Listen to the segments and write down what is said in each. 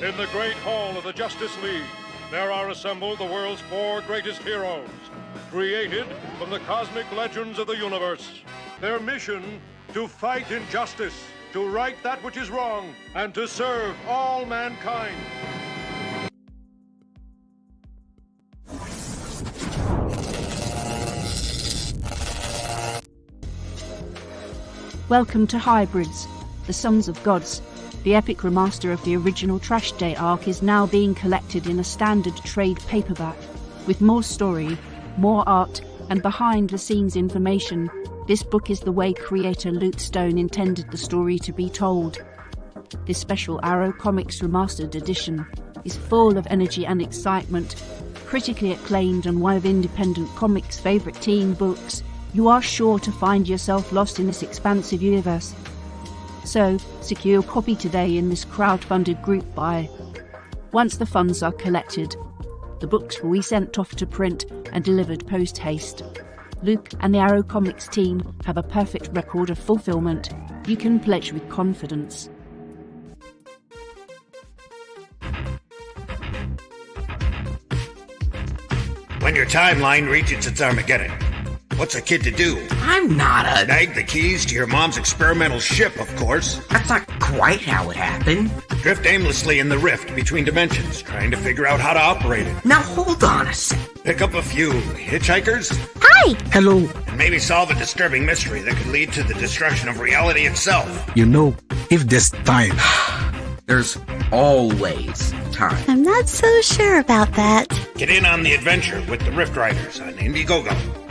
In the great hall of the Justice League, there are assembled the world's 4 greatest heroes, created from the cosmic legends of the universe. Their mission, to fight injustice, to right that which is wrong, and to serve all mankind. Welcome to Hybrids, the Sons of Gods. The epic remaster of the original Trash Day arc is now being collected in a standard trade paperback. With more story, more art, and behind-the-scenes information, this book is the way creator Luke Stone intended the story to be told. This special Arrow Comics Remastered edition is full of energy and excitement. Critically acclaimed and one of independent comics' favourite teen books, you are sure to find yourself lost in this expansive universe. So, secure your copy today in this crowd-funded group buy. Once the funds are collected, the books will be sent off to print and delivered post-haste. Luke and the Arrow Comics team have a perfect record of fulfillment. You can pledge with confidence. When your timeline reaches its Armageddon, what's a kid to do? I'm not a... Snag the keys to your mom's experimental ship, of course. That's not quite how it happened. Drift aimlessly in the rift between dimensions, trying to figure out how to operate it. Now hold on a sec. Pick up a few hitchhikers. Hi! Hello. And maybe solve a disturbing mystery that could lead to the destruction of reality itself. You know, if there's time... There's always time. I'm not so sure about that. Get in on the adventure with the Rift Riders on Indiegogo.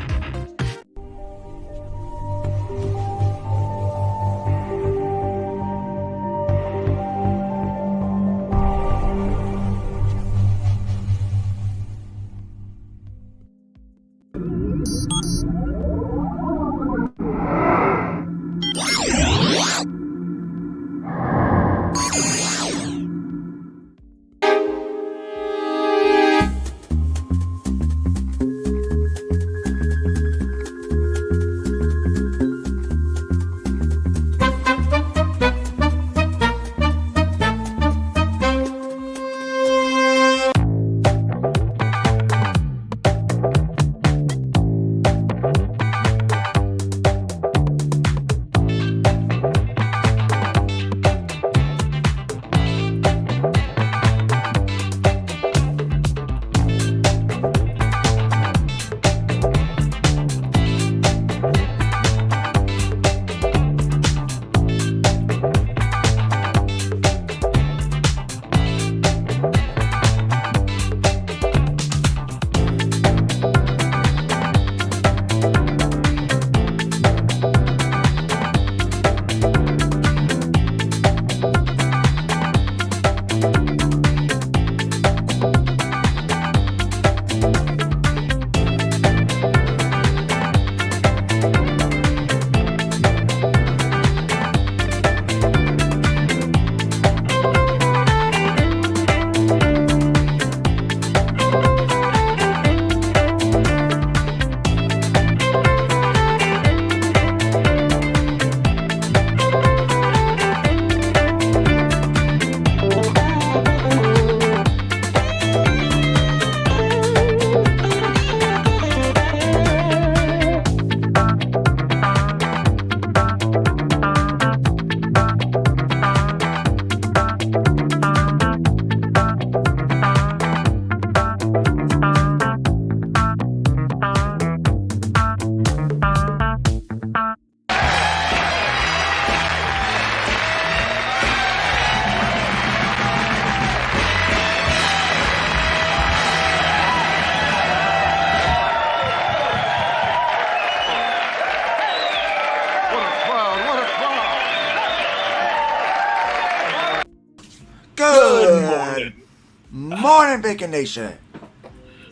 Morning, Bacon Nation.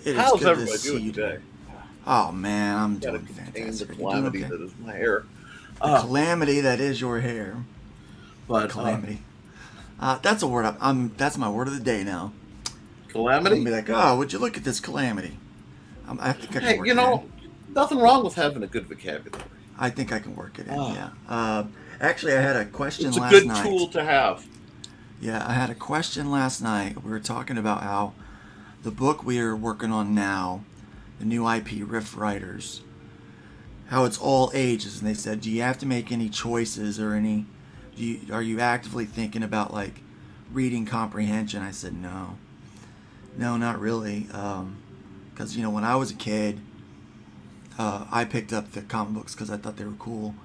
It is How's good everybody to see doing you today? Oh man, I'm Gotta doing contain fantastic. the You're doing calamity okay? that is my hair. The calamity that is your hair. But Calamity. That's a word. That's my word of the day now. Calamity? I'm gonna be like, oh, would you look at this calamity? I think I can Hey, work you it know, nothing wrong with having a good vocabulary. in. I think I can work it in. Oh. Yeah. Actually, I had a question It's a last good night. tool to have. Yeah, I had a question last night. We were talking about how the book we are working on now, the new IP Rift Writers, how it's all ages, and they said, do you have to make any choices or are you actively thinking about like reading comprehension? I said no, not really, because when I was a kid, I picked up the comic books because I thought they were cool,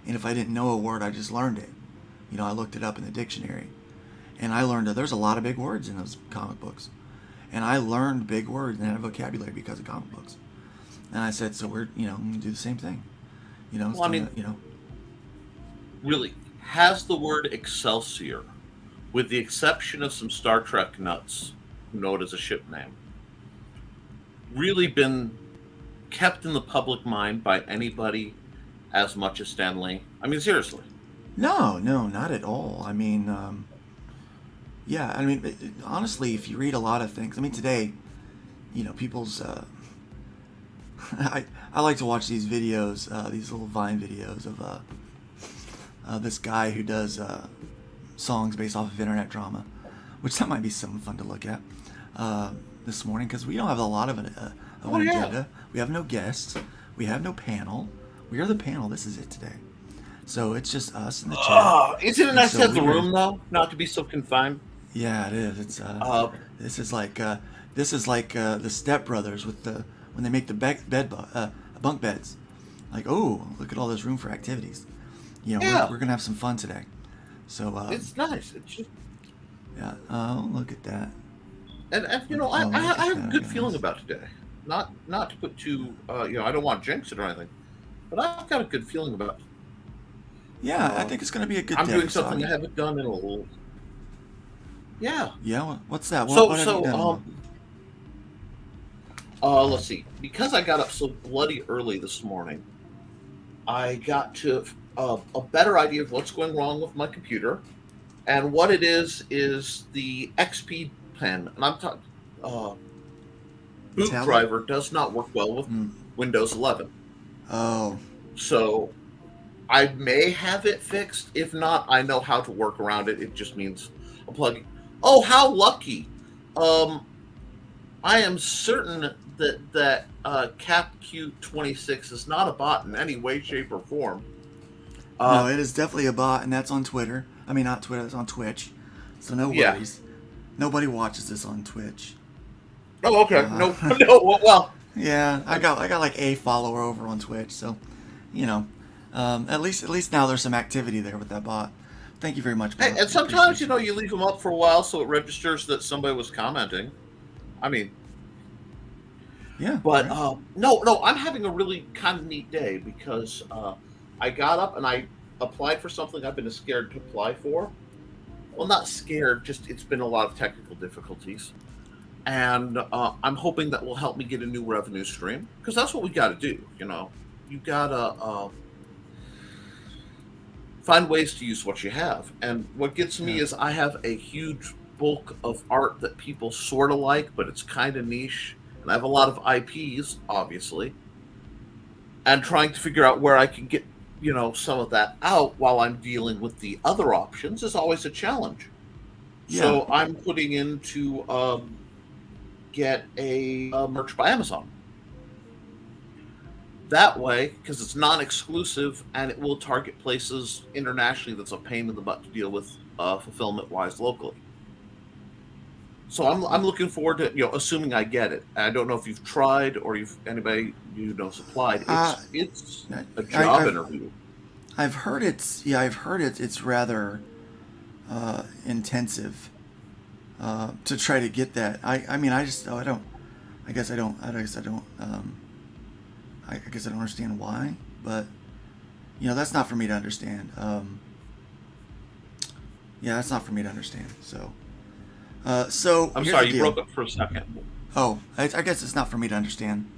and if I didn't know a word, I just learned it. I looked it up in the dictionary, and I learned that there's a lot of big words in those comic books, and I learned big words and had a vocabulary because of comic books. And I said, so we're going to do the same thing. Really, has the word Excelsior, with the exception of some Star Trek nuts who know it as a ship name, really been kept in the public mind by anybody as much as Stan Lee? I mean, seriously. No, not at all. I mean, honestly, if you read a lot of things, today, people's, I like to watch these videos, these little Vine videos of this guy who does songs based off of internet drama, which that might be something fun to look at this morning, because we don't have a lot of an agenda. We have no guests. We have no panel. We are the panel. This is it today. So it's just us in the chat. Isn't it nice to have the room, though? Not to be so confined? Yeah, it is. It's this is like the Step Brothers with when they make the bunk beds. Like, oh, look at all this room for activities. We're gonna have some fun today. So it's nice. It's just... Yeah. Oh, look at that. And I have a good feeling about today. Not to put too I don't want to jinx it or anything, but I've got a good feeling about it. Yeah, I think it's going to be a good day. I'm doing something I haven't done in a little... Yeah. Yeah, what's that? What have you done? Let's see. Because I got up so bloody early this morning, I got to a better idea of what's going wrong with my computer. And what it is the XP pen. And I'm talking... boot driver does not work well with Windows 11. Oh. So... I may have it fixed. If not, I know how to work around it. It just means a plug. Oh, how lucky! I am certain that CapQ26 is not a bot in any way, shape, or form. No, it is definitely a bot, and that's on Twitter. I mean, not Twitter. It's on Twitch. So no worries. Yeah. Nobody watches this on Twitch. Oh, okay. No. Well. Yeah, I got like a follower over on Twitch, so at least now there's some activity there with that bot. Thank you very much. Hey, and sometimes you leave them up for a while so it registers that somebody was commenting. I mean, yeah. But right. No, I'm having a really kind of neat day because I got up and I applied for something I've been scared to apply for. Well, not scared, just it's been a lot of technical difficulties, and I'm hoping that will help me get a new revenue stream, because that's what we got to do. You gotta. Find ways to use what you have. And what gets me is I have a huge bulk of art that people sort of like, but it's kind of niche. And I have a lot of IPs, obviously. And trying to figure out where I can get, some of that out while I'm dealing with the other options is always a challenge. Yeah. So I'm putting in to get a merch by Amazon. That way, because it's non-exclusive and it will target places internationally that's a pain in the butt to deal with fulfillment-wise locally. So I'm looking forward to assuming I get it. I don't know if you've tried or if anybody applied. It's a job interview. I've heard it's rather intensive to try to get that. I guess I don't understand why, but that's not for me to understand. That's not for me to understand. So I'm sorry, you broke up for a second. Oh, I guess it's not for me to understand.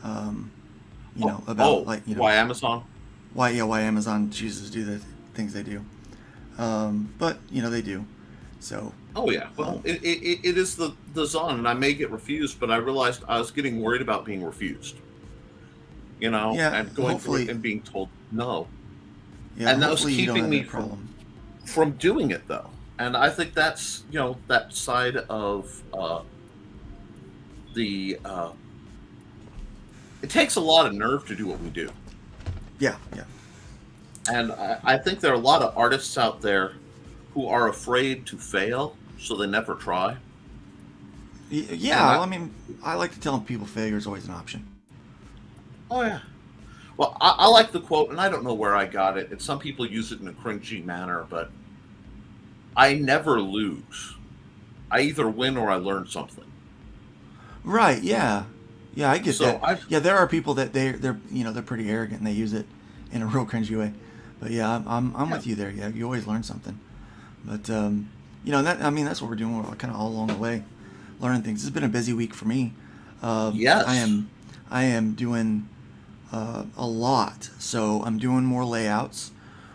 Why Amazon? Why Amazon chooses to do the things they do. But they do. So. Oh yeah. Well, it is the zone, and I may get refused, but I realized I was getting worried about being refused. And going through it and being told no. Yeah, and that was keeping me from doing it, though. And I think that's that side of the. It takes a lot of nerve to do what we do, Yeah, yeah. and I think there are a lot of artists out there who are afraid to fail, so they never try. Yeah, well, I mean, I like to tell people failure is always an option. Oh yeah. Well, I like the quote, and I don't know where I got it. And some people use it in a cringy manner, but I never lose. I either win or I learn something. Right, yeah. Yeah, I get So that. Yeah, there are people that they're pretty arrogant and they use it in a real cringy way. But yeah, I'm with you there. Yeah, you always learn something. But and that, I mean, that's what we're doing. We're kind of all along the way, learning things. It's been a busy week for me. Yes. I am doing a lot. So I'm doing more layouts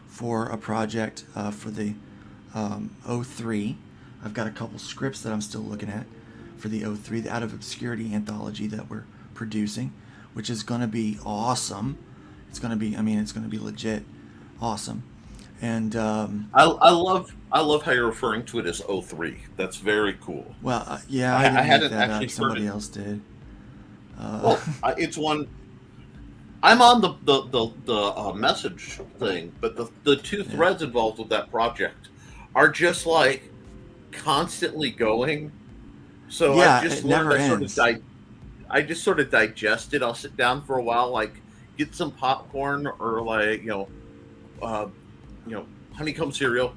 for a project for the O3. I've got a couple scripts that I'm still looking at for the O3, the Out of Obscurity anthology that we're producing, which is going to be awesome. It's going to be, it's going to be legit awesome. And I love how you're referring to it as O3. That's very cool. Well, yeah, I didn't make hadn't that actually up. Somebody heard it. else did. Well, it's one. I'm on the message thing, but the two threads involved with that project are just like constantly going. So Yeah, I just it learned never I sort ends. of I just sort of digest it. I'll sit down for a while, like get some popcorn or like honeycomb cereal.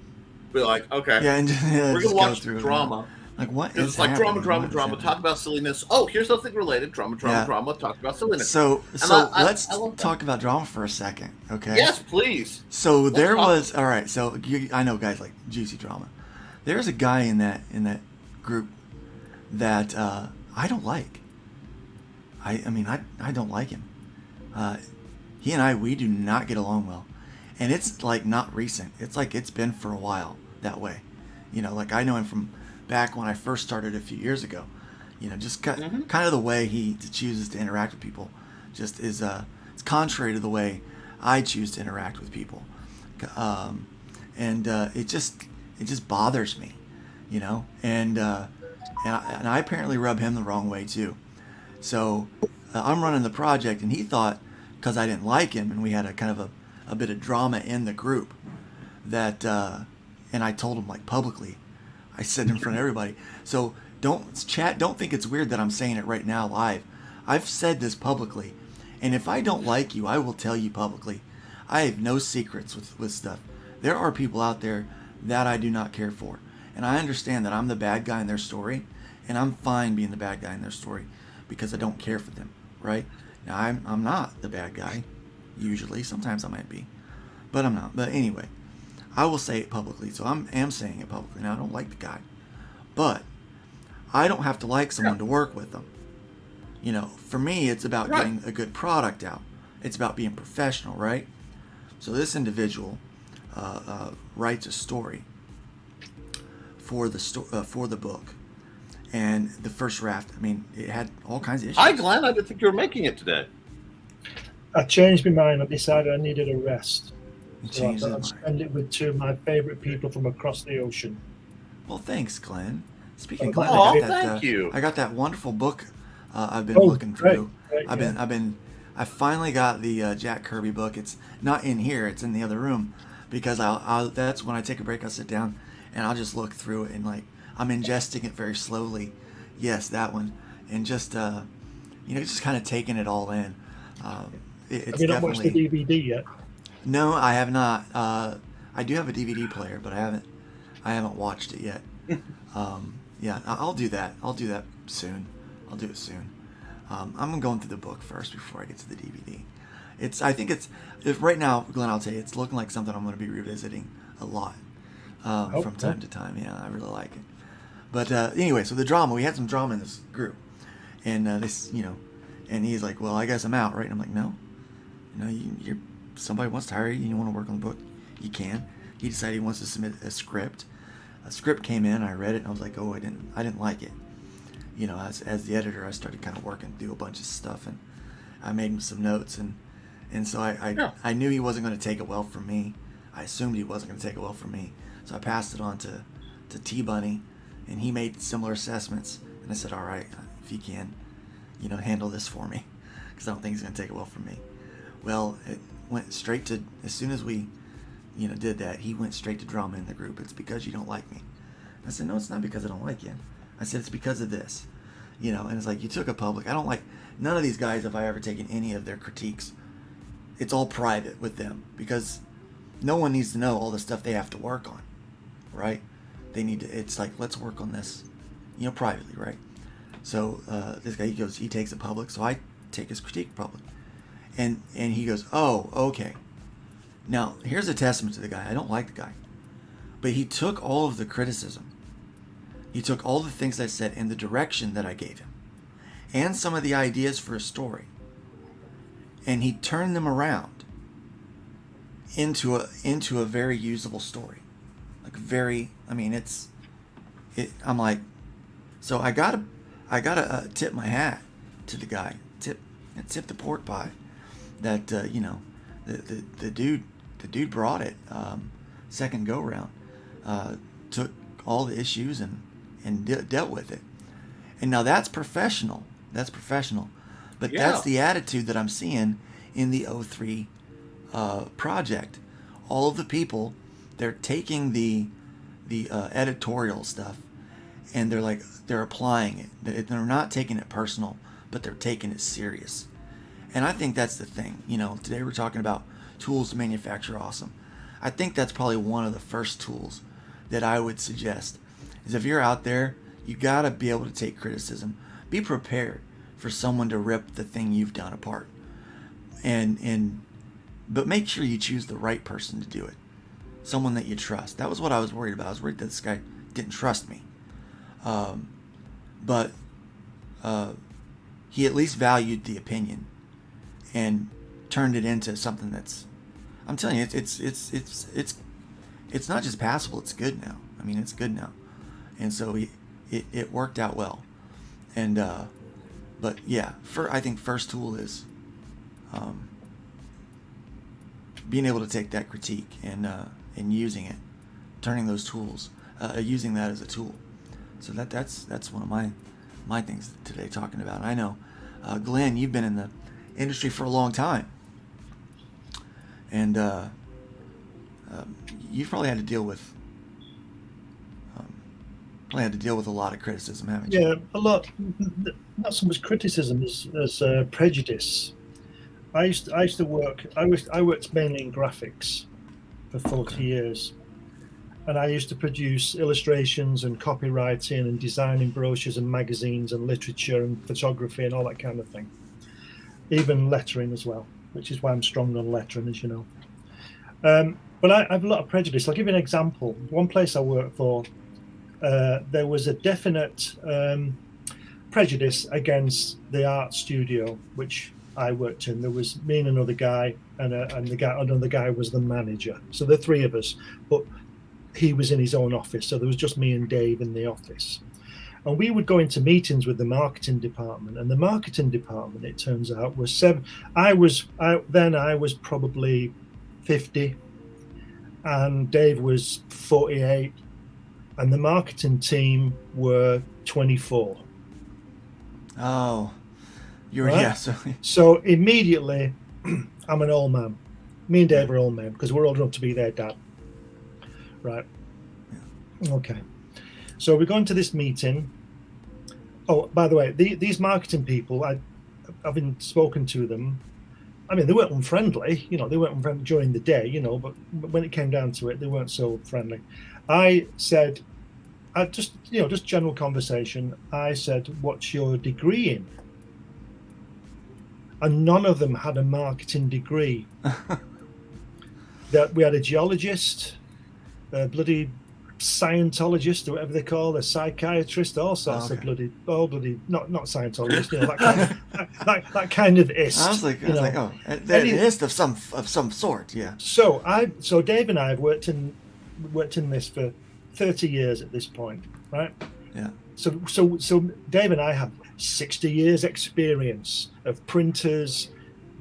Be like, okay, Yeah, and we're just gonna go watch through it. drama. Like, what Because is it's like happening? drama. What is Talk happening? about silliness. Oh, here's something related. Drama. Yeah. Talk about silliness. So And let's I love that. talk about drama for a second, okay? Yes, please. So Let's there talk. was all right. So I know guys like juicy drama. There's a guy in that group that I don't like. I don't like him. He and we do not get along well, and it's like not recent. It's like it's been for a while that way. Like I know him from back when I first started a few years ago. Just kind of the way he chooses to interact with people, just is it's contrary to the way I choose to interact with people, and it just bothers me, and I apparently rub him the wrong way too. So I'm running the project, and he thought because I didn't like him, and we had a kind of a bit of drama in the group that, and I told him like publicly, I said in front of everybody. So don't think it's weird that I'm saying it right now live. I've said this publicly, and if I don't like you, I will tell you publicly. I have no secrets with stuff. There are people out there that I do not care for, and I understand that I'm the bad guy in their story, and I'm fine being the bad guy in their story because I don't care for them, right? Now I'm not the bad guy usually. Sometimes I might be, but I'm not. But anyway, I will say it publicly. So I am saying it publicly. Now I don't like the guy, but I don't have to like someone to work with them. For me, it's about getting a good product out. It's about being professional, right? So this individual writes a story for the book, and the first draft. It had all kinds of issues. Hi, Glenn. I didn't think you were making it today. I changed my mind. I decided I needed a rest. You So I changed thought his I'd mind. spend it with two of my favorite people from across the ocean. Well, thanks, Glenn. Speaking of Oh, Glenn, aw, I thank you. got that wonderful book I've been Oh, looking great, through. great, I finally got the Jack Kirby book. It's not in here; it's in the other room, because that's when I take a break. I'll sit down and I'll just look through it, and like I'm ingesting it very slowly. Yes, that one, and just just kind of taking it all in. It's Have you not watched the definitely DVD yet? no, I have not. I do have a DVD player, but I haven't watched it yet. Yeah, I'll do that. I'll do that soon. I'll do it soon. I'm going through the book first before I get to the DVD. I think it's right now, Glenn. I'll tell you, it's looking like something I'm going to be revisiting a lot from time to time. Yeah, I really like it. But anyway, so the drama, we had some drama in this group, and and he's like, "Well, I guess I'm out, right?" And I'm like, "No, you're somebody wants to hire you, and you want to work on the book, you can." He decided he wants to submit a script. A script came in, I read it, and I was like, "Oh, I didn't like it." As the editor, I started kind of working through a bunch of stuff, and I made some notes, and so I knew he wasn't going to take it well from me. I assumed he wasn't going to take it well from me, so I passed it on to to T-Bunny, and he made similar assessments. And I said, all right, if you can, handle this for me, because I don't think he's going to take it well from me. Well, it went straight to, as soon as we, did that, he went straight to drama in the group. It's because you don't like me. I said, no, it's not because I don't like you. I said, it's because of this. And it's like, you took a public. I don't like, none of these guys have I ever taken any of their critiques. It's all private with them, because no one needs to know all the stuff they have to work on, right? They need to, it's like, let's work on this, privately, right? So this guy, he takes it public, so I take his critique public. And he goes, oh, okay. Now, here's a testament to the guy. I don't like the guy. But he took all of the criticism. He took all the things I said and the direction that I gave him, and some of the ideas for a story, and he turned them around into a very usable story. Like I'm like, so I gotta tip my hat to the guy, tip the pork pie, that the dude brought it, second go round, took all the issues and dealt with it. And now that's professional. But that's the attitude that I'm seeing in the O3 project. All of the people, they're taking the editorial stuff, and they're applying it. They're not taking it personal, but they're taking it serious. And I think that's the thing. Today we're talking about tools to manufacture awesome. I think that's probably one of the first tools that I would suggest, is if you're out there, you got to be able to take criticism. Be prepared for someone to rip the thing you've done apart. But make sure you choose the right person to do it. Someone that you trust. That was what I was worried about. I was worried that this guy didn't trust me. But he at least valued the opinion and turned it into something that's, I'm telling you, it's not just passable, it's good now. I mean, it's good now. And so it worked out well. And but yeah, I think first tool is being able to take that critique and using it, turning those tools, using that as a tool. So that's one of my things today, talking about. And I know, Glenn, you've been in the industry for a long time, and you've probably had to deal with a lot of criticism, haven't you? Yeah, a lot. Not so much criticism as prejudice. I used to work. I worked mainly in graphics for 40 years, and I used to produce illustrations and copywriting and designing brochures and magazines and literature and photography and all that kind of thing. Even lettering as well, which is why I'm strong on lettering, as you know. But I have a lot of prejudice. I'll give you an example. One place I worked for, there was a definite prejudice against the art studio which I worked in. There was me and another guy, and another guy was the manager. So the three of us, but he was in his own office. So there was just me and Dave in the office. And we would go into meetings with the marketing department, and the marketing department, it turns out, was seven. I was probably 50, and Dave was 48, and the marketing team were 24. Oh, you're right? Yeah. So immediately, I'm an old man. Me and Dave are old men because we're old enough to be their dad. Right. Yeah. Okay. So we go into this meeting. Oh, by the way, these marketing people, I've been spoken to them. I mean, they weren't unfriendly, they weren't unfriendly during the day, but when it came down to it, they weren't so friendly. I said, just general conversation. I said, what's your degree in? And none of them had a marketing degree. That we had a geologist, a bloody Scientologist, or whatever they call, a psychiatrist, all sorts of bloody not Scientologist, that kind of ist. I was like, they're an ist of some sort, yeah. So Dave and I have worked in this for 30 years at this point, right? Yeah. So Dave and I have 60 years experience of printers,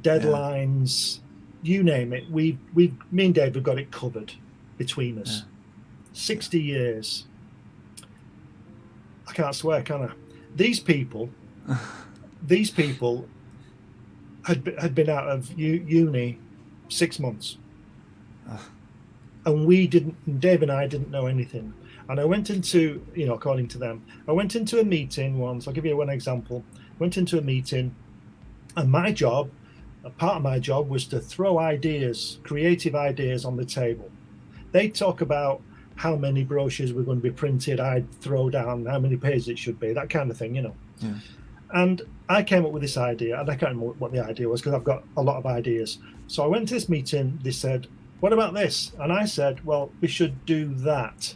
deadlines, you name it. Me and Dave have got it covered between us. 60 years. I can't swear, can I? These people had been out of uni 6 months, and Dave and I didn't know anything. And I went into, according to them, I went into a meeting once. I'll give you one example. Went into a meeting, and part of my job was to throw creative ideas on the table. They talk about how many brochures were going to be printed. I'd throw down how many pages it should be, that kind of thing, Yeah. And I came up with this idea, and I can't remember what the idea was because I've got a lot of ideas. So I went to this meeting. They said, "What about this?" And I said, "Well, we should do that."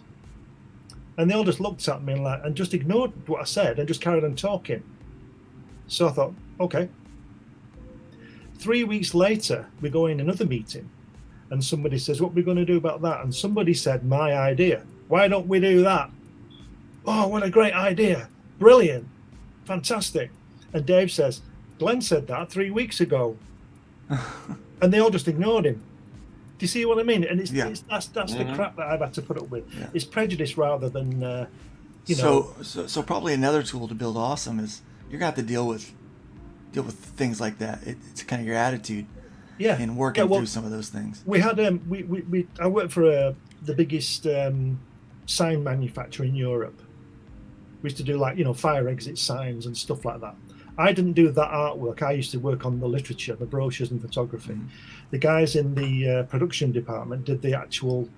And they all just looked at me and just ignored what I said and just carried on talking. So I thought, okay. 3 weeks later, we go in another meeting, and somebody says, "What are we going to do about that?" And somebody said, "My idea. Why don't we do that?" Oh, what a great idea. Brilliant. Fantastic. And Dave says, "Glenn said that 3 weeks ago." And they all just ignored him. Do you see what I mean? And that's the crap that I've had to put up with. Yeah. It's prejudice rather than, So probably another tool to build awesome is you're going to have to deal with things like that. It's kind of your attitude. Yeah. And working through some of those things. We had I worked for the biggest sign manufacturer in Europe. We used to do fire exit signs and stuff like that. I didn't do that artwork. I used to work on the literature, the brochures and photography. Mm-hmm. The guys in the production department did the actual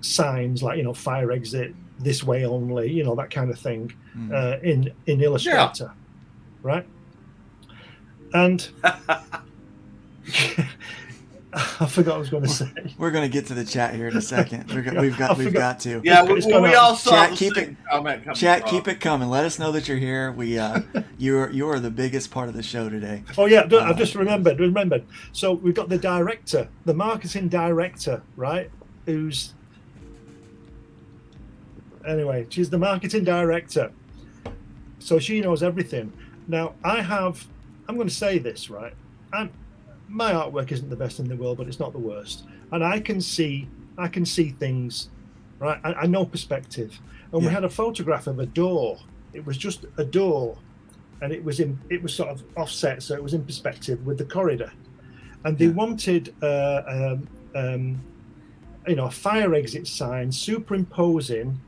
signs, fire exit, this way only, that kind of thing, in Illustrator, right? And I forgot what I was going to say. We're going to get to the chat here in a second. We've got to. Yeah, we all saw keep it coming. Let us know that you're here. You are the biggest part of the show today. Oh yeah, I've just remembered. So we've got the director, the marketing director, right? She's the marketing director. So she knows everything. Now I'm going to say this, right? My artwork isn't the best in the world, but it's not the worst. And I can see things, right? I know perspective. And we had a photograph of a door. It was just a door, and it was sort of offset, so it was in perspective with the corridor. And they wanted a fire exit sign superimposing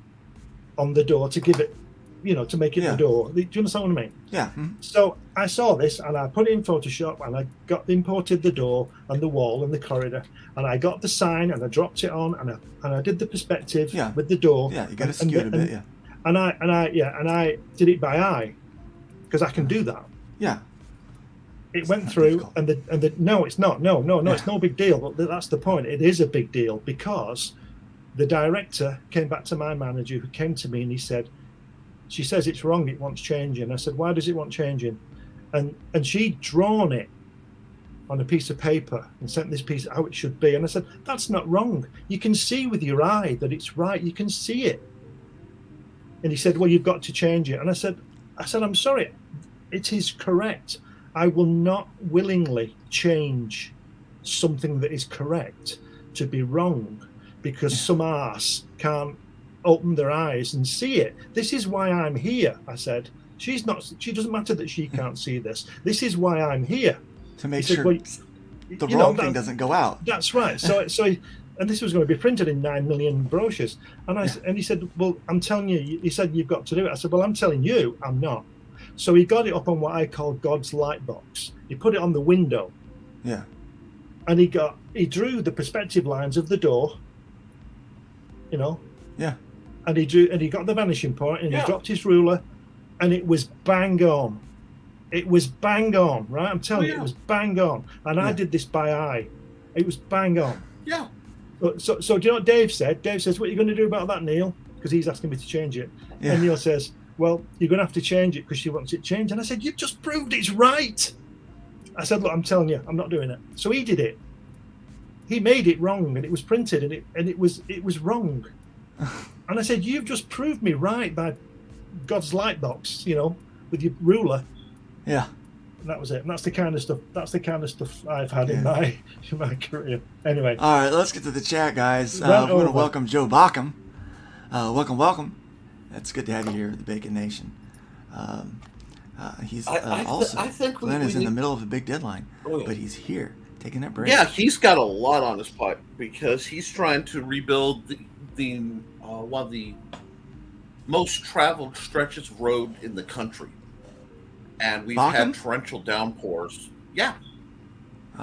on the door to give it, to make it the door. Do you understand what I mean? Yeah. Mm-hmm. So I saw this and I put it in Photoshop and I imported the door and the wall and the corridor, and I got the sign and I dropped it on and I did the perspective with the door. Yeah, you got to skew it a bit. Yeah. And I did it by eye because I can do that. Yeah. It went through difficult. No, it's not. No, it's no big deal. But that's the point. It is a big deal because the director came back to my manager, who came to me and he said, "She says it's wrong, it wants changing." I said, "Why does it want changing?" And she'd drawn it on a piece of paper and sent this piece how it should be. And I said, "That's not wrong. You can see with your eye that it's right. You can see it." And he said, "Well, you've got to change it." And I said, "I'm sorry, it is correct. I will not willingly change something that is correct to be wrong because some arse can't open their eyes and see it. This is why I'm here." I said, she doesn't matter that she can't see this. This is why I'm here. To make sure the wrong thing doesn't go out. That's right. So and this was going to be printed in 9 million brochures. And he said, "Well, I'm telling you," he said, "you've got to do it." I said, "Well, I'm telling you, I'm not." So he got it up on what I call God's light box. He put it on the window. Yeah. And he drew the perspective lines of the door. Yeah. And he got the vanishing point and he dropped his ruler, and it was bang on. It was bang on, right? I'm telling you, it was bang on. And I did this by eye. It was bang on. Yeah. So do you know what Dave said? Dave says, "What are you going to do about that, Neil?" Because he's asking me to change it. Yeah. And Neil says, "Well, you're going to have to change it because she wants it changed." And I said, "You've just proved it's right." I said, "Look, I'm telling you, I'm not doing it." So he did it. He made it wrong, and it was printed, and it was wrong. And I said, "You've just proved me right by God's light box, with your ruler." Yeah. And that was it. And that's the kind of stuff I've had in my career. Anyway. All right, let's get to the chat, guys. We're going to welcome Joe Bockham. Welcome. It's good to have you here at the Bacon Nation. He's I think Glenn is in the middle of a big deadline, Oh, yeah. but he's here taking that break. Yeah, he's got a lot on his plate because he's trying to rebuild the one of the most traveled stretches of road in the country, and we've Bachman? had torrential downpours. Yeah,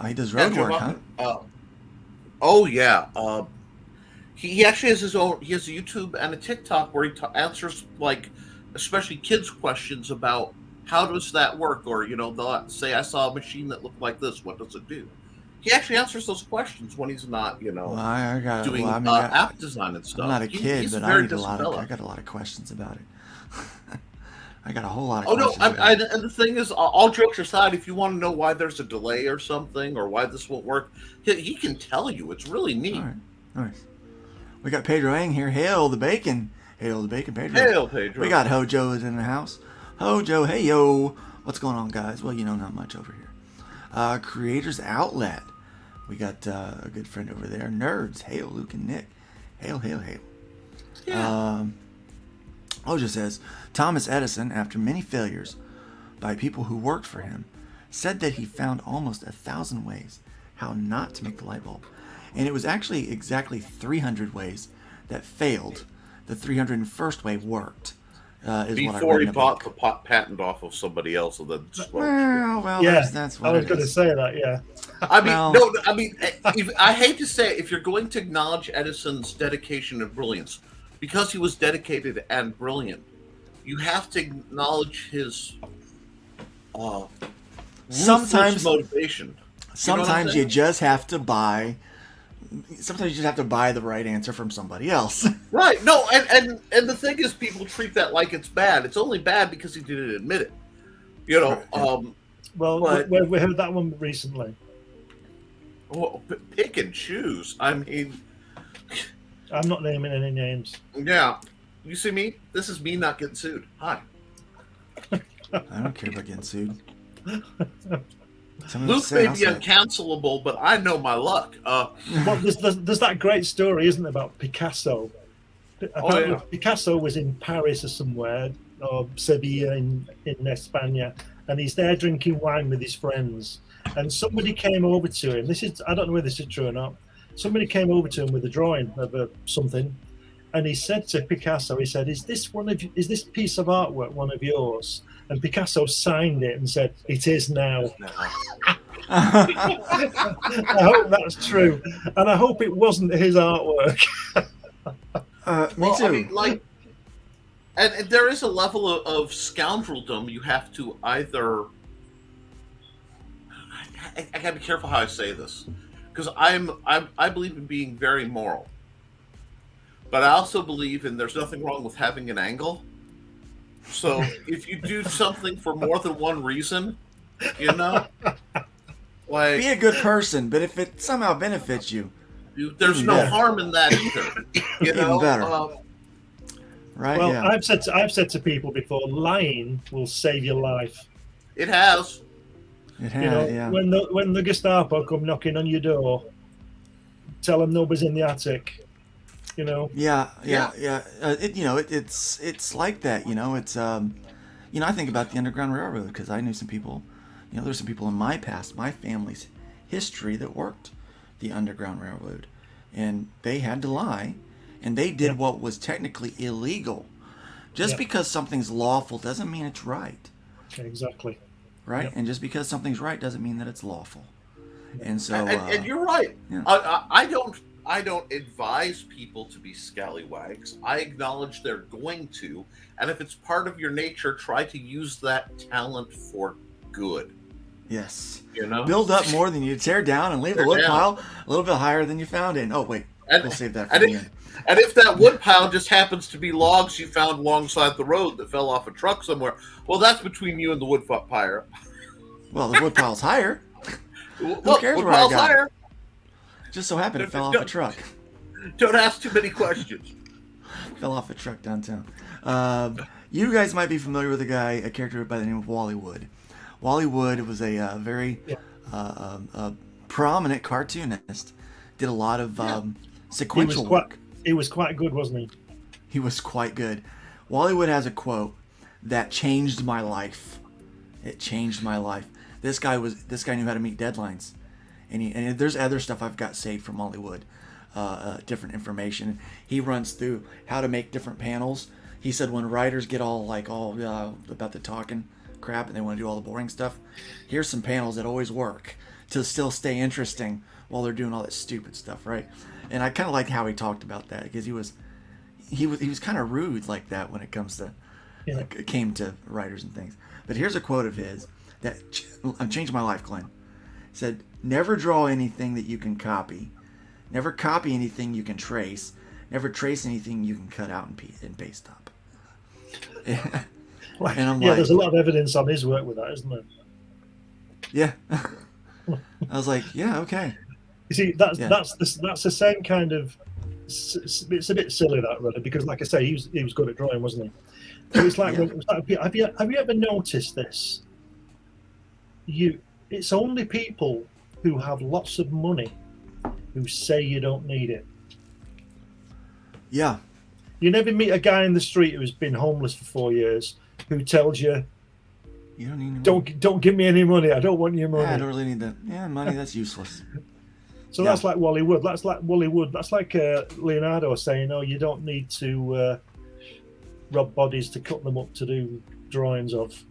He does road Andrew work, huh? Bachman, oh yeah. He actually has his own. He has a YouTube and a TikTok where he answers like, especially kids' questions about how does that work, or they'll say, "I saw a machine that looked like this. What does it do?" He actually answers those questions when he's not, Well, I got doing well, I mean, app design and stuff. I'm not a kid, He's but very I got developed. a lot of questions about it. I got a whole lot of Oh no! questions. about it. And the thing is, all jokes aside, if you want to know why there's a delay or something, or why this won't work, he can tell you. It's really neat. All right, nice. We got Pedro Ang here. Hail the bacon! Hail the bacon, Pedro. Hail, Pedro. We got Hojo is in the house. Hojo, hey yo, what's going on, guys? Well, not much over here. Creators Outlet. We got a good friend over there. Nerds. Hail, Luke and Nick. Hail, hail, hail. Yeah. Hojo says Thomas Edison, after many failures by people who worked for him, said that he found almost 1,000 ways how not to make the light bulb. And it was actually exactly 300 ways that failed. The 301st way worked. Before he bought the patent off of somebody else, and then Well, Yeah, that's what I was it going to is. say that. Yeah. I mean, Well- no, I mean, I hate to say it, if you're going to acknowledge Edison's dedication and brilliance, because he was dedicated and brilliant, you have to acknowledge his Sometimes- ruthless motivation. Sometimes you just have to buy. Sometimes you just have to buy the right answer from somebody else. Right. No, and the thing is, people treat that like it's bad. It's only bad because he didn't admit it. Well, But- we heard that one recently. Pick and choose. I mean, I'm not naming any names. yeah. You see me? This is me not getting sued. Hi. I don't care about getting sued. Luke may be uncancelable, but I know my luck. Well, there's that great story, isn't there, about Picasso? Apparently, yeah. Picasso was in Paris or somewhere, or Sevilla in España, and he's there drinking wine with his friends. And somebody came over to him. I don't know whether this is true or not. Somebody came over to him with a drawing of something, and he said to Picasso, he said, "Is this piece of artwork one of yours?" And Picasso signed it and said, "It is now." I hope that's true, and I hope it wasn't his artwork. Me too. I mean, and there is a level of scoundreldom you have to either. I gotta be careful how I say this, because I believe in being very moral, but I also believe in there's nothing wrong with having an angle. So if you do something for more than one reason, like Be a good person, but if it somehow benefits you, there's even no better. harm in that either. Even better. right? Well, Yeah. I've said to people before, lying will save your life. It has. It You had, know, yeah. when the Gestapo come knocking on your door, tell them nobody's in the attic. Yeah. It's like that. It's I think about the Underground Railroad because I knew some people. There's some people in my past, my family's history that worked the Underground Railroad, and they had to lie, and they did what was technically illegal. Just because something's lawful doesn't mean it's right. Exactly. Right? Yep. And just because something's right doesn't mean that it's lawful. And so, And you're right. yeah. I don't advise people to be scallywags. I acknowledge they're going to, and if it's part of your nature, try to use that talent for good. yes. You know, Build up more than you tear down and leave the Tear wood down. pile a little bit higher than you found it. Oh, wait. And- We'll save that for and the if- end. And if that wood pile just happens to be logs you found alongside the road that fell off a truck somewhere, well, that's between you and the wood fire. Well, the wood pile's higher. Look, cares wood where I pile's got it? higher. Just so happened it fell off a truck. Don't ask too many questions. Fell off a truck downtown. You guys might be familiar with a character by the name of Wally Wood. Wally Wood was a very prominent cartoonist. Did a lot of sequential work. He was quite good, wasn't he? He was quite good. Wally Wood has a quote that changed my life. It changed my life. This guy knew how to meet deadlines, and there's other stuff I've got saved from Wally Wood, different information. He runs through how to make different panels. He said when writers get all about the talking crap and they want to do all the boring stuff, here's some panels that always work to still stay interesting while they're doing all that stupid stuff, right? And I kind of liked how he talked about that, because he was kind of rude like that when it comes to came to writers and things. But here's a quote of his that changed my life, Glenn. He said, "Never draw anything that you can copy. Never copy anything you can trace. Never trace anything you can cut out and paste up." And I'm there's a lot of evidence on his work with that, isn't there? Yeah. I was like, yeah, okay. You see, that's the same kind of. It's a bit silly that, really, because, like I say, he was good at drawing, wasn't he? So it's like, have you ever noticed this? It's only people who have lots of money who say you don't need it. Yeah. You never meet a guy in the street who's been homeless for 4 years who tells you, "You don't need any money. Don't give me any money. I don't want your money. I don't really need that. Yeah, money, that's useless." So that's like Wally Wood. That's like Leonardo saying, "Oh, you don't need to rob bodies to cut them up to do drawings of,"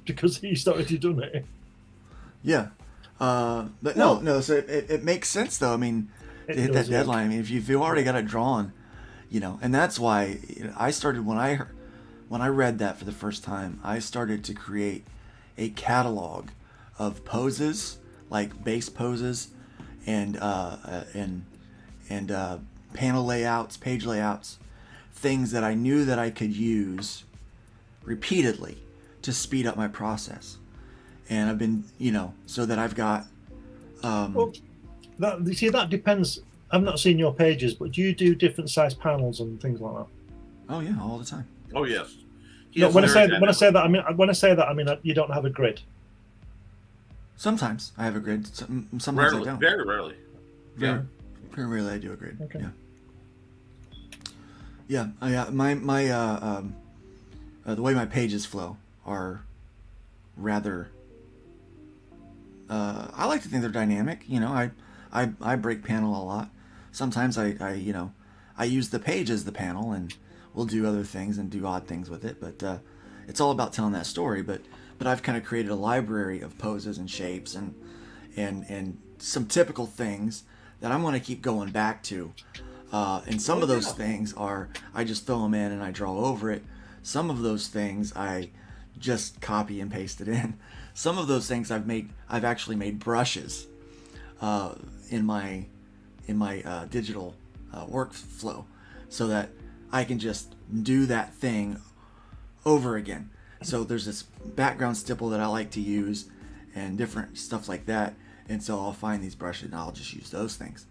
because he's already done it. Yeah. But no. So it makes sense, though. I mean, to hit that deadline. I mean, if you've already got it drawn, and that's why I started when I read that for the first time. I started to create a catalog of poses, like base poses, and panel layouts, page layouts, things that I knew that I could use repeatedly to speed up my process. And I've been, so that I've got. That depends. I've not seen your pages, but do you do different size panels and things like that? Oh yeah, all the time. Oh yes. No, when I say that, I mean you don't have a grid. Sometimes I have a grid. Sometimes rarely, I don't. Very rarely. Very rarely I do a grid. Okay. Yeah. My the way my pages flow are rather. I like to think they're dynamic. I break panel a lot. Sometimes I use the page as the panel, and we'll do other things and do odd things with it. But it's all about telling that story. But I've kind of created a library of poses and shapes and some typical things that I'm going to keep going back to. And some of those things are I just throw them in and I draw over it. Some of those things I just copy and paste it in. Some of those things I've actually made brushes in my digital workflow, so that I can just do that thing over again. So there's this background stipple that I like to use and different stuff like that, and so I'll find these brushes and I'll just use those things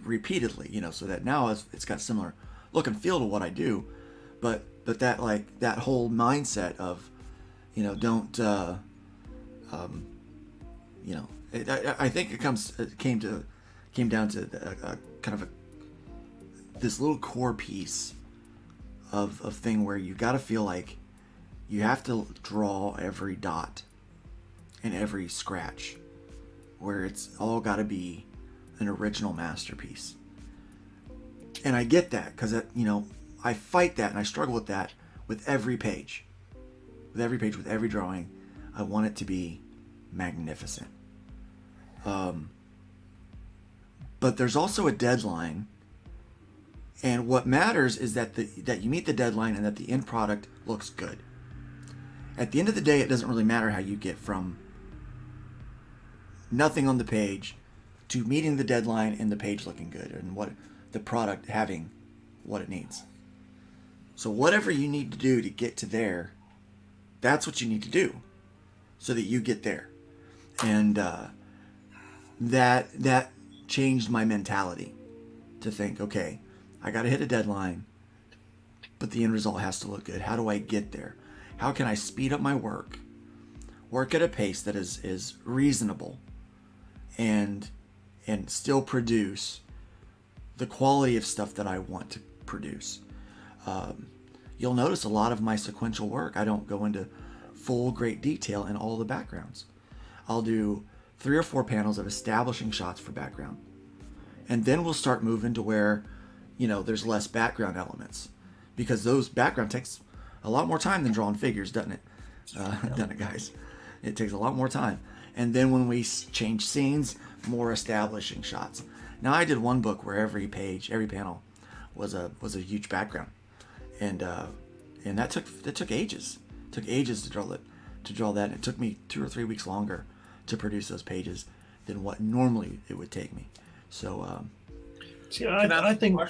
repeatedly, so that now it's got similar look and feel to what I do, but that whole mindset of don't I think it came down to kind of this little core piece of thing where you got to feel like you have to draw every dot and every scratch, where it's all got to be an original masterpiece. And I get that because I fight that and I struggle with that with every page, with every drawing. I want it to be magnificent. But there's also a deadline, and what matters is that you meet the deadline and that the end product looks good. At the end of the day, it doesn't really matter how you get from nothing on the page to meeting the deadline and the page looking good and what the product having what it needs. So whatever you need to do to get to there, that's what you need to do so that you get there. And that changed my mentality to think, okay, I got to hit a deadline, but the end result has to look good. How do I get there? How can I speed up my work at a pace that is reasonable, and still produce the quality of stuff that I want to produce? you'll notice a lot of my sequential work, I don't go into full great detail in all the backgrounds. I'll do 3 or 4 panels of establishing shots for background. And then we'll start moving to where, there's less background elements. Because those background takes a lot more time than drawing figures, doesn't it? Doesn't it, guys? It takes a lot more time. And then when we change scenes, more establishing shots. Now, I did one book where every panel was a huge background. And that took ages. It took ages to draw that. It took me 2 or 3 weeks longer to produce those pages than what normally it would take me. So, see, I think.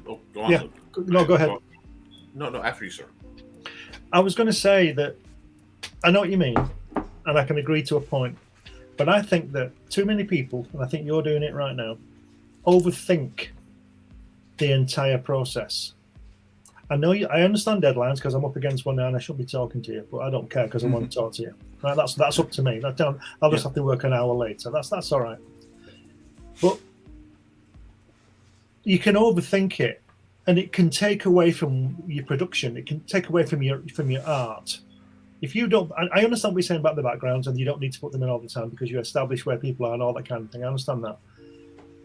Oh, go on. Yeah, no, go ahead. No, after you, sir. I was going to say that I know what you mean, and I can agree to a point. But I think that too many people, and I think you're doing it right now, overthink the entire process. I understand deadlines because I'm up against one now and I shouldn't be talking to you, but I don't care because I want to talk to you. Right? That's up to me. I'll just have to work an hour later. That's all right. But you can overthink it, and it can take away from your production. It can take away from your art. If you don't, I understand what you're saying about the backgrounds, and you don't need to put them in all the time because you establish where people are and all that kind of thing. I understand that,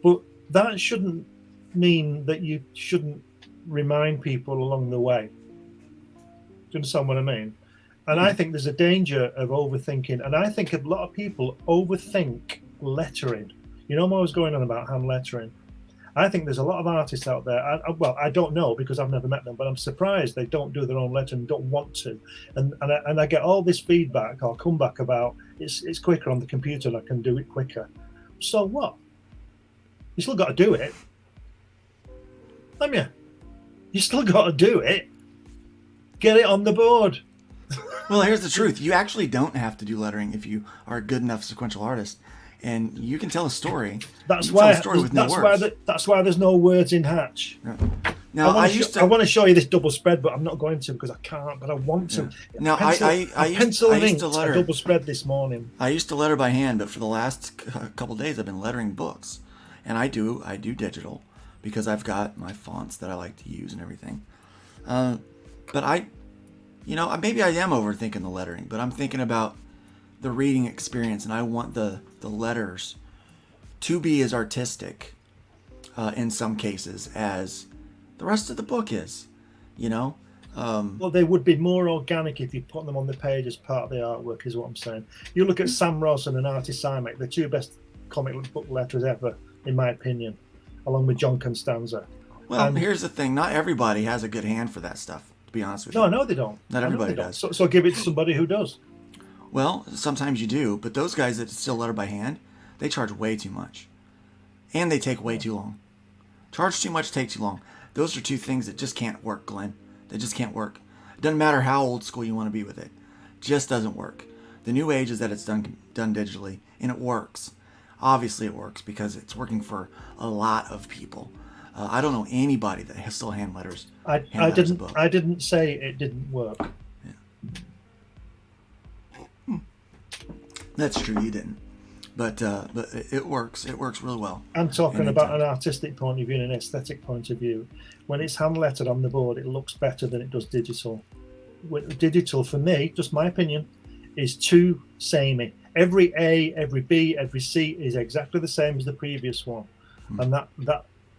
but that shouldn't mean that you shouldn't remind people along the way. Do you understand what I mean? And I think there's a danger of overthinking, and I think a lot of people overthink lettering. I was going on about hand lettering. I think there's a lot of artists out there. I don't know because I've never met them, but I'm surprised they don't do their own lettering, don't want to. And I get all this feedback or comeback about it's quicker on the computer and I can do it quicker. So what? You still got to do it. Haven't you? You still got to do it. Get it on the board. Well, here's the truth. You actually don't have to do lettering if you are a good enough sequential artist. And you can tell a story. That's why there's no words in Hatch. Now I want to show you this double spread, but I'm not going to because I can't. But I want to. Yeah. Now I used to letter a double spread this morning. I used to letter by hand, but for the last couple of days I've been lettering books, and I do digital because I've got my fonts that I like to use and everything. But maybe I am overthinking the lettering, but I'm thinking about the reading experience, and I want the letters to be as artistic in some cases as the rest of the book is, Well, they would be more organic if you put them on the page as part of the artwork, is what I'm saying. You look at Sam Ross and Artie Simek, the 2 best comic book letters ever, in my opinion, along with John Constanza. Well, here's the thing. Not everybody has a good hand for that stuff, to be honest with you. No, they don't. Not everybody does. So give it to somebody who does. Well, sometimes you do, but those guys that still letter by hand, they charge way too much. And they take way too long. Charge too much, take too long. Those are 2 things that just can't work, Glenn. They just can't work. It doesn't matter how old school you want to be with it. Just doesn't work. The new age is that it's done digitally, and it works. Obviously it works because it's working for a lot of people. I don't know anybody that still hand letters. I didn't say it didn't work. That's true, you didn't. But it works. It works really well. I'm talking about an artistic point of view and an aesthetic point of view. When it's hand lettered on the board, it looks better than it does digital. Digital, for me, just my opinion, is too samey. Every A, every B, every C is exactly the same as the previous one. And that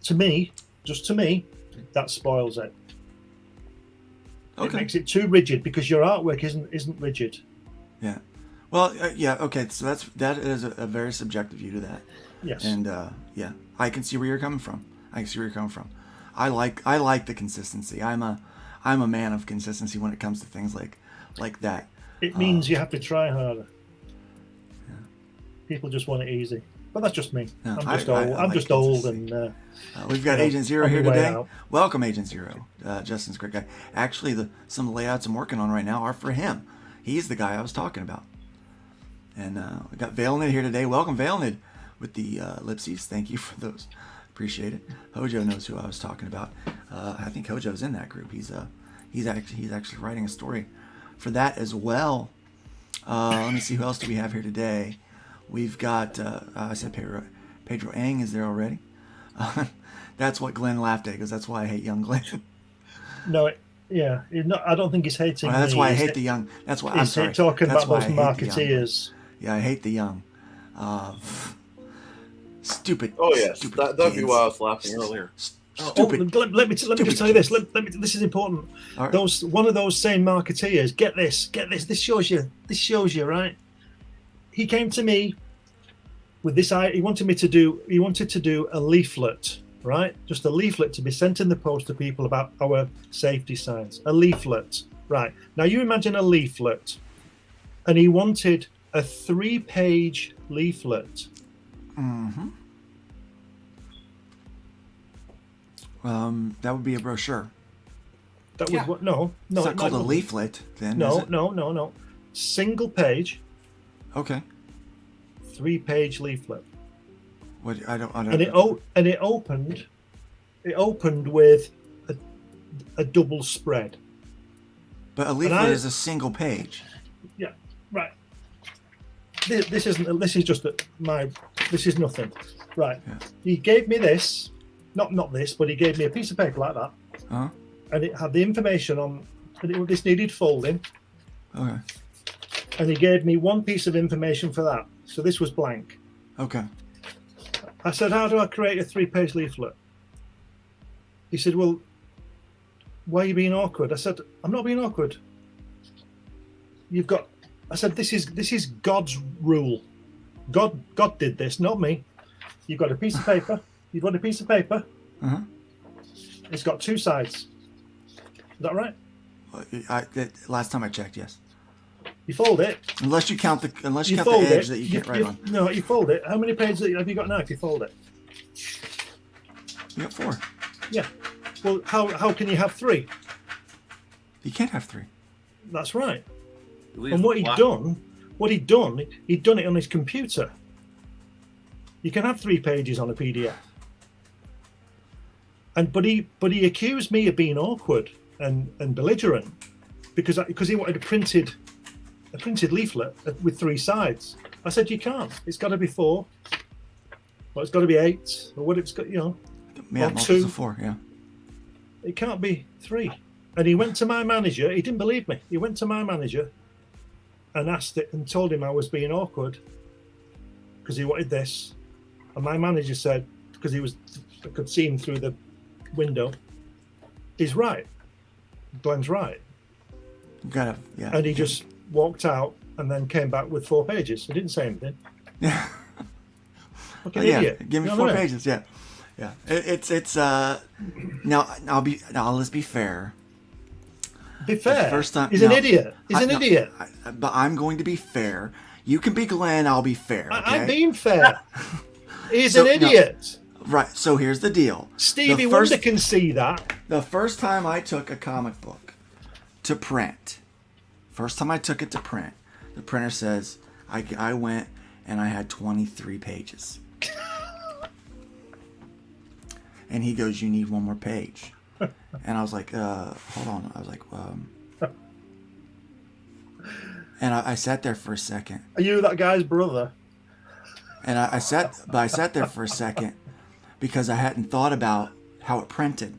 to me, that spoils it. Okay. It makes it too rigid because your artwork isn't rigid. Yeah. Well, okay. So that is a very subjective view to that. Yes. And I can see where you're coming from. I like the consistency. I'm a man of consistency when it comes to things like that. It means you have to try harder. Yeah. People just want it easy, but that's just me. No, I'm just old, and we've got Agent Zero here today. Welcome, Agent Zero. Justin's a great guy. Actually, some of the layouts I'm working on right now are for him. He's the guy I was talking about. And we got Valenid here today. Welcome, Valenid, with the ellipses. Thank you for those. Appreciate it. Hojo knows who I was talking about. I think Hojo's in that group. He's actually writing a story for that as well. Let me see, who else do we have here today? We've got I said Pedro Ang is there already. That's what Glenn laughed at because that's why I hate young Glenn. No, Yeah, I don't think he's hating. Well, that's me. why I hate the young. That's why I'm He's sorry. talking That's about why those I hate the young. marketeers. Yeah, I hate the young. Stupid. Oh yes, stupid that'd be kids. why I was laughing earlier. Stupid. Let me just tell you this. This is important. All right. One of those same marketeers. Get this. This shows you, right? He came to me with this. He wanted to do a leaflet, right? Just a leaflet to be sent in the post to people about our safety signs. A leaflet, right? Now you imagine a leaflet, and he wanted a 3-page leaflet. Mm-hmm. That would be a brochure. That was what? No. It's not called a leaflet, then. Is it? No. Single page, Okay. 3-page leaflet. What? I don't. And it opened with a double spread. But a leaflet is a single page. Yeah, right. This is nothing. Right. Yeah. He gave me this, not this, but he gave me a piece of paper like that, Uh-huh. and it had the information on. And this needed folding, Okay. and he gave me one piece of information for that. So this was blank. Okay. I said, "How do I create a 3-page leaflet?" He said, "Well, why are you being awkward?" I said, "I'm not being awkward. I said, this is God's rule. God did this, not me. You've got a piece of paper. Uh-huh. It's got 2 sides. Is that right? Last time I checked, yes. You fold it. Unless you count the fold edge it. that you can't write on. No, you fold it. How many pages have you got now if you fold it? You got 4. Yeah. Well, how can you have 3? You can't have 3. That's right. Leave And black- he'd done it on his computer. You can have 3 pages on a PDF. But he accused me of being awkward and belligerent because he wanted a printed leaflet with 3 sides. I said you can't. It's got to be 4. Well, it's got to be 8 or what it's got. Yeah, or multiples 2. of 4. Yeah. It can't be 3. And he went to my manager. He didn't believe me. He went to my manager and asked it and told him I was being awkward because he wanted this. And my manager said, because I could see him through the window, he's right. Glenn's right. Yeah. And he just walked out and then came back with 4 pages. He didn't say anything. Yeah. Fucking Yeah. idiot. Give me You know 4 what I mean? pages. Yeah. Yeah. It's now let's be fair. Be fair. First time, He's an idiot. He's an idiot. But I'm going to be fair. You can be Glenn. I'll be fair. Okay? I'm being fair. He's So, an idiot. Right. So here's the deal. Stevie Wonder can see that. The first time I took a comic book to print, the printer says I went and I had 23 pages. And he goes, "You need one more page." And I was like, hold on. I was like, and I sat there for a second. Are you that guy's brother? And I sat there for a second because I hadn't thought about how it printed,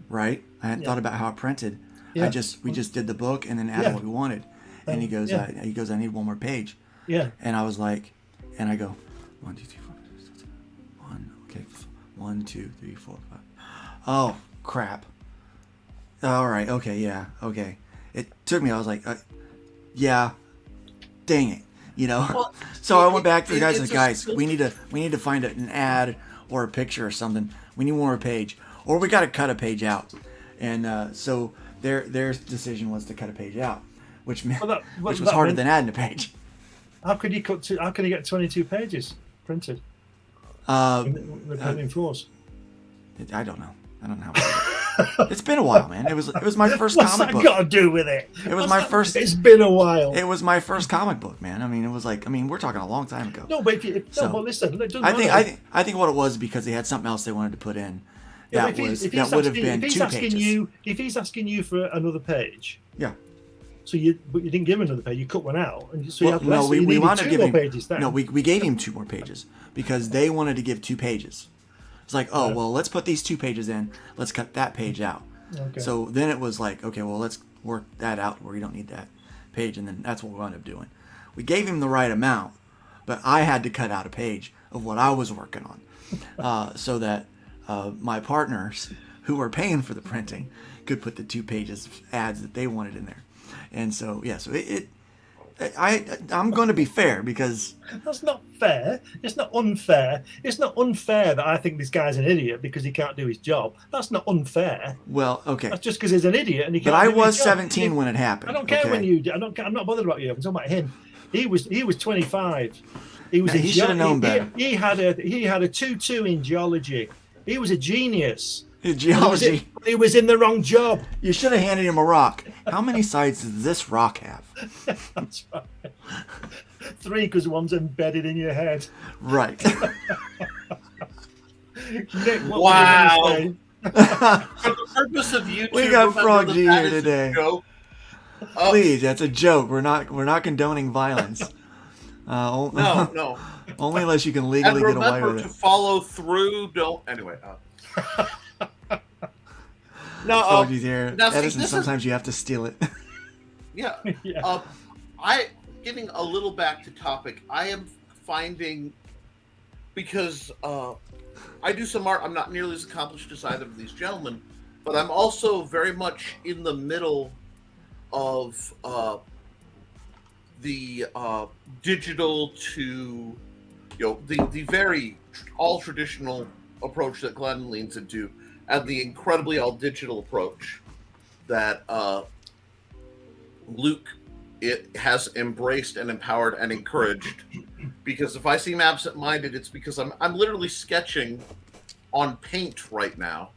right? I hadn't thought about how it printed. Yeah. We just did the book and then added what we wanted. And he goes, Yeah. I need one more page. Yeah. And I was like, and I go, 1, 2, 3, 4, 1, okay, 1, 2, 3, 4, 5. Oh crap. All right, okay, yeah, okay. It took me. I was like, yeah, dang it, you know. Well, so I went back to the guys and it's said, guys, we need to find an ad or a picture or something. We need one more page, or we got to cut a page out. And so their decision was to cut a page out, which meant, which was harder than adding a page. How could you get 22 pages printed? The printing floors. I don't know. It's been a while, man. It was my first What's comic that book. got to do with it? It was my first. It's been a while. It was my first comic book, man. I mean, it was like, we're talking a long time ago. No, but but listen. It doesn't matter. I think what it was because they had something else they wanted to put in. Yeah, That would have been 2 pages. If he's asking you for another page, Yeah. but you didn't give him another page. You cut one out, and so you Well, had less. no, so we you needed wound up 2 giving. more pages. Then. No, we gave him 2 more pages because they wanted to give 2 pages. It's like, oh well, let's put these 2 pages in. Let's cut that page out. Okay. So then it was like, okay, well, let's work that out where you don't need that page, and then that's what we wound up doing. We gave him the right amount, but I had to cut out a page of what I was working on, so that my partners who were paying for the printing could put the 2 pages of ads that they wanted in there. And so, yeah, so I'm going to be fair, because That's not fair. It's not unfair. It's not unfair that I think this guy's an idiot because he can't do his job. That's not unfair. well, okay. That's just because he's an idiot and he can't. But I do was his job. 17 when it happened. I don't care okay? when you. I don't. I'm not bothered about you. I'm talking about him. He was 25. He was. Yeah, he should have known better. He had a 2-2 in geology. He was a genius. Geology. He was in the wrong job. You should have handed him a rock. How many sides does this rock have? That's right. 3 because one's embedded in your head. Right. Nick, what Wow. were you For the purpose of YouTube, We got remember Frog that G that here is a today. joke. Please, that's a joke. We're not condoning violence. No. Only unless you can And legally get away remember with to it. follow through. Don't. Anyway. No. Froggy's here. now see, Edison, this is- sometimes you have to steal it. Yeah. Yeah. Getting a little back to topic, I am finding, because I do some art, I'm not nearly as accomplished as either of these gentlemen, but I'm also very much in the middle of the digital to, the very all traditional approach that Glenn leans into, and the incredibly all digital approach that Luke has embraced and empowered and encouraged. Because if I seem absent-minded, it's because I'm literally sketching on paint right now,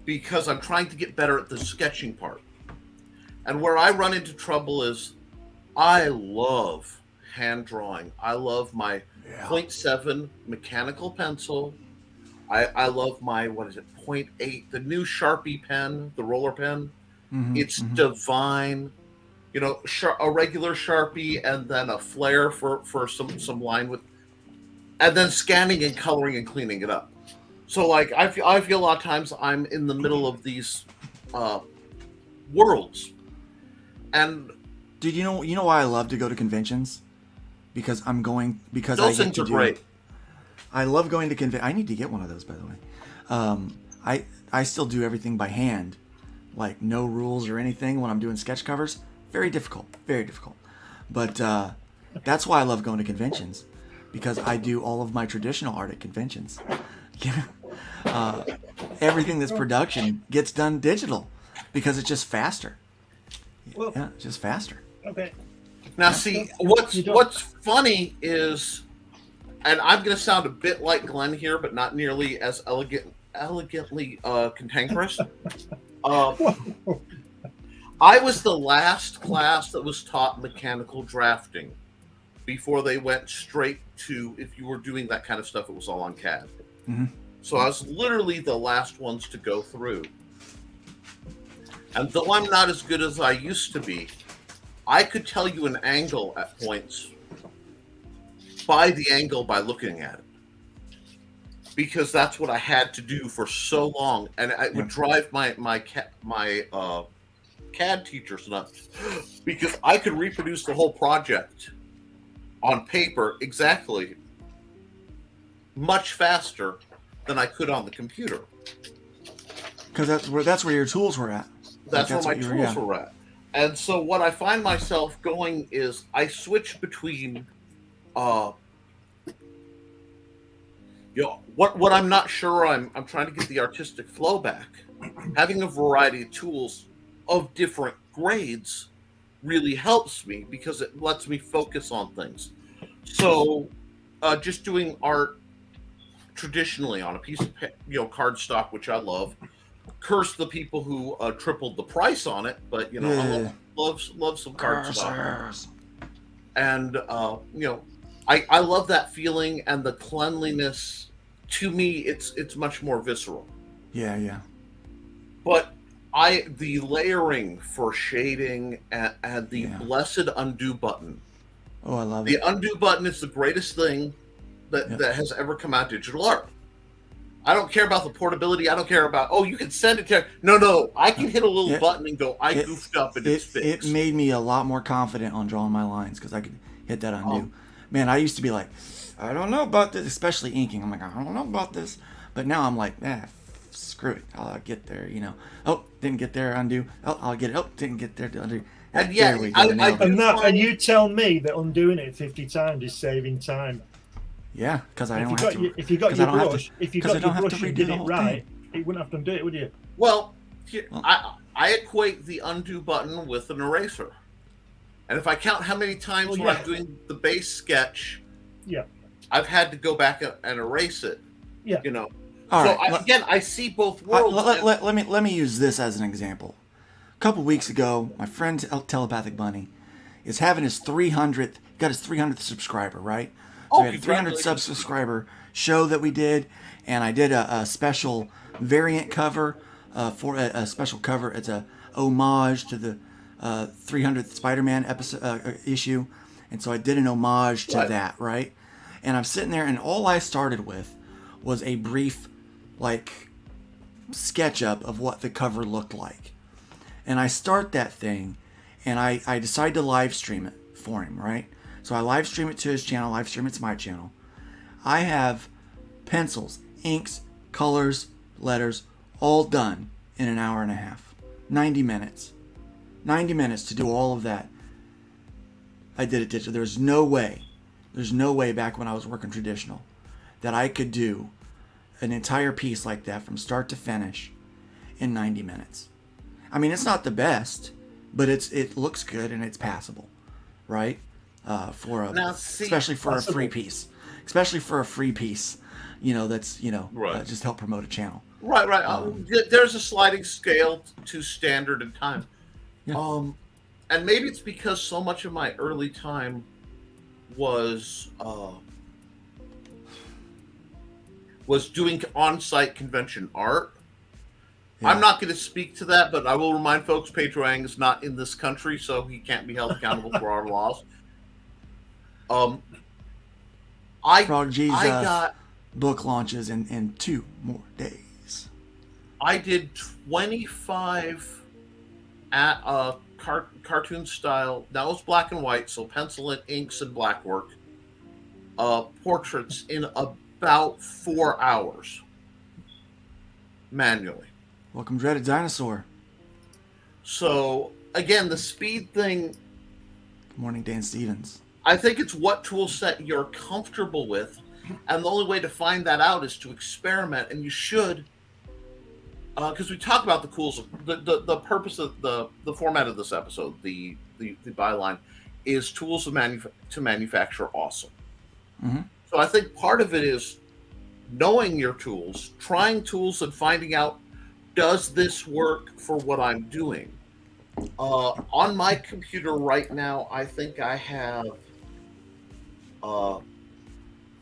because I'm trying to get better at the sketching part. And where I run into trouble is I love hand drawing. I love my 0.7 mechanical pencil. I love my 0.8, the new Sharpie pen, the roller pen. It's divine. A regular Sharpie and then a flare for some line with, and then scanning and coloring and cleaning it up. So I feel a lot of times I'm in the middle of these worlds. And Dude, you know why I love to go to conventions? Because those I get things to are do. great. I love going to conventions. I need to get one of those, by the way. I still do everything by hand, like no rules or anything when I'm doing sketch covers. Very difficult, very difficult. But that's why I love going to conventions, because I do all of my traditional art at conventions. Everything that's production gets done digital because it's just faster. Well, Yeah, just faster. okay. Now, see, what's funny is, and I'm going to sound a bit like Glenn here, but not nearly as elegantly cantankerous. I was the last class that was taught mechanical drafting before they went straight to, if you were doing that kind of stuff, it was all on CAD. So I was literally the last ones to go through. And though I'm not as good as I used to be, I could tell you an angle at points by the angle by looking at it. Because that's what I had to do for so long. And it would drive my CAD teachers nuts, because I could reproduce the whole project on paper exactly much faster than I could on the computer. Because that's where your tools were at. That's Like, where my tools were at. And so what I find myself going is I switch between what I'm not sure, I'm trying to get the artistic flow back. Having a variety of tools of different grades really helps me, because it lets me focus on things. So just doing art traditionally on a piece of cardstock, which I love. Curse the people who tripled the price on it, but I love some cardstock. And I love that feeling, and the cleanliness. To me, it's much more visceral. Yeah. But the layering for shading and the blessed undo button. Oh, I love the it. undo button is the greatest thing that has ever come out of digital art. I don't care about the portability. I don't care about, oh, you can send it to... No, I can hit a little button and go, I goofed up and it's fixed. It made me a lot more confident on drawing my lines because I could hit that undo. Man, I used to be like, I don't know about this, especially inking. I'm like, I don't know about this. But now I'm like, screw it. I'll get there, you know. Oh, didn't get there, undo. Oh, I'll get it. Oh, didn't get there to undo. And yeah, there we go. And you tell me that undoing it 50 times is saving time. Yeah, because I don't have to. If you got your brush, if you got your brush and did it right, it wouldn't have to undo it, would you? Well, I equate the undo button with an eraser. And if I count how many times when I'm doing the base sketch, I've had to go back and erase it. Yeah. You know. All so right, I see both worlds. Let me use this as an example. A couple weeks ago, my friend Telepathic Bunny is having his 300th. Got his 300th subscriber, right? So we had a 300 subscriber show that we did, and I did a special variant cover for a special cover. It's a homage to the 300th Spider-Man episode issue, and so I did an homage to that, right? And I'm sitting there, and all I started with was a brief, like, sketch up of what the cover looked like. And I start that thing, and I decide to live stream it for him, right? So I live stream it to his channel, live stream it to my channel. I have pencils, inks, colors, letters, all done in an hour and a half. 90 minutes. 90 minutes to do all of that. I did it digital. There's no way back when I was working traditional that I could do an entire piece like that from start to finish in 90 minutes. I mean, it's not the best, but it looks good and it's passable, right? Especially for a free piece, you know, that's, you know, just help promote a channel. Right. There's a sliding scale to standard and time. Yeah. And maybe it's because so much of my early time was doing on-site convention art. Yeah. I'm not going to speak to that, but I will remind folks Pedro Ang is not in this country, so he can't be held accountable for our laws. I got book launches in 2 more days. I did 25 at cartoon style. That was black and white, so pencil and inks and black work. Portraits in about 4 hours manually. Welcome, Dreaded Dinosaur. So again, the speed thing. Good morning, Dan Stevens. I think it's what tool set you're comfortable with, and the only way to find that out is to experiment. And you should, because we talk about the tools. The purpose of the format of this episode, the byline, is tools to manufacture awesome. Mm-hmm. So I think part of it is knowing your tools, trying tools, and finding out, does this work for what I'm doing? On my computer right now, I think I have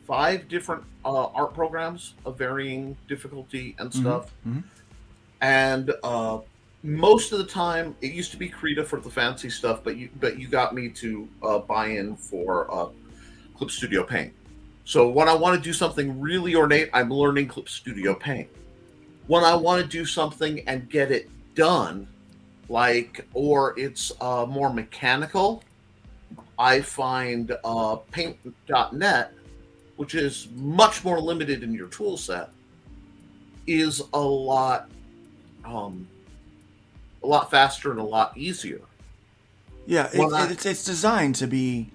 5 different art programs of varying difficulty and stuff. Mm-hmm. And most of the time, it used to be Krita for the fancy stuff, but you got me to buy in for Clip Studio Paint. So when I want to do something really ornate, I'm learning Clip Studio Paint. When I want to do something and get it done, or it's more mechanical, I find paint.net, which is much more limited in your tool set, is a lot faster and a lot easier. Yeah, it's designed to be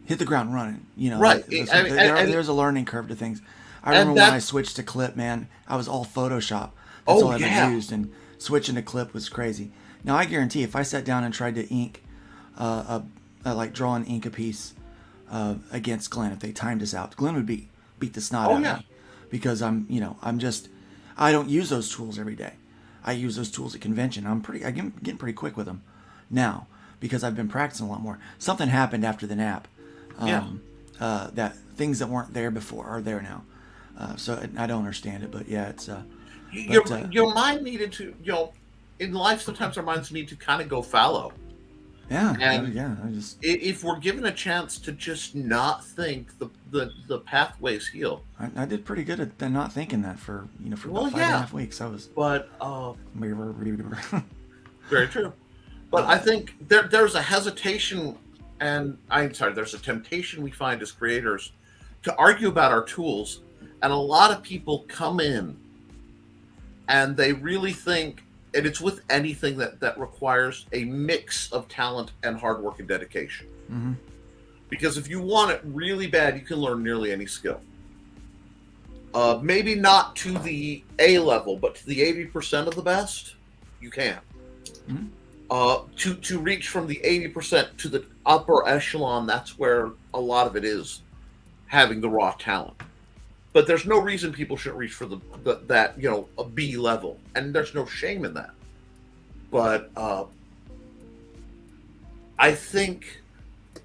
hit the ground running. You know, right? There's a learning curve to things. I remember when I switched to Clip, man, I was all Photoshop. That's all I ever used, and switching to Clip was crazy. Now I guarantee, if I sat down and tried to ink, draw and ink a piece against Glenn, if they timed us out, Glenn would beat the snot out of me, because I don't use those tools every day. I use those tools at convention. I'm getting pretty quick with them now because I've been practicing a lot more. Something happened after the nap. That things that weren't there before are there now. So I don't understand it, but yeah, it's your mind needed to, in life sometimes our minds need to kind of go fallow. Yeah, And I just if we're given a chance to just not think, the pathways heal. I did pretty good at not thinking that for Well, about 5.5 weeks. I was but very very true. But I think there's a hesitation, and I'm sorry, there's a temptation we find as creators to argue about our tools, and a lot of people come in and they really think, and it's with anything that requires a mix of talent and hard work and dedication. Mm-hmm. Because if you want it really bad, you can learn nearly any skill. Maybe not to the A level, but to the 80% of the best, you can. Mm-hmm. To reach from the 80% to the upper echelon, that's where a lot of it is, having the raw talent. But there's no reason people shouldn't reach for that a B level, and there's no shame in that. But I think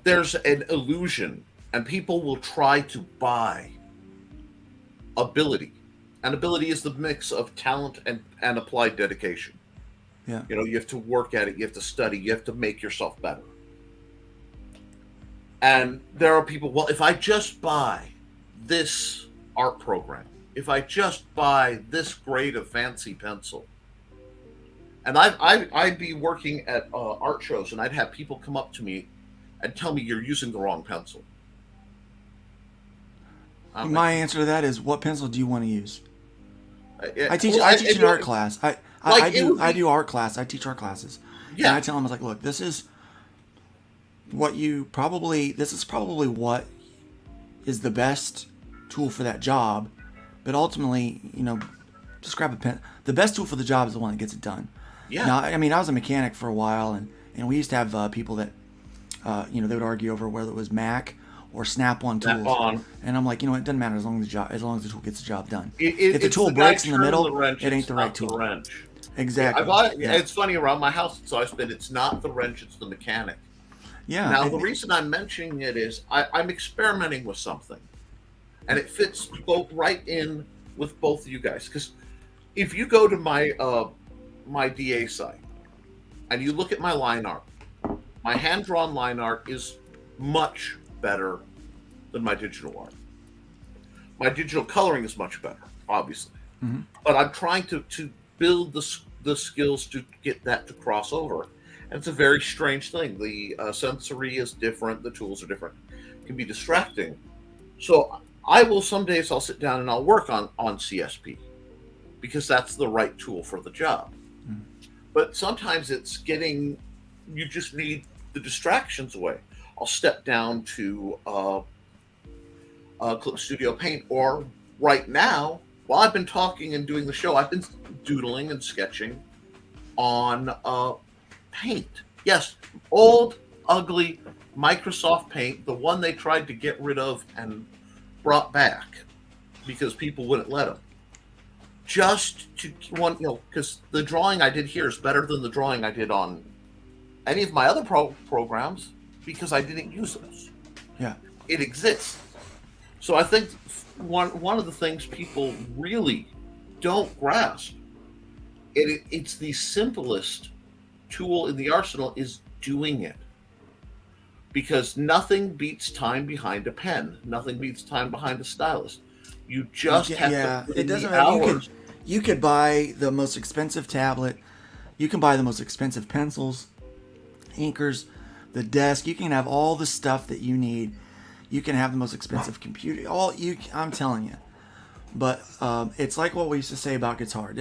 there's an illusion, and people will try to buy ability, and ability is the mix of talent and applied dedication. Yeah. You have to work at it, you have to study, you have to make yourself better. And there are people, well, if I just buy this art program, if I just buy this grade of fancy pencil, and I'd be working at art shows, and I'd have people come up to me and tell me you're using the wrong pencil. My answer to that is, what pencil do you want to use? I teach an art class. I do art class. I teach art classes. Yeah. And I tell them, I was like, look, this is probably what is the best tool for that job. But ultimately, just grab a pen. The best tool for the job is the one that gets it done. Yeah. Now, I mean, I was a mechanic for a while, and we used to have people that, they would argue over whether it was Mac or Snap-on tools. Snap-on. And I'm like, it doesn't matter as long as the tool gets the job done. If the tool breaks in the middle, it ain't the right tool. The wrench. Exactly. It's funny, around my house, it's not the wrench, it's the mechanic. Yeah. Now, the reason I'm mentioning it is I'm experimenting with something, and it fits both right in with both of you guys. Because if you go to my DA site and you look at my line art, my hand-drawn line art is much better than my digital art. My digital coloring is much better, obviously. Mm-hmm. But I'm trying to build the skills to get that to cross over. And it's a very strange thing. The sensory is different. The tools are different. It can be distracting. So some days I'll sit down and I'll work on CSP because that's the right tool for the job. Mm-hmm. But sometimes you just need the distractions away. I'll step down to Clip Studio Paint, or right now, while I've been talking and doing the show, I've been doodling and sketching on Paint. Yes, old, ugly Microsoft Paint, the one they tried to get rid of and brought back because people wouldn't let them. Just to because the drawing I did here is better than the drawing I did on any of my other programs because I didn't use those. Yeah, it exists. So I think one of the things people really don't grasp, it's the simplest tool in the arsenal, is doing it. Because nothing beats time behind a pen. Nothing beats time behind a stylus. You just have to put in the hours. You could buy the most expensive tablet. You can buy the most expensive pencils, inkers, the desk. You can have all the stuff that you need. You can have the most expensive computer. I'm telling you. But it's like what we used to say about guitar.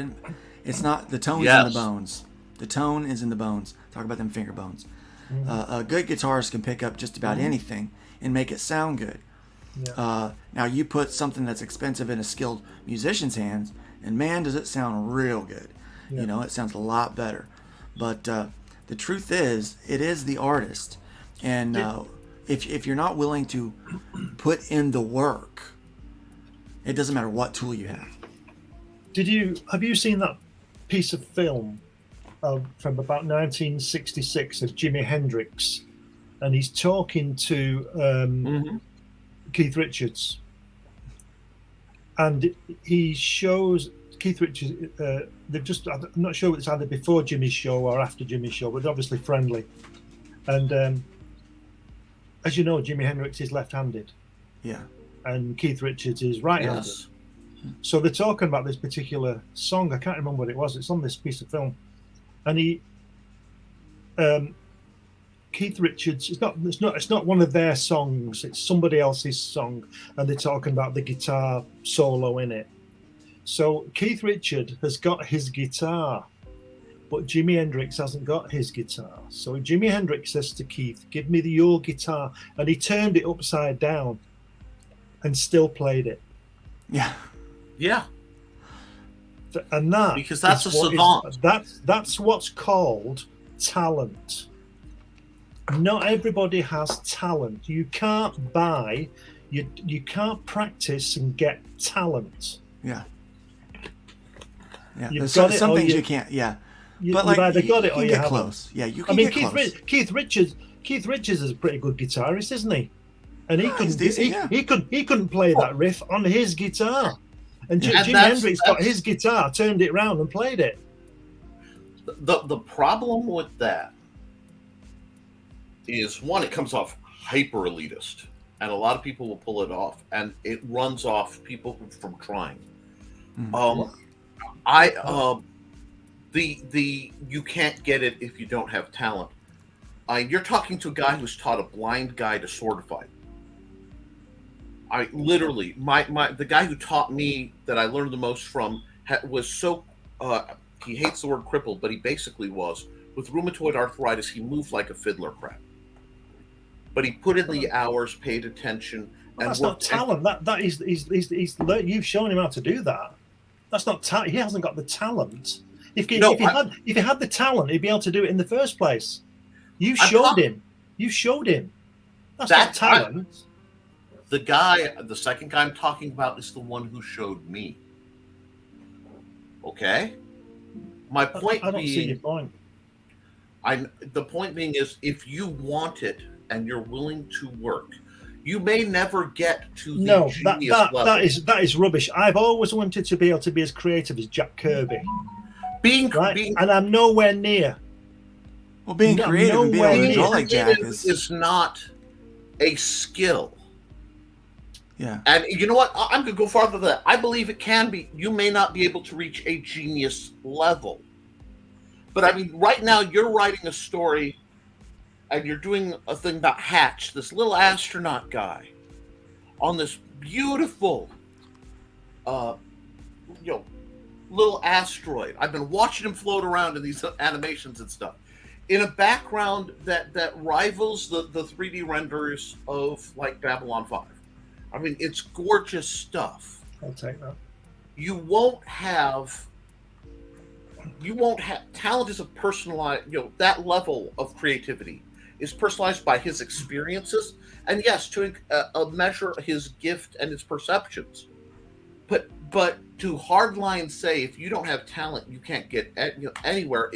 It's not the tone's in the bones. The tone is in the bones. Talk about them finger bones. Mm-hmm. A good guitarist can pick up just about anything and make it sound good. Yeah. Now you put something that's expensive in a skilled musician's hands, and man, does it sound real good. Yeah. It sounds a lot better. But the truth is, it is the artist, and if you're not willing to put in the work, it doesn't matter what tool you have. Have you seen that piece of film from about 1966 of Jimi Hendrix, and he's talking to Keith Richards, and he shows Keith Richards. I'm not sure if it's either before Jimmy's show or after Jimmy's show, but obviously friendly. And as you know, Jimi Hendrix is left-handed, Yeah. and Keith Richards is right-handed. Yes. So they're talking about this particular song. I can't remember what it was. It's on this piece of film, and Keith Richards. It's not one of their songs. It's somebody else's song, and they're talking about the guitar solo in it. So Keith Richards has got his guitar, but Jimi Hendrix hasn't got his guitar. So Jimi Hendrix says to Keith, "Give me your guitar," and he turned it upside down, and still played it. Yeah. Yeah. And that Because that's is a what is- savant. that's what's called talent. Not everybody has talent. You can't buy, you can't practice and get talent. Yeah. Yeah. You've There's got some it or things you- you can't. Yeah. You, But you've like either you, got it you or can you get haven't. close. Yeah, you I can mean, get close. Keith Richards is a pretty good guitarist, isn't he? And he Oh, couldn't he's decent, yeah. he couldn't play that riff on his guitar. And And Jimi that's- Hendrix got that's- his guitar, turned it round and played it. The problem with that is, one, it comes off hyper elitist, and a lot of people will pull it off, and it runs off people from trying. The you can't get it if you don't have talent. You're talking to a guy who's taught a blind guy to sword fight. I literally, the guy who taught me, that I learned the most from, was so he hates the word crippled, but he basically was, with rheumatoid arthritis. He moved like a fiddler crap, but he put in the hours, paid attention, Well, and that's not worked. talent. That is, you've shown him how to do that. That's not talent. He hasn't got the talent. If he had the talent, he'd be able to do it in the first place. You showed him. You showed him. That's not talent. The second guy I'm talking about is the one who showed me. Okay? My point I don't see your being, point. the point being is, if you want it and you're willing to work, you may never get to the genius level. that is rubbish. I've always wanted to be able to be as creative as Jack Kirby. And I'm nowhere near. Well, being creative and being able to draw like Jack is not a skill. Yeah. And you know what? I'm going to go farther than that. I believe it can be. You may not be able to reach a genius level. But I mean, right now you're writing a story and you're doing a thing about Hatch, this little astronaut guy, on this beautiful, little asteroid. I've been watching him float around in these animations and stuff, in a background that rivals the 3D renders of like Babylon 5. I mean, it's gorgeous stuff. I'll take that. You won't have talent is a personalized, that level of creativity is personalized by his experiences, and yes, to measure his gift and his perceptions. But to hardline say, if you don't have talent, you can't get anywhere.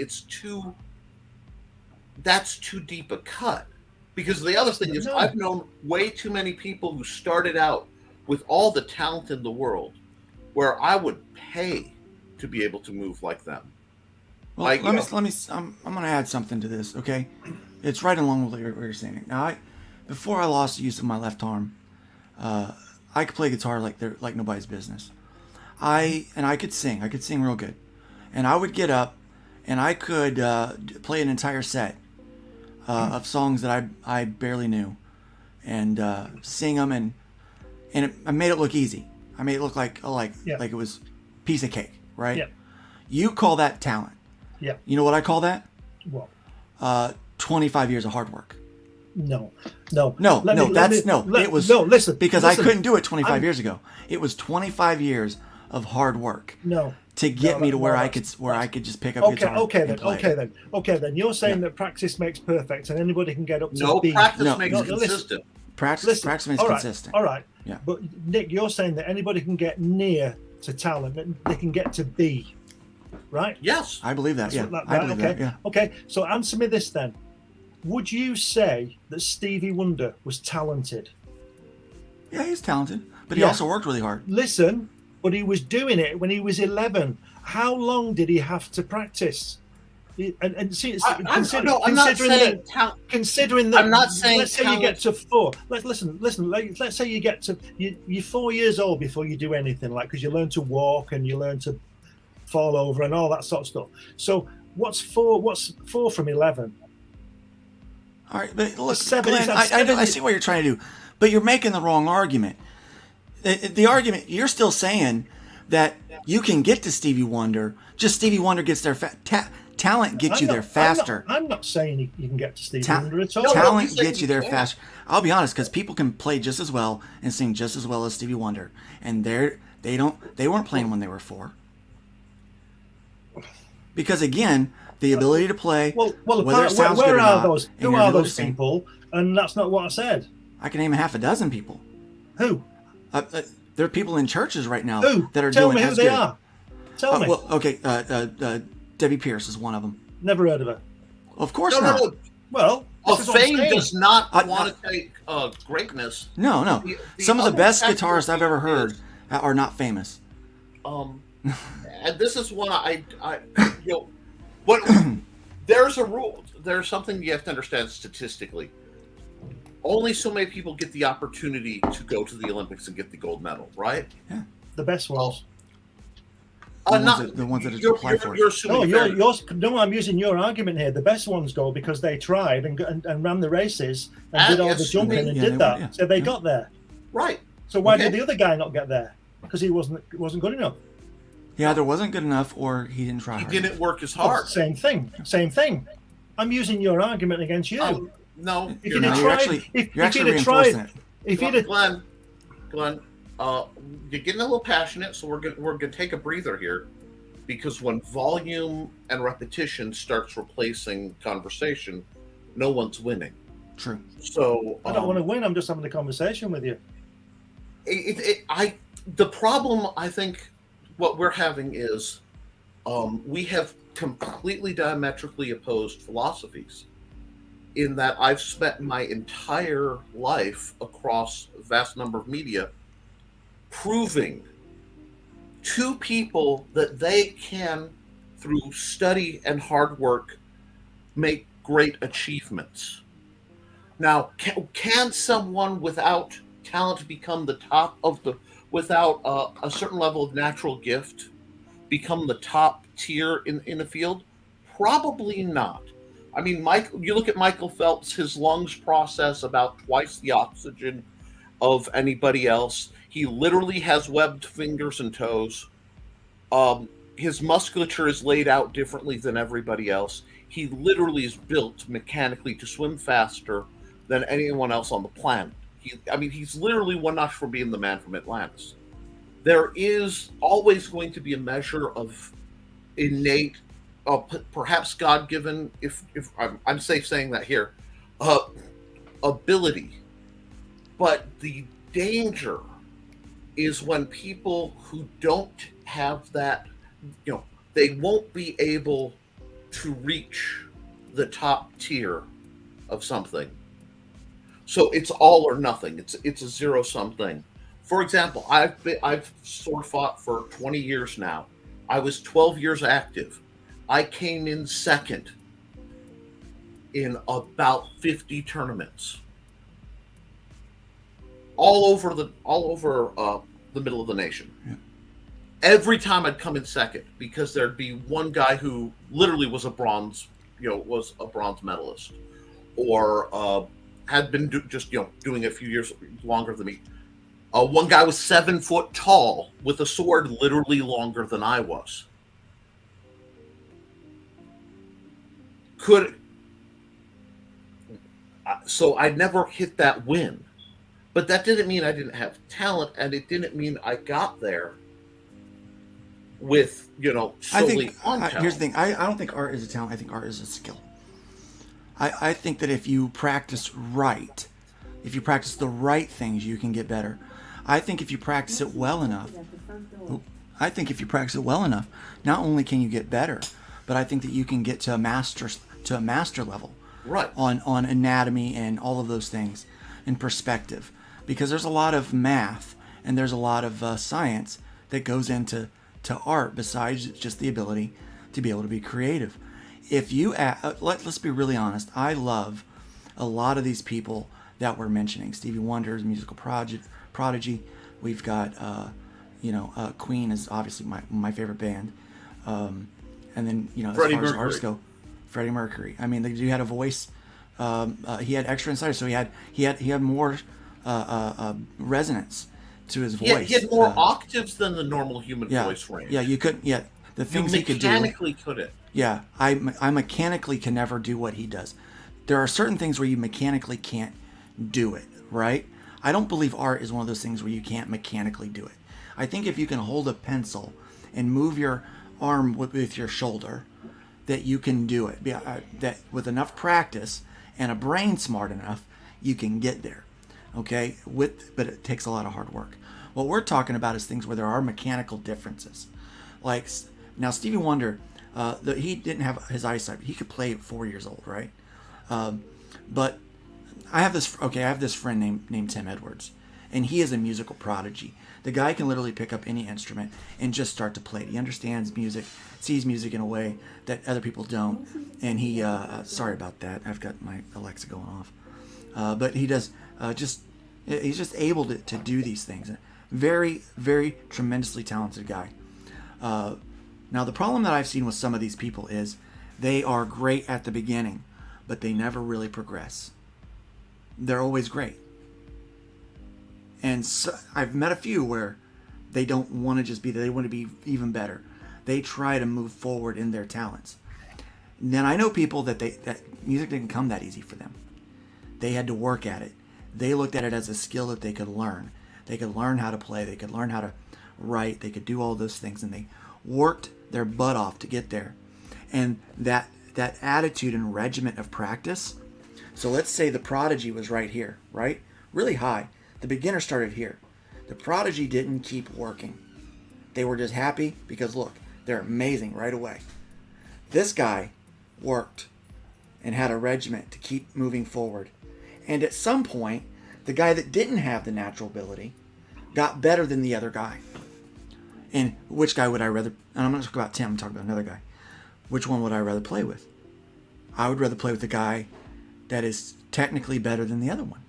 That's too deep a cut. Because the other thing is, I've known way too many people who started out with all the talent in the world, where I would pay to be able to move like them. Well, I'm going to add something to this, okay? It's right along with what you're saying. Now, before I lost the use of my left arm, I could play guitar like nobody's business. I could sing. I could sing real good, and I would get up, and I could play an entire set of songs that I barely knew, and sing them, and I made it look easy. I made it look like it was a piece of cake, right? Yeah. You call that talent. Yeah. You know what I call that? What? 25 years of hard work. No. It was listen, because I couldn't do it 25 years ago. It was 25 years of hard work. To get me to where I could just pick up a guitar. Okay then. You're saying that practice makes perfect, and anybody can get up to B. Practice makes consistent. Practice makes consistent. All right. Yeah. But Nick, you're saying that anybody can get near to talent, that they can get to B, right? Yes, I believe that. I believe that. Yeah. Okay. So answer me this then: would you say that Stevie Wonder was talented? Yeah, he's talented, but he also worked really hard. Listen, but he was doing it when he was 11. How long did he have to practice? And see, it's, I'm not saying considering that. I'm not saying Let's say you get to 4. Listen. Let's say you get to you're 4 years old before you do anything, like because you learn to walk and you learn to fall over and all that sort of stuff. So what's 4? What's 4 from 11? All right, but look, 7, Glenn, I see what you're trying to do, but you're making the wrong argument. The argument you're still saying that you can get to Stevie Wonder, just Stevie Wonder gets there. Talent gets you there faster. I'm not saying you can get to Stevie Wonder at all. Talent gets you there faster. I'll be honest, because people can play just as well and sing just as well as Stevie Wonder, and they weren't playing when they were 4. Because again, the ability to play. Where are those? Who are those people? And that's not what I said. I can name half a dozen people. Who? There are people in churches right now that are Tell doing me who as they good. are. Tell me. Well, okay, Debbie Pierce is one of them. Never heard of her. Of course not. No. Well, Fame does not want to take greatness. No. Some of the best guitarists I've ever heard are not famous. And this is one what there's a rule. There's something you have to understand statistically. Only so many people get the opportunity to go to the Olympics and get the gold medal, right? Yeah. The best ones. The ones that apply for it. No, I'm using your argument here. The best ones go because they tried and ran the races and did all the jumping and did that. So they got there. Right. So why did the other guy not get there? Because he wasn't good enough. He either wasn't good enough or he didn't try. He didn't work as hard. Same thing. I'm using your argument against you. No, if you're you'd have tried, you're actually reinforcing it. If you'd have, Glenn, you're getting a little passionate, so we're gonna take a breather here, because when volume and repetition starts replacing conversation, no one's winning. True. So I don't want to win. I'm just having a conversation with you. The problem, I think, what we're having is we have completely diametrically opposed philosophies. In that I've spent my entire life across a vast number of media proving to people that they can, through study and hard work, make great achievements. Now, can someone without talent become the top of without a certain level of natural gift, become the top tier in the field? Probably not. I mean, you look at Michael Phelps, his lungs process about twice the oxygen of anybody else. He literally has webbed fingers and toes. His musculature is laid out differently than everybody else. He literally is built mechanically to swim faster than anyone else on the planet. He's literally one notch from being the man from Atlantis. There is always going to be a measure of innate, perhaps God-given, if I'm safe saying that here, ability. But the danger is when people who don't have that, they won't be able to reach the top tier of something. So it's all or nothing. It's a zero-sum thing. For example, I've sword fought for 20 years now. I was 12 years active. I came in second in about 50 tournaments, all over the middle of the nation. Yeah. Every time I'd come in second, because there'd be one guy who literally was a bronze medalist, or had been doing it a few years longer than me. One guy was 7 foot tall with a sword literally longer than I was. So I never hit that win, but that didn't mean I didn't have talent, and it didn't mean I got there with solely on talent. Here's the thing: I don't think art is a talent. I think art is a skill. I think that if you practice right, if you practice the right things, you can get better. I think if you practice it well enough, not only can you get better, but I think that you can get to a master level, right, on anatomy and all of those things, and perspective, because there's a lot of math and there's a lot of science that goes into art besides just the ability to be able to be creative. if you let's be really honest, I love a lot of these people that we're mentioning. Stevie Wonder is a musical prodigy. We've got Queen is obviously my favorite band, and then Freddie as far as Mercury. artists go, Freddie Mercury. I mean, the dude had a voice. He had extra insight, so he had more resonance to his voice. He had more octaves than the normal human voice range. Yeah, you couldn't. Yeah, the things he could do. Mechanically couldn't. Yeah, I mechanically can never do what he does. There are certain things where you mechanically can't do it, right? I don't believe art is one of those things where you can't mechanically do it. I think if you can hold a pencil and move your arm with your shoulder, that you can do it. That with enough practice and a brain smart enough, you can get there. Okay? But it takes a lot of hard work. What we're talking about is things where there are mechanical differences. Like, now Stevie Wonder, he didn't have his eyesight. He could play at 4 years old, right? But I have this friend named Tim Edwards, and he is a musical prodigy. The guy can literally pick up any instrument and just start to play it. He understands music, sees music in a way that other people don't, and he sorry about that. I've got my Alexa going off, but he does he's just able to do these things. Very, very tremendously talented guy. Now the problem that I've seen with some of these people is they are great at the beginning, but they never really progress. They're always great. And so, I've met a few where they don't want to just be there. They want to be even better. They try to move forward in their talents. And then I know people that music didn't come that easy for them. They had to work at it. They looked at it as a skill that they could learn. They could learn how to play. They could learn how to write. They could do all those things. And they worked their butt off to get there. And that attitude and regiment of practice. So let's say the prodigy was right here, right? Really high. The beginner started here. The prodigy didn't keep working. They were just happy because, look, they're amazing right away. This guy worked and had a regiment to keep moving forward. And at some point, the guy that didn't have the natural ability got better than the other guy. And which guy would I rather... And I'm not talking about Tim, I'm talking about another guy. Which one would I rather play with? I would rather play with the guy that is technically better than the other one.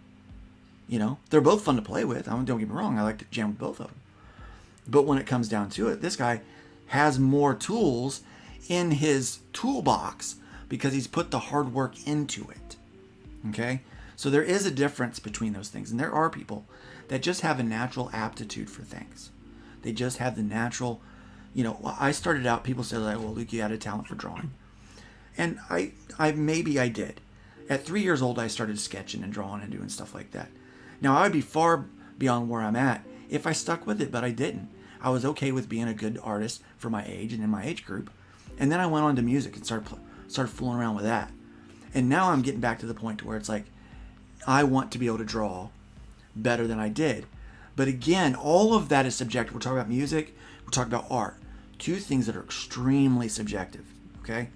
They're both fun to play with. Don't get me wrong. I like to jam with both of them. But when it comes down to it, this guy has more tools in his toolbox because he's put the hard work into it. Okay? So there is a difference between those things. And there are people that just have a natural aptitude for things. They just have the natural, I started out, people said, like, well, Luke, you had a talent for drawing. And I maybe I did. At 3 years old, I started sketching and drawing and doing stuff like that. Now, I would be far beyond where I'm at if I stuck with it, but I didn't. I was okay with being a good artist for my age and in my age group. And then I went on to music and started fooling around with that. And now I'm getting back to the point to where it's like, I want to be able to draw better than I did. But again, all of that is subjective. We're talking about music. We're talking about art. Two things that are extremely subjective, okay?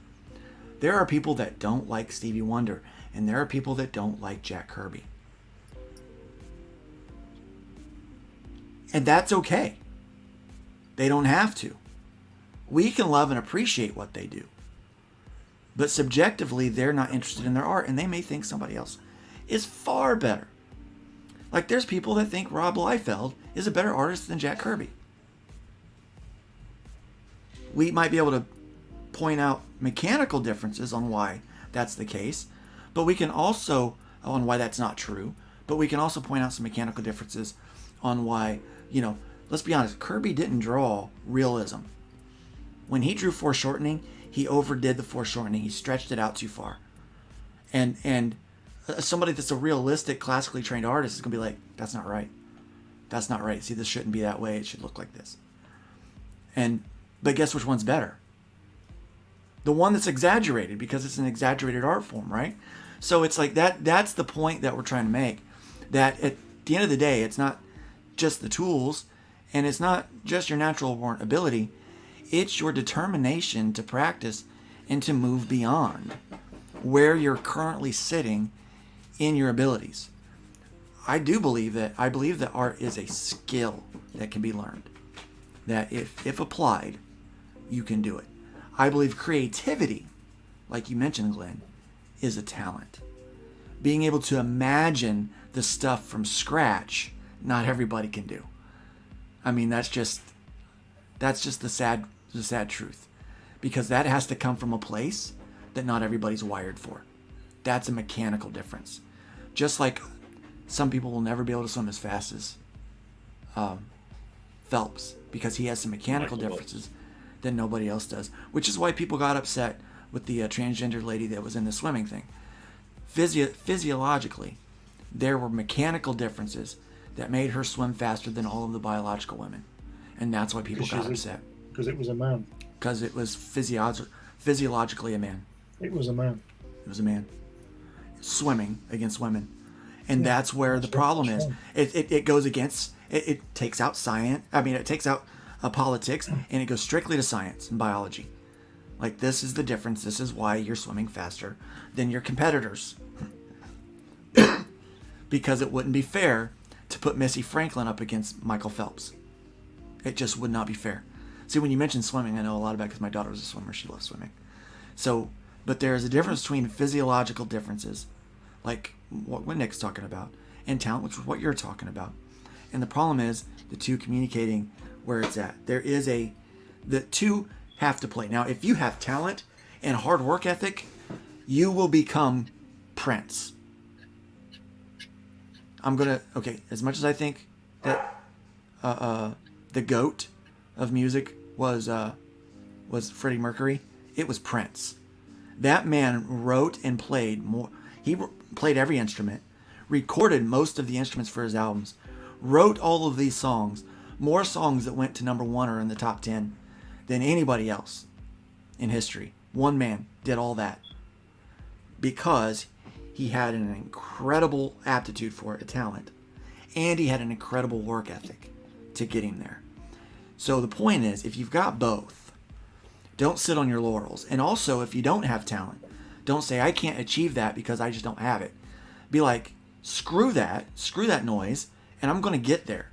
There are people that don't like Stevie Wonder, and there are people that don't like Jack Kirby. And that's okay. They don't have to. We can love and appreciate what they do. But subjectively, they're not interested in their art, and they may think somebody else is far better. Like, there's people that think Rob Liefeld is a better artist than Jack Kirby. We might be able to point out mechanical differences on why that's the case, but we can also, on why that's not true, but we can also point out some mechanical differences on why, let's be honest, Kirby didn't draw realism. When he drew foreshortening, he overdid the foreshortening. He stretched it out too far. And somebody that's a realistic, classically trained artist is going to be like, that's not right. That's not right. See, this shouldn't be that way. It should look like this. But guess which one's better? The one that's exaggerated, because it's an exaggerated art form, right? So it's like that's the point that we're trying to make. That at the end of the day, it's not just the tools, and it's not just your natural born ability. It's your determination to practice and to move beyond where you're currently sitting in your abilities. I believe that art is a skill that can be learned. That if applied, you can do it. I believe creativity, like you mentioned, Glenn, is a talent. Being able to imagine the stuff from scratch, not everybody can do. I mean, that's just the sad truth, because that has to come from a place that not everybody's wired for. That's a mechanical difference. Just like some people will never be able to swim as fast as Phelps, because he has some mechanical differences that nobody else does, which is why people got upset with the transgender lady that was in the swimming thing. Physiologically, there were mechanical differences that made her swim faster than all of the biological women, and that's why people got upset. Because it was a man. Because it was physiologically a man. It was a man. It was a man swimming against women, and that's where the problem is. It goes against. It takes out science. I mean, it takes out politics, and it goes strictly to science and biology. Like, this is the difference. This is why you're swimming faster than your competitors. Because it wouldn't be fair to put Missy Franklin up against Michael Phelps. It just would not be fair. See, when you mention swimming, I know a lot about it because my daughter was a swimmer. She loves swimming. So, but there's a difference between physiological differences, like what Nick's talking about, and talent, which is what you're talking about. And the problem is the two communicating where it's at. The two have to play. Now, if you have talent and hard work ethic, you will become Prince. As much as I think that the GOAT of music was Freddie Mercury, it was Prince. That man wrote and played more. He played every instrument, recorded most of the instruments for his albums, wrote all of these songs, more songs that went to number 1 or in the top 10 than anybody else in history. One man did all that because he had an incredible aptitude for it, a talent, and he had an incredible work ethic to get him there. So the point is, if you've got both, don't sit on your laurels. And also, if you don't have talent, don't say, I can't achieve that because I just don't have it. Be like, screw that noise, and I'm going to get there.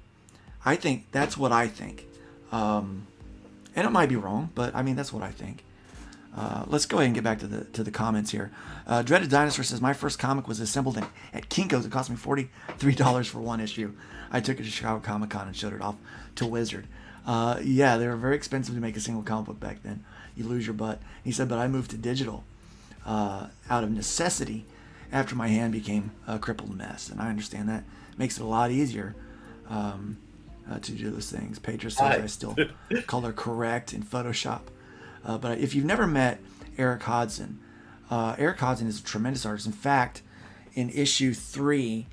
I think that's what I think. And it might be wrong, but I mean, that's what I think. Let's go ahead and get back to the comments here. Dreaded Dinosaur says, my first comic was assembled at Kinko's. It cost me $43 for one issue. I took it to Chicago Comic Con and showed it off to Wizard. Yeah, they were very expensive to make a single comic book back then. You lose your butt. He said, but I moved to digital out of necessity after my hand became a crippled mess. And I understand that. Makes it a lot easier to do those things. Pedro says I still color correct in Photoshop. But if you've never met Eric Hodson, Eric Hodson is a tremendous artist. In fact, in issue 3,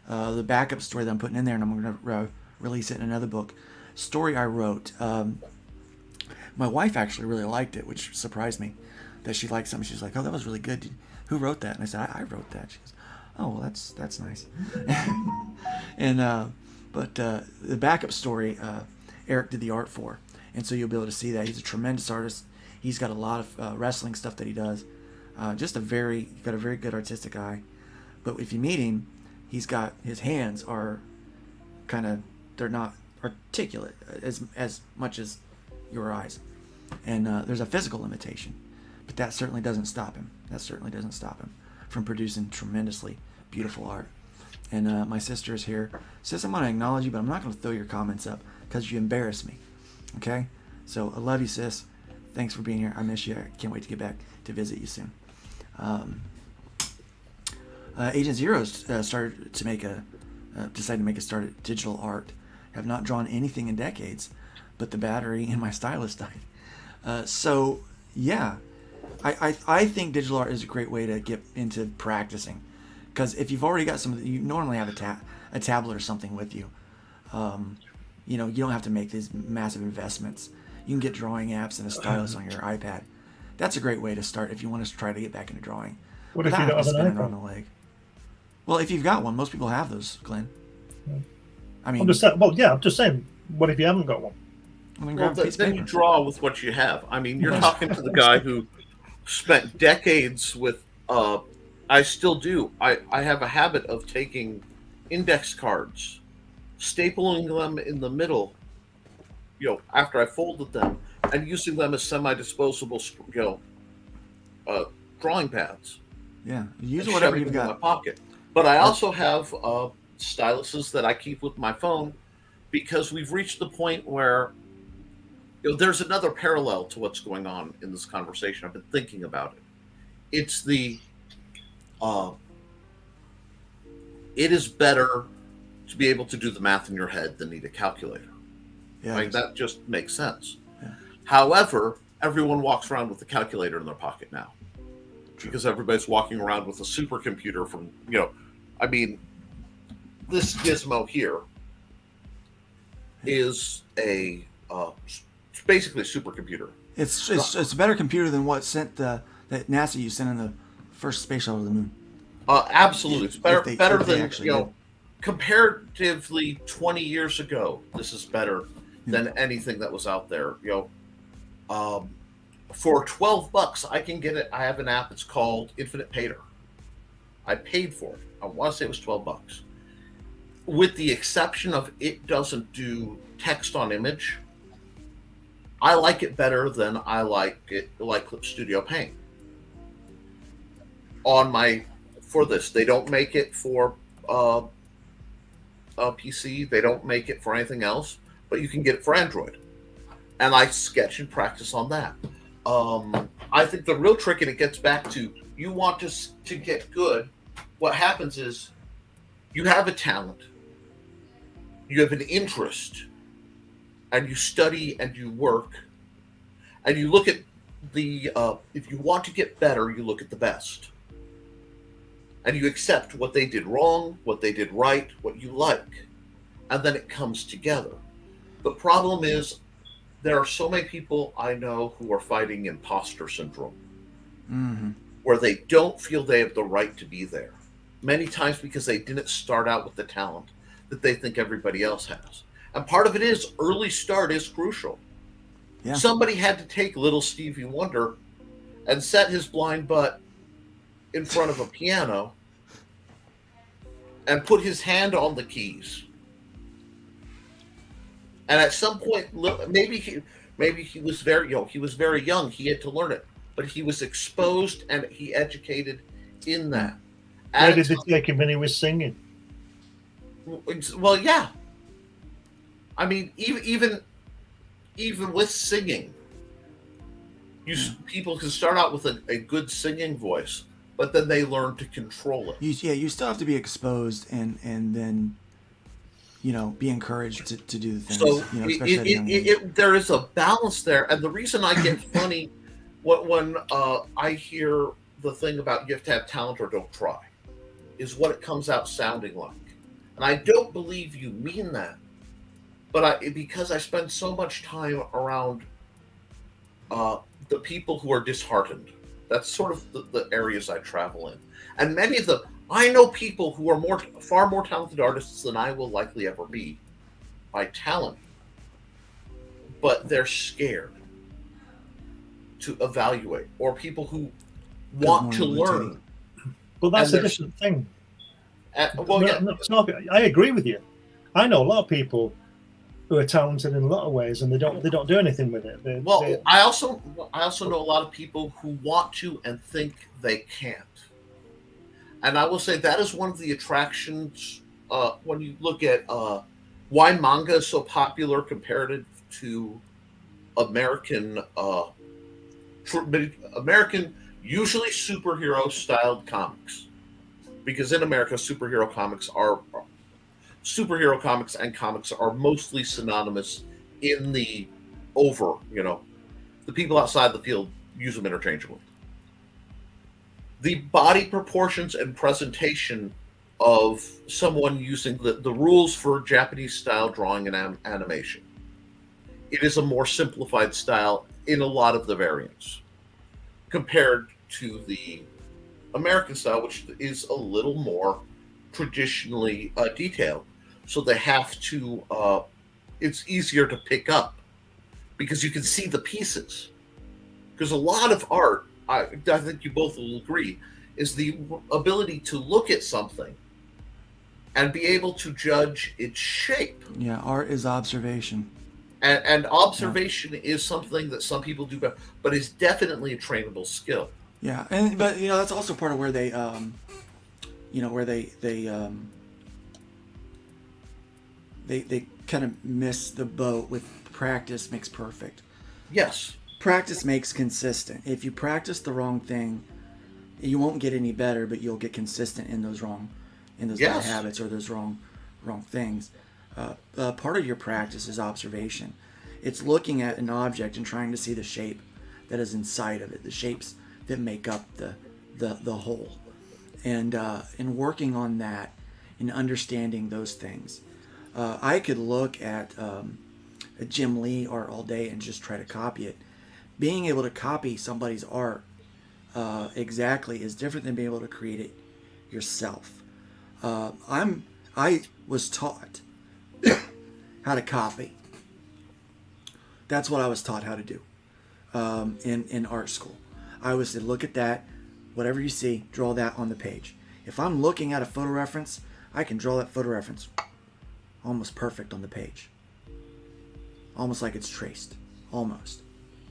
the backup story that I'm putting in there, and I'm going to release it in another book, story I wrote, my wife actually really liked it, which surprised me that she liked something. She's like, oh, that was really good. Who wrote that? And I said, I wrote that. She goes, oh, well, that's nice. And but the backup story, Eric did the art for, and so you'll be able to see that. He's a tremendous artist. He's got a lot of wrestling stuff that he does. Just got a very good artistic eye. But if you meet him, his hands are they're not articulate as much as your eyes. And there's a physical limitation, but that certainly doesn't stop him. From producing tremendously beautiful art. And my sister is here. Sis, I'm going to acknowledge you, but I'm not going to throw your comments up because you embarrass me. Okay? So I love you, sis. Thanks for being here. I miss you. I can't wait to get back to visit you soon. Agent Zero decided to make a start at digital art. Have not drawn anything in decades, but the battery in my stylus died. So yeah, I think digital art is a great way to get into practicing, because if you've already got you normally have a tablet or something with you. You don't have to make these massive investments. You can get drawing apps and a stylus on your iPad. That's a great way to start if you want to try to get back into drawing. What if you don't have an iPad? On the leg. Well, if you've got one, most people have those, Glenn. Yeah. I mean, I'm just saying. What if you haven't got one? Then you draw with what you have. I mean, you're talking to the guy who spent decades with. I still do. I have a habit of taking index cards, stapling them in the middle, after I folded them, and using them as semi-disposable, drawing pads. Yeah, use and whatever shoving you've them in my got. pocket. But I also have styluses that I keep with my phone because we've reached the point where there's another parallel to what's going on in this conversation. I've been thinking about it. It's uh, it is better to be able to do the math in your head than need a calculator. Yeah, Like that just makes sense. Yeah. However, everyone walks around with a calculator in their pocket now because everybody's walking around with a supercomputer from, I mean, this gizmo here is it's basically a supercomputer. It's a better computer than what that NASA used sent in the first space shuttle to the moon. Absolutely, it's better than actually comparatively 20 years ago. This is better than anything that was out there. For $12, I can get it. I have an app. It's called Infinite Pater. I paid for it. I want to say it was $12. With the exception of it doesn't do text on image. I like it better than I like Clip Studio Paint. For this, they don't make it for a PC. They don't make it for anything else, but you can get it for Android. And I sketch and practice on that. I think the real trick, and it gets back to, you want to get good. What happens is you have a talent, you have an interest, and you study and you work, and you look at if you want to get better, you look at the best. And you accept what they did wrong, what they did right, what you like. And then it comes together. The problem is there are so many people I know who are fighting imposter syndrome, where they don't feel they have the right to be there. Many times because they didn't start out with the talent that they think everybody else has. And part of it is early start is crucial. Yeah. Somebody had to take little Stevie Wonder and set his blind butt in front of a piano and put his hand on the keys. And at some point, maybe he was very young. He had to learn it, but he was exposed and he educated in that. Where did it take him when he was singing? Well, yeah. I mean, even with singing, people can start out with a good singing voice, but then they learn to control it. You still have to be exposed and then be encouraged to do the things. So especially there is a balance there, and the reason I get funny when I hear the thing about you have to have talent or don't try is what it comes out sounding like, and I don't believe you mean that, but because I spend so much time around the people who are disheartened. That's sort of the areas I travel in, and many of them. I know people who are far more talented artists than I will likely ever be by talent, but they're scared to evaluate, or people who want to learn. Well, that's a different thing. Yeah. I agree with you. I know a lot of people who are talented in a lot of ways, and they don't do anything with it. I also know a lot of people who want to and think they can't. And I will say that is one of the attractions when you look at why manga is so popular compared to American usually superhero styled comics. Because in America, superhero comics and comics are mostly synonymous in the people outside the field use them interchangeably. The body proportions and presentation of someone using the rules for Japanese style drawing and animation. It is a more simplified style in a lot of the variants compared to the American style, which is a little more traditionally detailed. So they have to, it's easier to pick up because you can see the pieces. Because a lot of art, I think you both will agree, is the ability to look at something and be able to judge its shape. Yeah, art is observation. And observation is something that some people do better, but is definitely a trainable skill. Yeah, but that's also part of where they where they kind of miss the boat with practice makes perfect. Yes. Practice makes consistent. If you practice the wrong thing, you won't get any better, but you'll get consistent in those bad habits or those wrong things. Part of your practice is observation. It's looking at an object and trying to see the shape that is inside of it, the shapes that make up the whole, and working on that and understanding those things. I could look at Jim Lee art all day and just try to copy it. Being able to copy somebody's art exactly is different than being able to create it yourself. I was taught how to copy. That's what I was taught how to do in art school. I was to look at that, whatever you see, draw that on the page. If I'm looking at a photo reference, I can draw that photo reference almost perfect on the page. Almost like it's traced. Almost.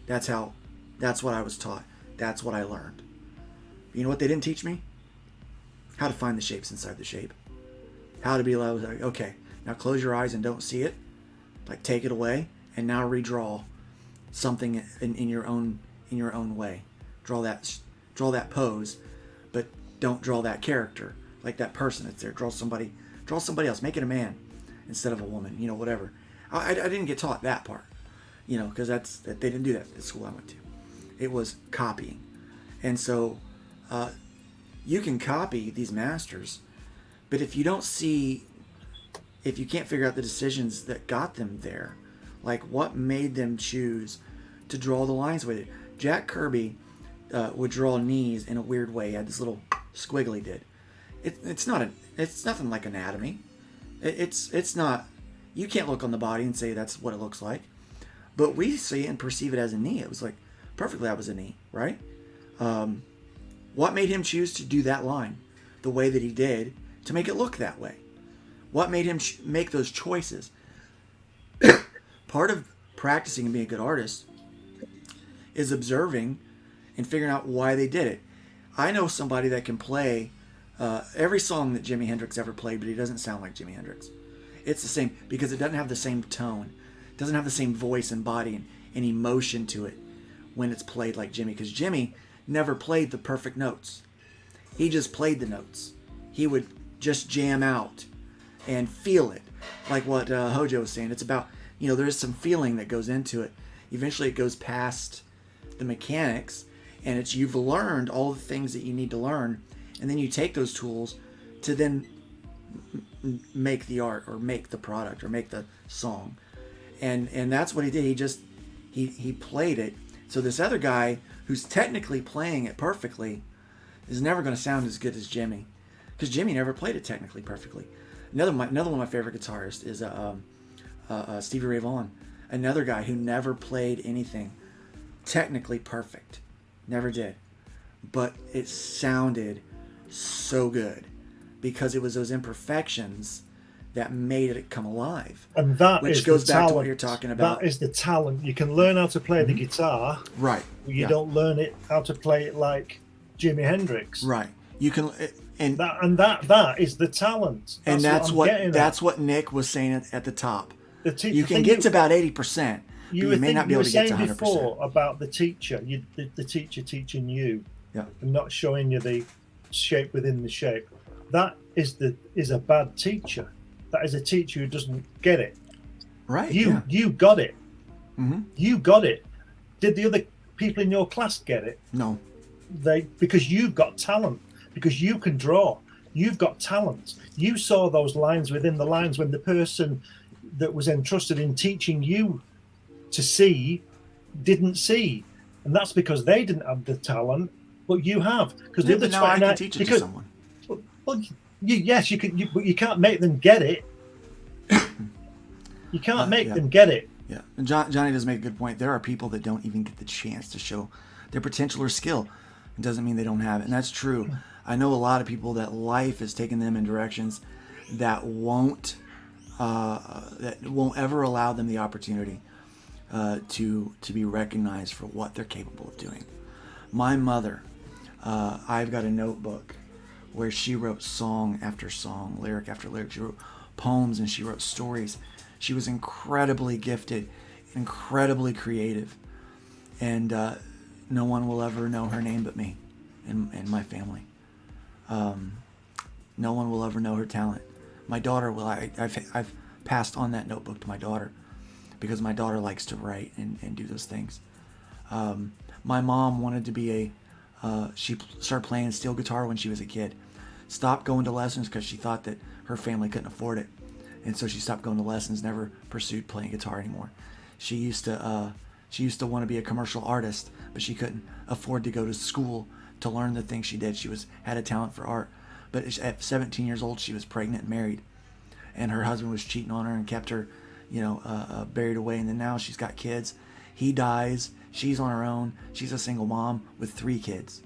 That's what I was taught. That's what I learned. You know what they didn't teach me? How to find the shapes inside the shape. How to be able to, okay, now close your eyes and don't see it. Like take it away and now redraw something in your own way. Draw that pose, but don't draw that character, like that person that's there. Draw somebody else. Make it a man instead of a woman. Whatever. I didn't get taught that part. Because they didn't do that at the school I went to. It was copying, and so you can copy these masters, but if you can't figure out the decisions that got them there, like what made them choose to draw the lines with it. Jack Kirby would draw knees in a weird way. He had this little squiggly he did. It's nothing like anatomy. It's not. You can't look on the body and say that's what it looks like. But we see it and perceive it as a knee. It was like, perfectly that was a knee, right? What made him choose to do that line the way that he did to make it look that way? What made him make those choices? Part of practicing and being a good artist is observing and figuring out why they did it. I know somebody that can play every song that Jimi Hendrix ever played, but he doesn't sound like Jimi Hendrix. It's the same because it doesn't have the same tone. It doesn't have the same voice and body and emotion to it when it's played like Jimi. Because Jimi never played the perfect notes. He just played the notes. He would just jam out and feel it. Like what Hojo was saying. It's about, there is some feeling that goes into it. Eventually it goes past the mechanics and you've learned all the things that you need to learn. And then you take those tools to then make the art or make the product or make the song. And that's what he did. He played it. So this other guy who's technically playing it perfectly is never going to sound as good as Jimi, because Jimi never played it technically perfectly. Another one of my favorite guitarists is Stevie Ray Vaughan, another guy who never played anything technically perfect, never did, but it sounded so good because it was those imperfections that made it come alive. And that which is goes the back talent. to what you're talking about. That is the talent. You can learn how to play the guitar, right? But you don't learn how to play it like Jimi Hendrix, right? You can, and that is the talent. That's what Nick was saying at the top. You can get to about 80%. You may not be able to get to 100%. Before about the teacher, the teacher teaching you, and not showing you the shape within the shape. That is a bad teacher. That is a teacher who doesn't get it. Right. You got it. Mm-hmm. You got it. Did the other people in your class get it? No. Because you've got talent. Because you can draw. You've got talent. You saw those lines within the lines when the person that was entrusted in teaching you to see didn't see. And that's because they didn't have the talent, but you have. Because the other I can teach it to someone. Well, yes, you can, but you can't make them get it. You can't make them get it. Yeah, and Johnny does make a good point. There are people that don't even get the chance to show their potential or skill. It doesn't mean they don't have it, and that's true. I know a lot of people that life has taken them in directions that won't ever allow them the opportunity to be recognized for what they're capable of doing. My mother I've got a notebook where she wrote song after song, lyric after lyric. She wrote poems and she wrote stories. She was incredibly gifted, incredibly creative, and no one will ever know her name but me and my family. No one will ever know her talent. My daughter will. I've passed on that notebook to my daughter because my daughter likes to write and do those things. My mom wanted to be she started playing steel guitar when she was a kid. Stopped going to lessons because she thought that her family couldn't afford it. And so she stopped going to lessons, never pursued playing guitar anymore. She used to want to be a commercial artist, but she couldn't afford to go to school to learn the things she did. She had a talent for art. But at 17 years old, she was pregnant and married. And her husband was cheating on her and kept her, buried away. And then now she's got kids. He dies. She's on her own. She's a single mom with 3 kids.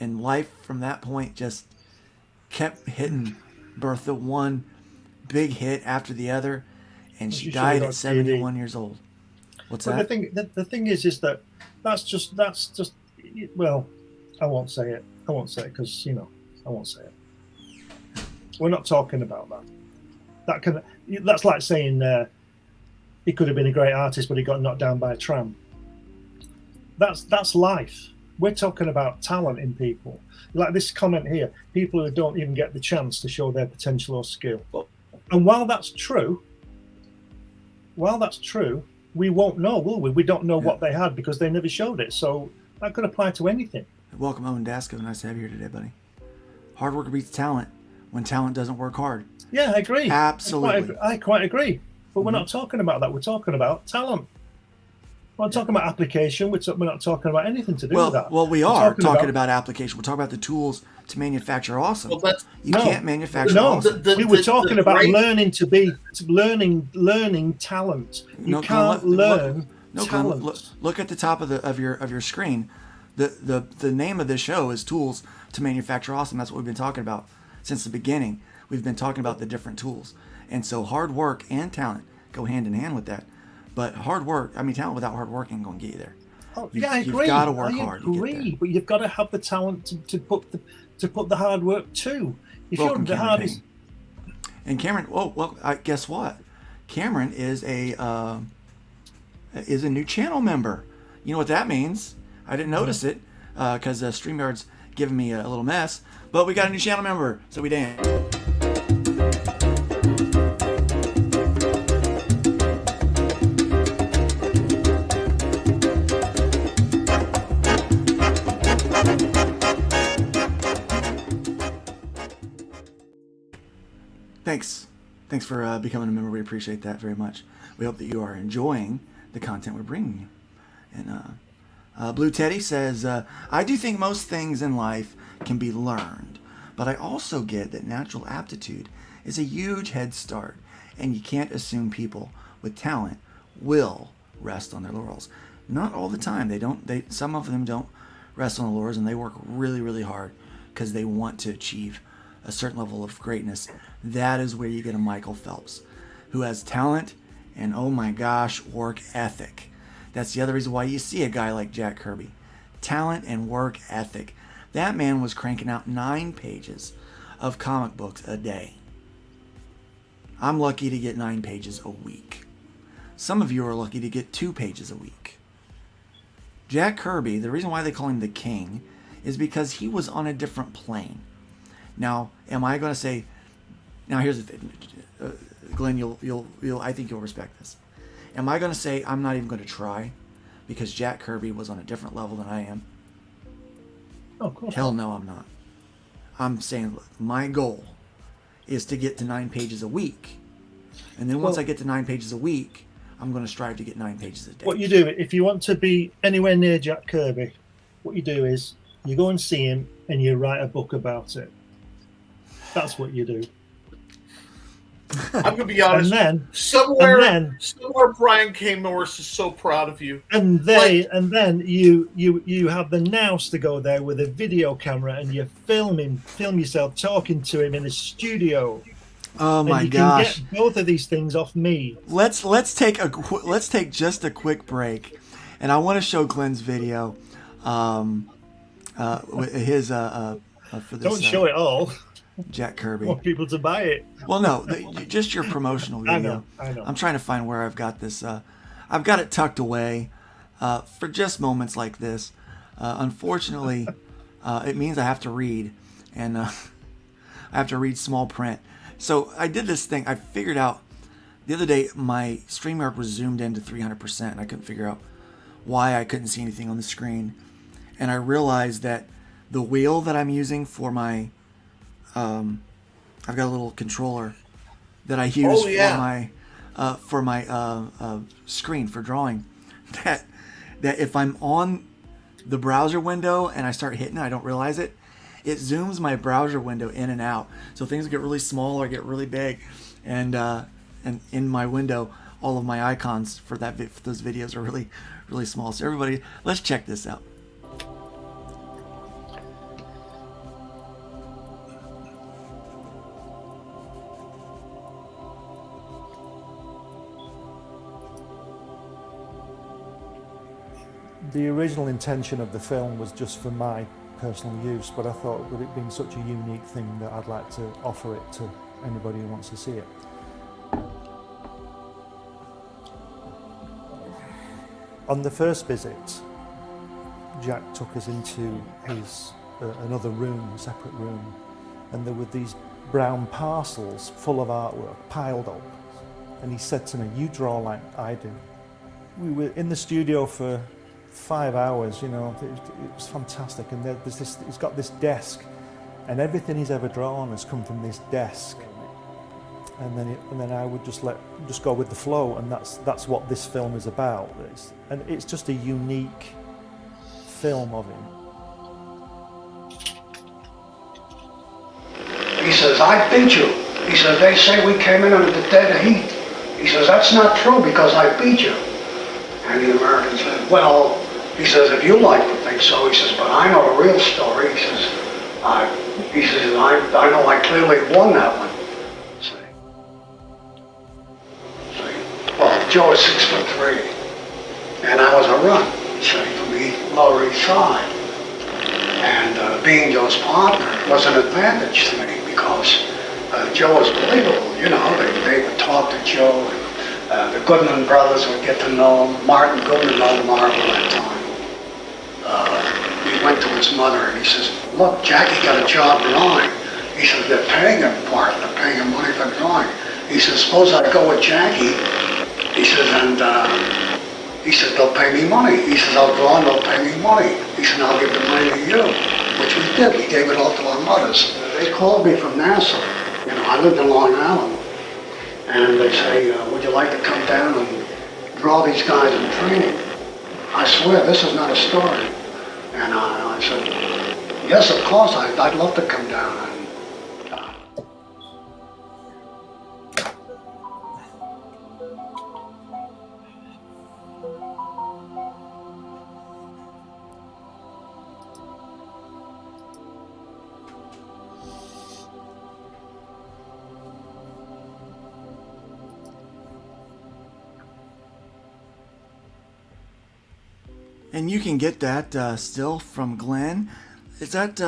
And life from that point just kept hitting Bertha one big hit after the other. And she died at 71 years old. What's that? The thing is that that's just well, I won't say it because I won't say it. We're not talking about that. That's like saying he could have been a great artist, but he got knocked down by a tram. That's life. We're talking about talent in people. Like this comment here, people who don't even get the chance to show their potential or skill. And while that's true, we won't know, will we? We don't know what they had because they never showed it. So that could apply to anything. Welcome, Owen Dasco. Nice to have you here today, buddy. Hard work beats talent when talent doesn't work hard. Yeah, I agree. Absolutely. I quite agree. But we're not talking about that. We're talking about talent. We're not talking about application. We're not talking about anything to do with that. Well, we are talking about application. We're talking about the tools to manufacture awesome. Well, you can't manufacture awesome. We were talking about learning talent. You can't learn talent. Look at the top of your screen. The name of this show is Tools to Manufacture Awesome. That's what we've been talking about since the beginning. We've been talking about the different tools. And so hard work and talent go hand in hand with that. But talent without hard work ain't going to get you there. I agree. You've got to work hard to get there. But you've got to have the talent to put the hard work to. If Welcome, you're the hardest. And Cameron, guess what? Cameron is a new channel member. You know what that means? I didn't notice it because StreamYard's giving me a little mess. But we got a new channel member, so we dance. Thanks for becoming a member. We appreciate that very much. We hope that you are enjoying the content we're bringing you. And Blue Teddy says, I do think most things in life can be learned, but I also get that natural aptitude is a huge head start, and you can't assume people with talent will rest on their laurels. Not all the time. Some of them don't rest on the laurels, and they work really, really hard because they want to achieve a certain level of greatness. That is where you get a Michael Phelps, who has talent and, oh my gosh, work ethic. That's the other reason why you see a guy like Jack Kirby. Talent and work ethic. That man was cranking out 9 pages of comic books a day. I'm lucky to get 9 pages a week. Some of you are lucky to get 2 pages a week. Jack Kirby, the reason why they call him the king is because he was on a different plane. Now, am I going to say... Now, here's the thing. Glenn, I think you'll respect this. Am I going to say I'm not even going to try because Jack Kirby was on a different level than I am? Oh, of course. Hell no, I'm not. I'm saying, look, my goal is to get to 9 pages a week. And then once I get to 9 pages a week, I'm going to strive to get 9 pages a day. What you do, if you want to be anywhere near Jack Kirby, what you do is you go and see him and you write a book about it. That's what you do. I'm gonna be honest. And then somewhere Brian K. Norris is so proud of you. And then you have the nous to go there with a video camera and you film yourself talking to him in a studio. Oh my and gosh! Can get both of these things off me. Let's take just a quick break, and I want to show Glenn's video. with his for this. Don't show it all. Jack Kirby. I want people to buy it. Well, no, just your promotional video. I know. I'm trying to find where I've got this. I've got it tucked away for just moments like this. Unfortunately, it means I have to read, and I have to read small print. So I did this thing. I figured out the other day my StreamYard was zoomed into 300%, and I couldn't figure out why I couldn't see anything on the screen. And I realized that the wheel that I'm using for my I've got a little controller that I use for my screen for drawing. That if I'm on the browser window and I start hitting it, I don't realize it. It zooms my browser window in and out, so things get really small or get really big, and in my window, all of my icons for those videos are really, really small. So everybody, let's check this out. The original intention of the film was just for my personal use, but I thought with it being such a unique thing that I'd like to offer it to anybody who wants to see it. On the first visit, Jack took us into his another room, a separate room, and there were these brown parcels full of artwork piled up, and he said to me, "You draw like I do." We were in the studio for 5 hours, you know, it was fantastic. And there's this, he's got this desk, and everything he's ever drawn has come from this desk. And then I would just go with the flow, and that's what this film is about. It's just a unique film of him. He says, "I beat you." He says, "They say we came in under the dead of heat." He says, "That's not true because I beat you." And the American said, "Well," he says, "if you like to think so," he says, "but I know the real story." He says, I know I clearly won that one." See? Well, Joe is 6'3", and I was a run, see, from the Lower East Side. And being Joe's partner was an advantage to me because Joe was believable, you know, they would talk to Joe, and the Goodman brothers would get to know him. Martin Goodman owned Marvel at that time. He went to his mother and he says, "Look, Jackie got a job drawing." He says, "They're paying him, Bart, they're paying him money for drawing." He says, "Suppose I go with Jackie." He says, "And he says, they'll pay me money." He says, "I'll draw and they'll pay me money." He said, "I'll give the money to you," which we did. We gave it all to our mothers. They called me from Nassau. You know, I lived in Long Island. And they say, "Would you like to come down and draw these guys in training?" I swear, this is not a story. And I said, "Yes, of course, I'd love to come down." And you can get that still from Glenn. Is that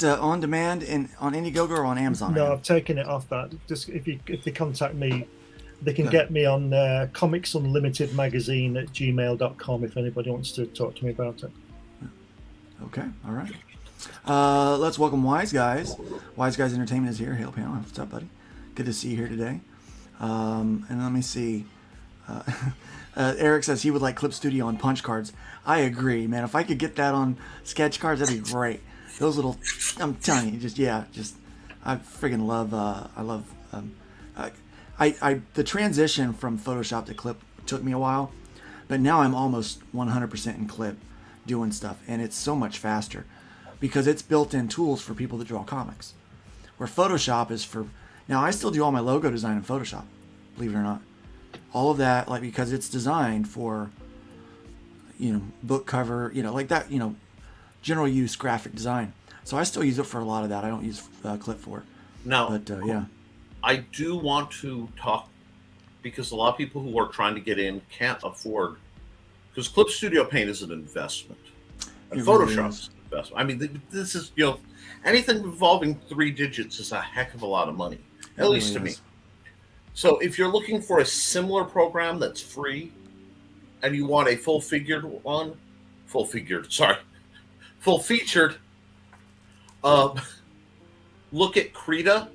on demand on Indiegogo or on Amazon? No, I've taken it off that. Just if they contact me, they can get me on Comics Unlimited magazine at gmail.com if anybody wants to talk to me about it. Okay, all right. Let's welcome Wise Guys. Wise Guys Entertainment is here. Hail Panel. What's up, buddy? Good to see you here today. And let me see. Eric says he would like Clip Studio on punch cards. I agree, man. If I could get that on sketch cards, that'd be great. Those little, I'm telling you, I friggin' love. The transition from Photoshop to Clip took me a while, but now I'm almost 100% in Clip doing stuff, and it's so much faster because it's built-in tools for people that draw comics. Where Photoshop is for, now I still do all my logo design in Photoshop, believe it or not. All of that, like, because it's designed for, book cover, like that, general use graphic design. So I still use it for a lot of that. I don't use Clip for it. Now, but yeah, I do want to talk because a lot of people who are trying to get in can't afford, because Clip Studio Paint is an investment. And It really Photoshop's the best. I mean, this is, anything involving 3 digits is a heck of a lot of money, at least to me. So if you're looking for a similar program that's free, and you want a full-featured, look at Krita,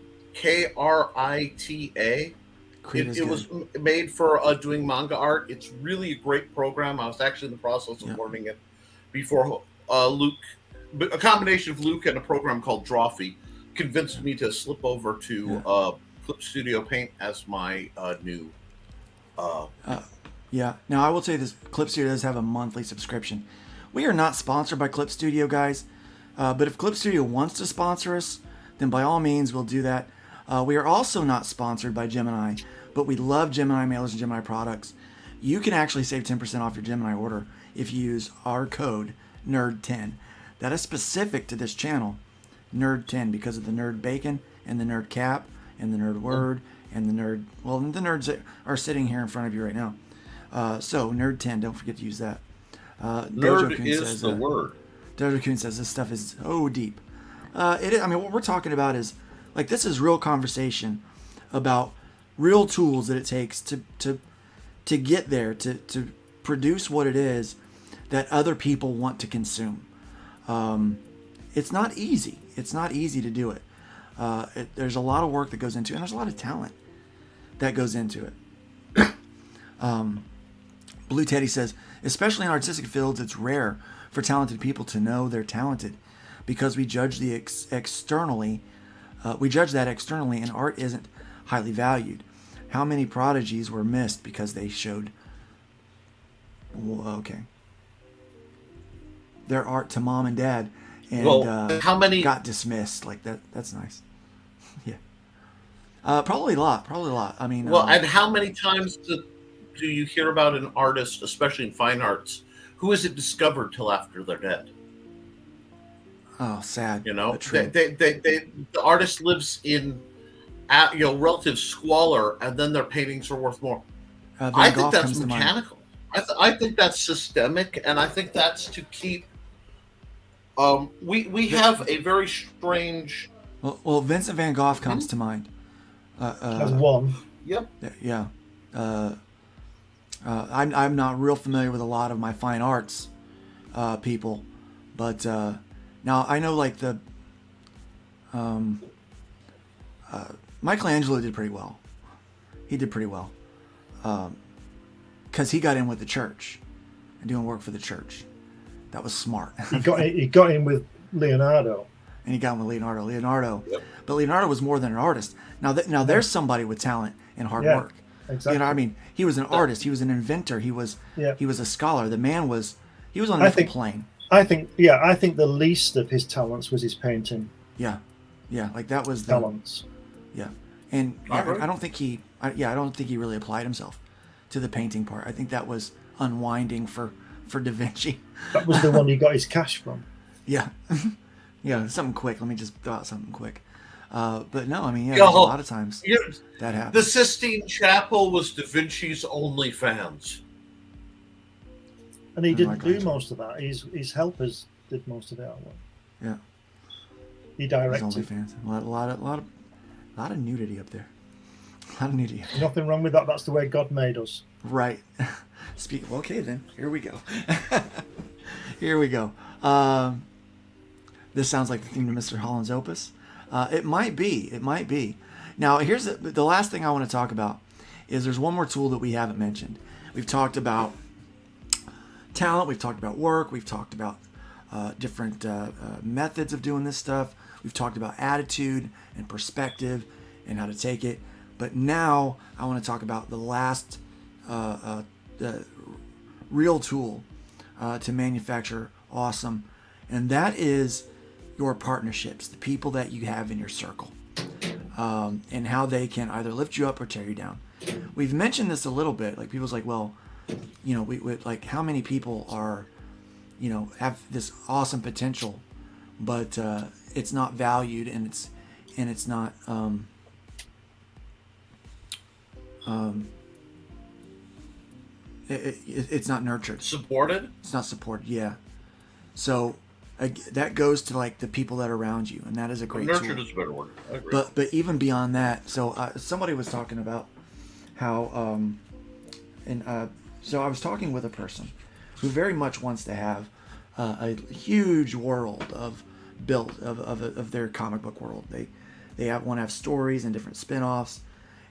Krita. It was made for doing manga art. It's really a great program. I was actually in the process of learning it before Luke. A combination of Luke and a program called Drawfee convinced me to slip over to Clip Studio Paint as my new. Yeah. Now I will say this: Clip Studio does have a monthly subscription. We are not sponsored by Clip Studio, guys. But if Clip Studio wants to sponsor us, then by all means we'll do that. We are also not sponsored by Gemini, but we love Gemini mailers and Gemini products. You can actually save 10% off your Gemini order if you use our code NERD10. That is specific to this channel, NERD10, because of the Nerd Bacon and the Nerd Cap and the Nerd Word and the Nerd. Well, the nerds are sitting here in front of you right now. So NERD10, don't forget to use that. Nerd is the word. Dojo Kun says this stuff is deep. It is, I mean, what we're talking about is like this is real conversation about real tools that it takes to get there to produce what it is that other people want to consume. It's not easy. It's not easy to do it. There's a lot of work that goes into it, and there's a lot of talent that goes into it. Blue Teddy says, especially in artistic fields, it's rare for talented people to know they're talented because we judge the externally. We judge that externally, and art isn't highly valued. How many prodigies were missed because they showed their art to mom and dad, and how many got dismissed? Like that. That's nice. Yeah. Probably a lot. I mean, and how many times do you hear about an artist, especially in fine arts, who isn't discovered till after they're dead? Oh, sad. The artist lives in, relative squalor, and then their paintings are worth more. I think that's mechanical. I think that's systemic, and I think that's to keep. We have a very strange. Well, Vincent van Gogh comes to mind. As one. Yep. Yeah. I'm not real familiar with a lot of my fine arts people, but now I know like the Michelangelo did pretty well. He did pretty well because he got in with the church and doing work for the church. That was smart. He got in with Leonardo. And he got in with Leonardo. Yep. But Leonardo was more than an artist. Now there's somebody with talent and hard work. Exactly. You know what I mean? He was an artist. He was an inventor. He was a scholar. The man was on a different plane. I think the least of his talents was his painting. Yeah, like that was the talents. Yeah, and I don't think he really applied himself to the painting part. I think that was unwinding for Da Vinci. That was the one he got his cash from. Yeah, yeah, something quick. Let me just throw out something quick. But no, I mean, there's a lot of times that happens. The Sistine Chapel was Da Vinci's OnlyFans. And he didn't do most of that. His helpers did most of it. Yeah. He directed. His OnlyFans. A lot of nudity up there. A lot of nudity. Nothing wrong with that. That's the way God made us. Right. Okay, then. Here we go. Here we go. This sounds like the theme to Mr. Holland's Opus. It might be. Now, here's the last thing I want to talk about is there's one more tool that we haven't mentioned. We've talked about talent. We've talked about work. We've talked about different methods of doing this stuff. We've talked about attitude and perspective and how to take it. But now I want to talk about the last real tool to manufacture awesome, and that is your partnerships, the people that you have in your circle, and how they can either lift you up or tear you down. We've mentioned this a little bit. Like people's like, well, we like how many people are, have this awesome potential, but it's not valued and it's not it's not nurtured. Supported? It's not supported. Yeah. So that goes to like the people that are around you, and that is a great Nurtured tool. is a better word. I agree. But even beyond that, so somebody was talking about how so I was talking with a person who very much wants to have a huge world of their comic book world. They want to have stories and different spin-offs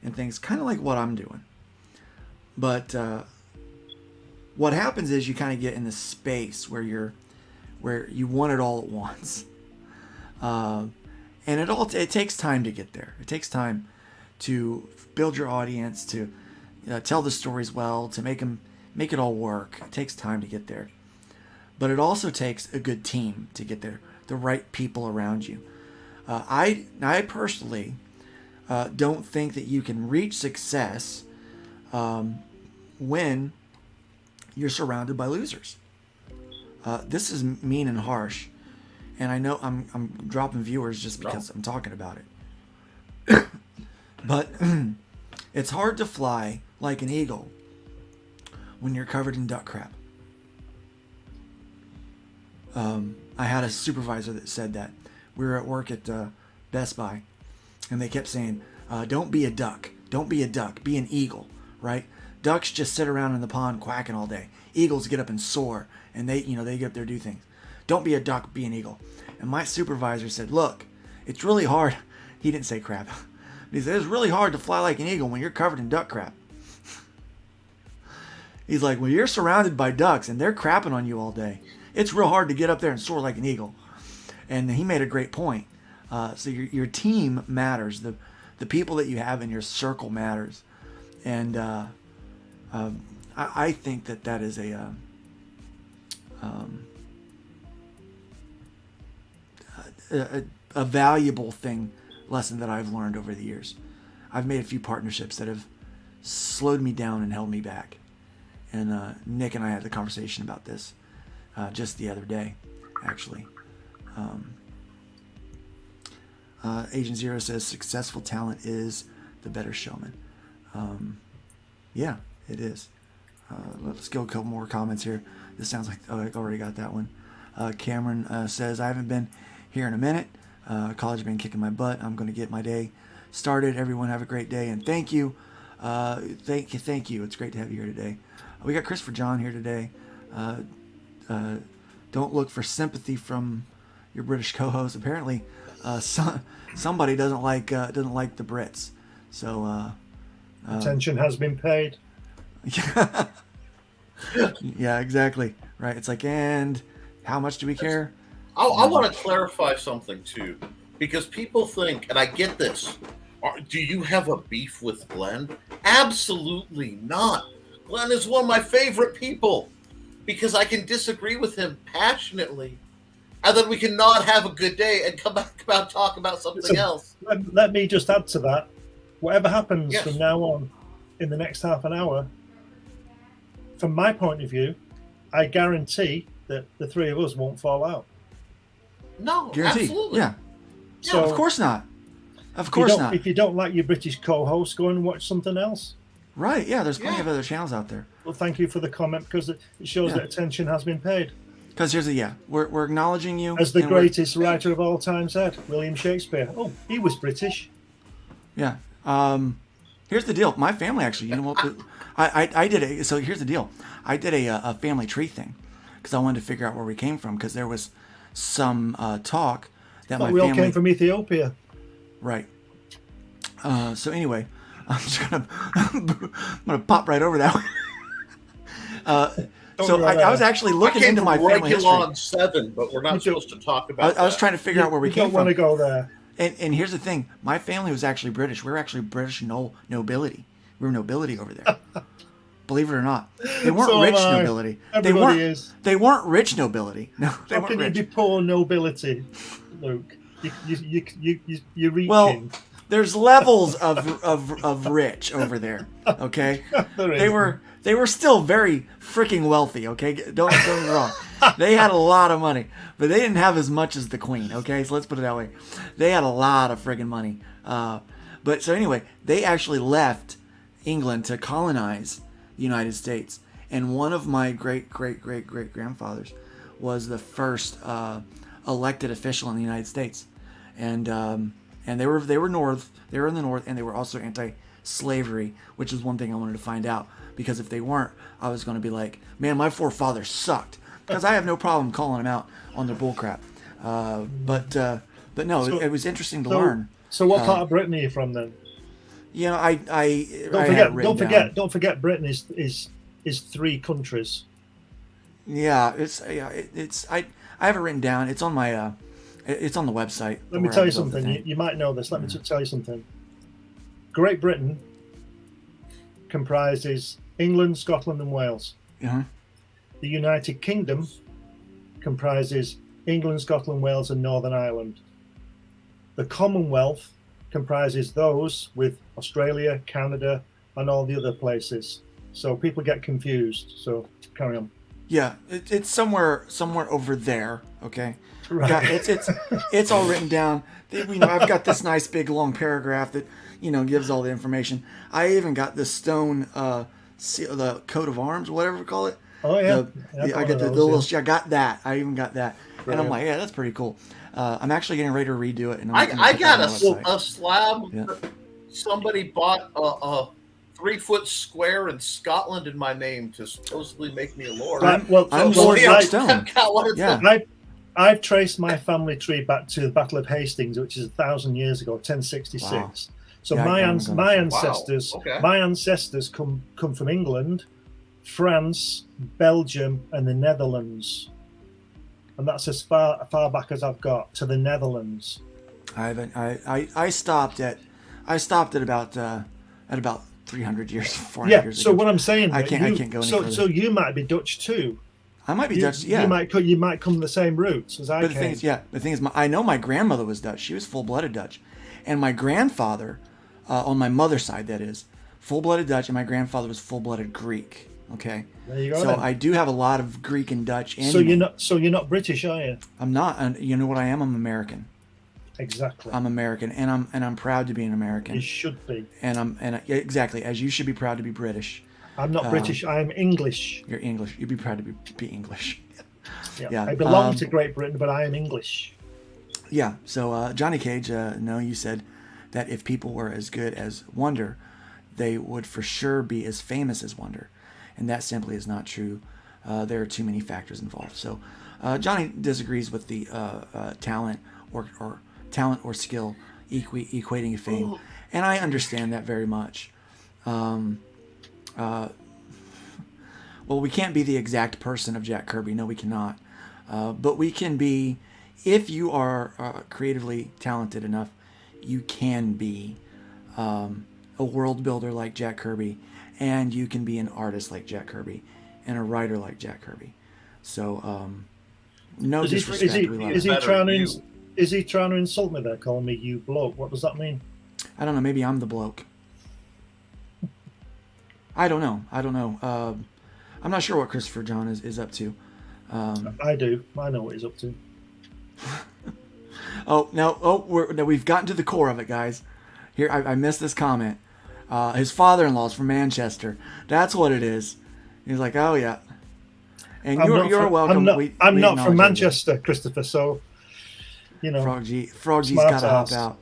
and things, kind of like what I'm doing. But what happens is you kind of get in this space where you want it all at once, and it takes time to get there. It takes time to build your audience, to tell the stories well, to make it all work. It takes time to get there, but it also takes a good team to get there, the right people around you. I personally don't think that you can reach success when you're surrounded by losers. This is mean and harsh, and I know I'm dropping viewers just because I'm talking about it. But it's hard to fly like an eagle when you're covered in duck crap. I had a supervisor that said that. We were at work at Best Buy, and they kept saying, don't be a duck. Don't be a duck. Be an eagle, right? Ducks just sit around in the pond quacking all day. Eagles get up and soar, and they get up there and do things. Don't be a duck, be an eagle. And my supervisor said, look, it's really hard. He didn't say crap. He said, it's really hard to fly like an eagle when you're covered in duck crap. He's like, when you're surrounded by ducks and they're crapping on you all day, it's real hard to get up there and soar like an eagle. And he made a great point. So your team matters. The people that you have in your circle matters. And I think that is a valuable lesson that I've learned over the years. I've made a few partnerships that have slowed me down and held me back. And Nick and I had the conversation about this just the other day, actually. Agent Zero says successful talent is the better showman. Yeah, it is. Let's go a couple more comments here. This sounds like I already got that one. Cameron says, I haven't been here in a minute. College has been kicking my butt. I'm going to get my day started. Everyone have a great day, and thank you. Thank you. It's great to have you here today. We got Christopher John here today. Don't look for sympathy from your British co-host. Apparently, somebody doesn't like the Brits. So attention has been paid. Yeah, exactly. Right. It's like, and how much do we care? I want to clarify something too, because people think, and I get this. Do you have a beef with Glenn? Absolutely not. Glenn is one of my favorite people because I can disagree with him passionately, and then we can not have a good day and come back about talk about something else. Let me just add to that. Whatever happens from now on in the next half an hour, from my point of view, I guarantee that the three of us won't fall out. No, guaranteed. Absolutely. Yeah. So of course not. Of course not. If you don't like your British co-host, go and watch something else. Right. Yeah. There's plenty of other channels out there. Well, thank you for the comment because it shows that attention has been paid. Because here's we're acknowledging you. As the greatest writer of all time said, William Shakespeare. Oh, he was British. Yeah. Here's the deal. My family actually, you know what? I did it. So here's the deal. I did a family tree thing because I wanted to figure out where we came from because there was some talk that my we family all came from Ethiopia. Right. So anyway, I'm just gonna pop right over that one. So I was actually looking into my family history. On 7, but we're not supposed to talk about. I was trying to figure out where we came from. You don't want to go there. And here's the thing: my family was actually British. We were actually British nobility. We were nobility over there. Believe it or not, they weren't rich nobility. Everybody is. They weren't rich nobility. No, they weren't rich. How can you be poor nobility, Luke? You're reaching. Well, there's levels of rich over there. Okay, they were still very freaking wealthy. Okay, don't get me wrong. They had a lot of money, but they didn't have as much as the Queen. Okay, so let's put it that way. They had a lot of friggin' money. But so anyway, they actually left England to colonize the United States, and one of my great grandfathers was the first elected official in the United States, and they were in the North, and they were also anti-slavery, which is one thing I wanted to find out, because if they weren't, I was going to be like, man, my forefathers sucked, because I have no problem calling them out on their bullcrap. But no, it was interesting to learn. So what part of Britain are you from then? You know, don't forget Britain is 3 countries. Yeah, I have it written down. It's on my it's on the website. Let me tell you something. You might know this. Let me tell you something. Great Britain comprises England, Scotland, and Wales. The United Kingdom comprises England, Scotland, Wales, and Northern Ireland. The Commonwealth comprises those with Australia, Canada, and all the other places. So people get confused. So carry on. Yeah, it's somewhere over there. Okay, right. It's all written down. You know, I've got this nice big long paragraph that gives all the information. I even got the stone the coat of arms, whatever we call it. Oh yeah, I got the little. I got that. I even got that, and I'm like, yeah, that's pretty cool. I'm actually getting ready to redo it. And I got a slab. Yeah. Somebody bought a 3-foot square in Scotland in my name to supposedly make me a lord. I'm Lord Stone. Yeah. I've traced my family tree back to the Battle of Hastings, which is 1,000 years ago, 1066. Wow. So my ancestors, my ancestors come from England, France, Belgium, and the Netherlands, and that's as far back as I've got, to the Netherlands. I stopped at about 300 years, 400 years ago. So what I'm saying, I can't go any further. So you might be Dutch too. I might be Dutch. Yeah, you might come the same roots as I came. The thing is, I know my grandmother was Dutch. She was full-blooded Dutch, and my grandfather, on my mother's side, that is, full-blooded Dutch, and my grandfather was full-blooded Greek. Okay. There you go. So then. I do have a lot of Greek and Dutch. So you're not British, are you? I'm not. And you know what I am? I'm American. Exactly. I'm American, and I'm proud to be an American. You should be. Exactly, as you should be proud to be British. I'm not British. I'm English. You're English. You'd be proud to be English. Yeah. I belong to Great Britain, but I am English. Yeah. So Johnny Cage, you said that if people were as good as Wonder, they would for sure be as famous as Wonder, and that simply is not true. There are too many factors involved. So Johnny disagrees with the talent or skill equating to fame, and I understand that very much. Well, we can't be the exact person of Jack Kirby. No, we cannot. But we can be, if you are creatively talented enough, you can be a world builder like Jack Kirby, and you can be an artist like Jack Kirby, and a writer like Jack Kirby. So, no disrespect. Is he trying to insult me there, calling me you bloke? What does that mean? I don't know. Maybe I'm the bloke. I don't know. I'm not sure what Christopher John is up to. I do. I know what he's up to. We've gotten to the core of it, guys. Here, I missed this comment. His father-in-law's from Manchester. That's what it is. He's like, oh yeah. And you're welcome. I'm not from Manchester, Christopher. So, Froggy's got to hop out.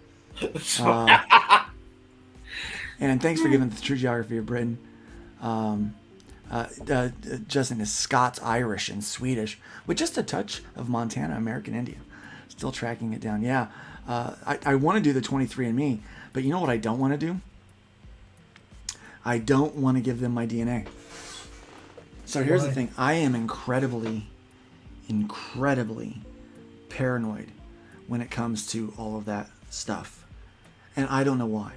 And thanks for giving the true geography of Britain. Justin is Scots, Irish, and Swedish, with just a touch of Montana, American Indian. Still tracking it down. Yeah, I want to do the 23andMe, but you know what I don't want to do? I don't want to give them my DNA. So here's the thing. I am incredibly paranoid when it comes to all of that stuff. And I don't know why.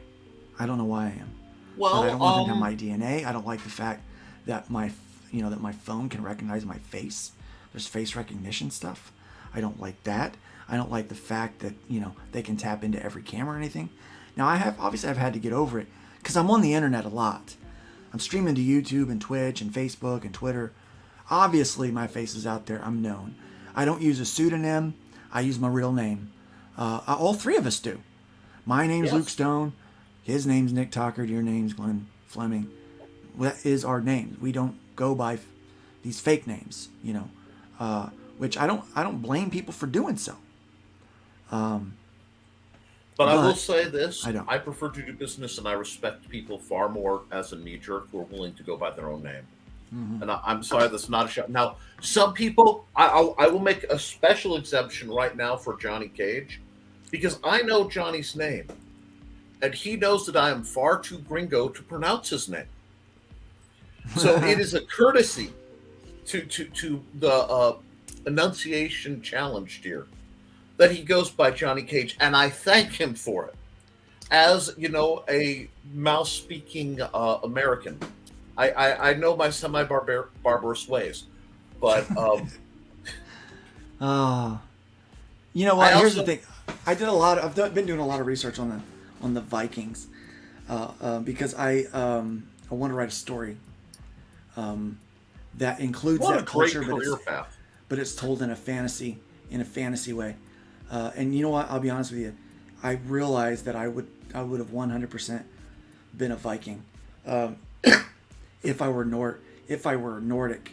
I don't know why I am. Well, but I don't want them to have my DNA. I don't like the fact that my phone can recognize my face. There's face recognition stuff. I don't like that. I don't like the fact that, they can tap into every camera or anything. Now I've had to get over it because I'm on the internet a lot. I'm streaming to YouTube and Twitch and Facebook and Twitter. Obviously my face is out there. I'm known. I don't use a pseudonym. I use my real name. All three of us do. My name's Luke Stone. His name's Nick Tockard. Your name's Glenn Fleming. That is our name. We don't go by these fake names. which I don't blame people for doing so. But I will say this: I don't. I prefer to do business, and I respect people far more as a knee jerk who are willing to go by their own name. Mm-hmm. And I'm sorry, that's not a show. Now, some people, I will make a special exemption right now for Johnny Cage, because I know Johnny's name, and he knows that I am far too gringo to pronounce his name. So it is a courtesy to the enunciation challenged here that he goes by Johnny Cage, and I thank him for it. As you know, a mouse-speaking American, I know my semi-barbarous ways, but you know what? Here's the thing: I've been doing a lot of research on the Vikings because I want to write a story that includes that culture, but it's told in a fantasy way. And you know what? I'll be honest with you. I realized that I would have 100% been a Viking if I were Nordic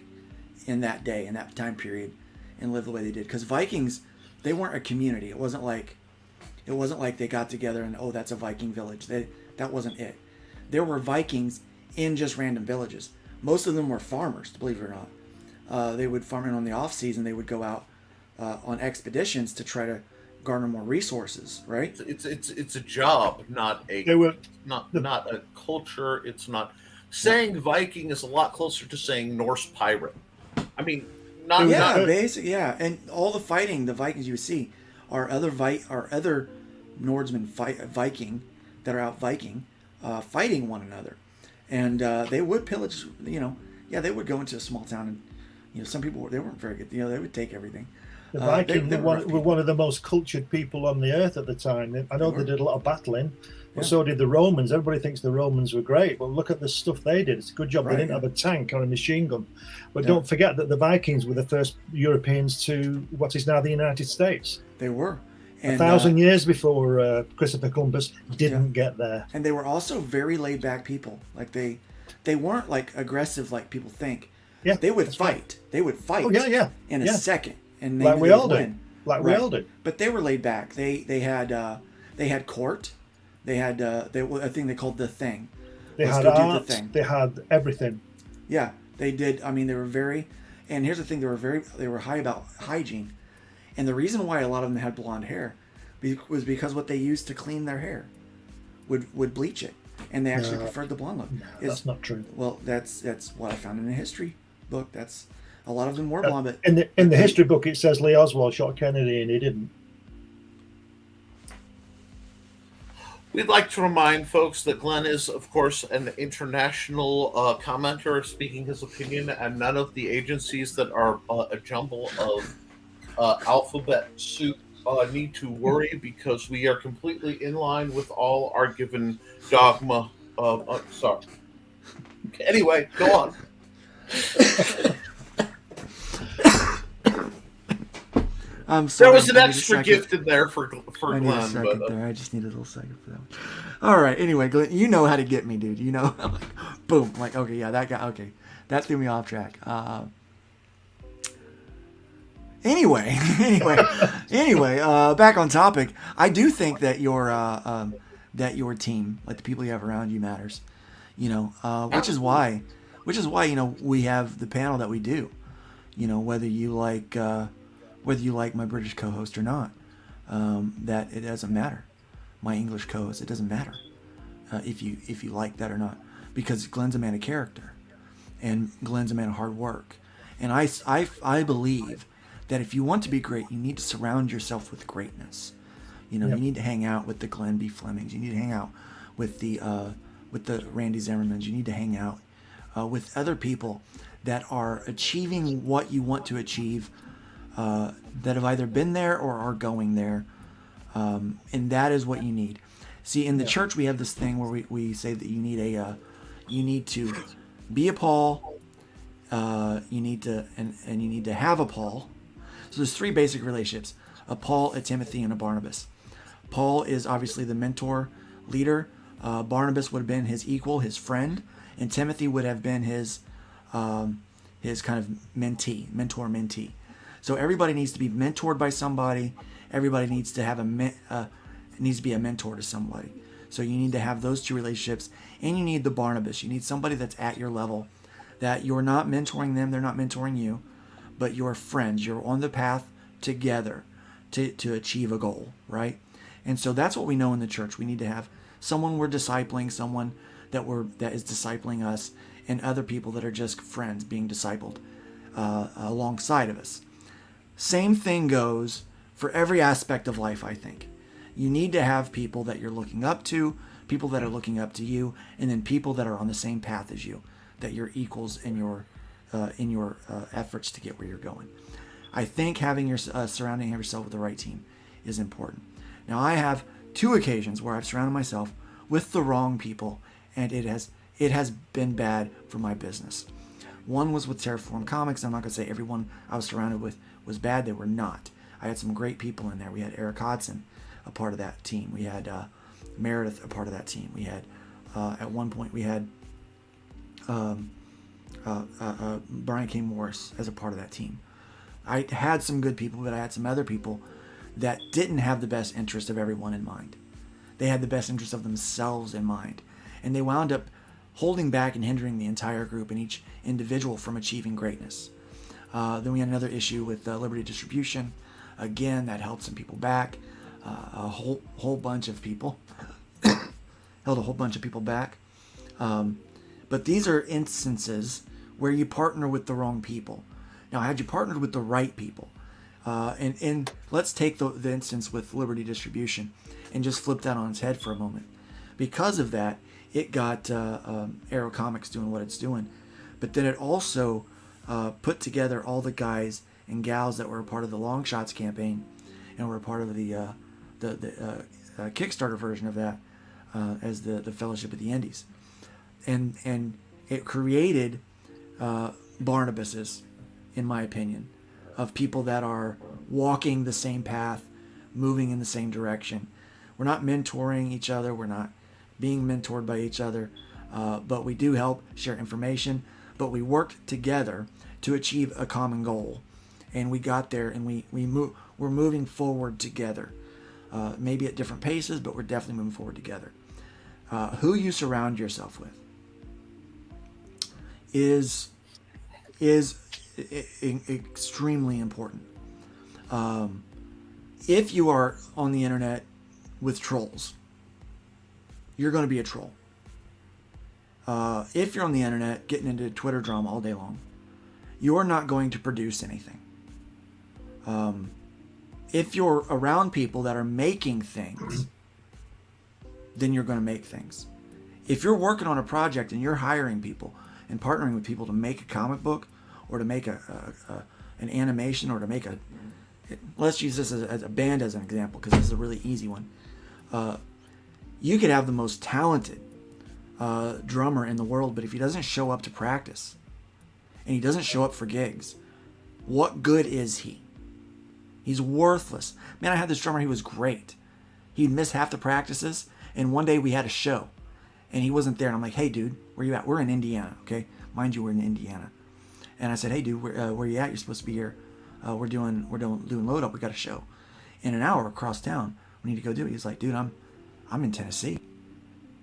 in that day, in that time period, and lived the way they did. Because Vikings, they weren't a community. It wasn't like they got together and that's a Viking village. That wasn't it. There were Vikings in just random villages. Most of them were farmers, believe it or not. They would farm, and on the off season they would go out on expeditions to try to garner more resources. Right? It's a job, not a not a culture. It's not saying Viking is a lot closer to saying Norse pirate. I mean, basically, and all the fighting the Vikings you see are other Nordsmen Viking that are out Viking fighting one another, and they would pillage. They would go into a small town, and some people they weren't very good. They would take everything. The Vikings were one of the most cultured people on the earth at the time. I know they did a lot of battling, but so did the Romans. Everybody thinks the Romans were great, but look at the stuff they did. It's a good job they didn't have a tank or a machine gun. But don't forget that the Vikings were the first Europeans to what is now the United States. They were. And, 1,000 years before Christopher Columbus didn't get there. And they were also very laid back people. Like they weren't like aggressive like people think. Yeah, they would fight. Right. They would fight. In a second. And like we all do. Like we all do. But they were laid back. They had court. They had a thing they called the thing. They had art. They had everything. Yeah, they did. I mean, they were very. And here's the thing: they were high about hygiene, and the reason why a lot of them had blonde hair was because what they used to clean their hair would bleach it, and they actually preferred the blonde look. No, that's not true. Well, that's what I found in a history book. That's a lot of them were blonde. But in the history book, it says Lee Oswald shot Kennedy, and he didn't. We'd like to remind folks that Glenn is, of course, an international commenter speaking his opinion, and none of the agencies that are a jumble of alphabet soup need to worry, because we are completely in line with all our given dogma. Sorry. Anyway, go on. There was an extra gift in there for Glenn. I just need a little second for that one. All right. Anyway, Glenn, you know how to get me, dude. You know, like, boom. Like, okay, yeah, that guy. Okay, that threw me off track. Anyway, back on topic. I do think that your team, like the people you have around you, matters. Which is why we have the panel that we do. Whether you like my British co-host or not, that it doesn't matter. My English co-host, it doesn't matter if you like that or not, because Glenn's a man of character, and Glenn's a man of hard work, and I believe that if you want to be great, you need to surround yourself with greatness. You need to hang out with the Glenn B. Flemings. You need to hang out with the Randy Zimmermans. You need to hang out with other people that are achieving what you want to achieve. That have either been there or are going there, and that is what you need. See, in the church, we have this thing where we say that you need to be a Paul, you need to have a Paul. So there's three basic relationships: a Paul, a Timothy, and a Barnabas. Paul is obviously the mentor, leader. Barnabas would have been his equal, his friend, and Timothy would have been his kind of mentor-mentee. So everybody needs to be mentored by somebody. Everybody needs to have needs to be a mentor to somebody. So you need to have those two relationships, and you need the Barnabas. You need somebody that's at your level, that you're not mentoring them, they're not mentoring you, but you're friends. You're on the path together to achieve a goal, right? And so that's what we know in the church. We need to have someone we're discipling, someone that is discipling us, and other people that are just friends being discipled alongside of us. Same thing goes for every aspect of life, I think. You need to have people that you're looking up to, people that are looking up to you, and then people that are on the same path as you, that you're equals in your efforts to get where you're going. I think having surrounding yourself with the right team is important. Now, I have 2 occasions where I've surrounded myself with the wrong people, and it has been bad for my business. One was with Terraform Comics. I'm not going to say everyone I was surrounded with was bad. They were not. I had some great people in there. We had Eric Hodson, a part of that team. We had Meredith, a part of that team. We had at one point we had Brian K. Morris as a part of that team. I had some good people, but I had some other people that didn't have the best interest of everyone in mind. They had the best interest of themselves in mind, and they wound up holding back and hindering the entire group and each individual from achieving greatness. Then we had another issue with Liberty Distribution. Again, that held some people back. A whole bunch of people held a whole bunch of people back. But these are instances where you partner with the wrong people. Now, had you partnered with the right people, and let's take the instance with Liberty Distribution and just flip that on its head for a moment. Because of that, it got Arrow Comics doing what it's doing, but then it also put together all the guys and gals that were a part of the Long Shots campaign and were a part of the Kickstarter version of that as the Fellowship of the Indies, and it created Barnabases, in my opinion, of people that are walking the same path, moving in the same direction. We're not mentoring each other. We're not being mentored by each other, but we do help share information. But we worked together to achieve a common goal, and we got there, and we're moving forward together. Maybe at different paces, but we're definitely moving forward together. Who you surround yourself with is extremely important. If you are on the internet with trolls, you're going to be a troll. If you're on the internet getting into Twitter drama all day long, you're not going to produce anything. If you're around people that are making things, then you're going to make things. If you're working on a project and you're hiring people and partnering with people to make a comic book or to make an animation or to make let's use this as a band as an example, because this is a really easy one. You could have the most talented drummer in the world, but if he doesn't show up to practice and he doesn't show up for gigs, what good is he? He's worthless. Man, I had this drummer, he was great. He'd miss half the practices, and one day we had a show, and he wasn't there, and I'm like, hey, dude, where you at? We're in Indiana, okay? Mind you, we're in Indiana. And I said, hey, dude, where you at? You're supposed to be here. We're doing load up. We got a show in an hour across town. We need to go do it. He's like, dude, I'm in Tennessee.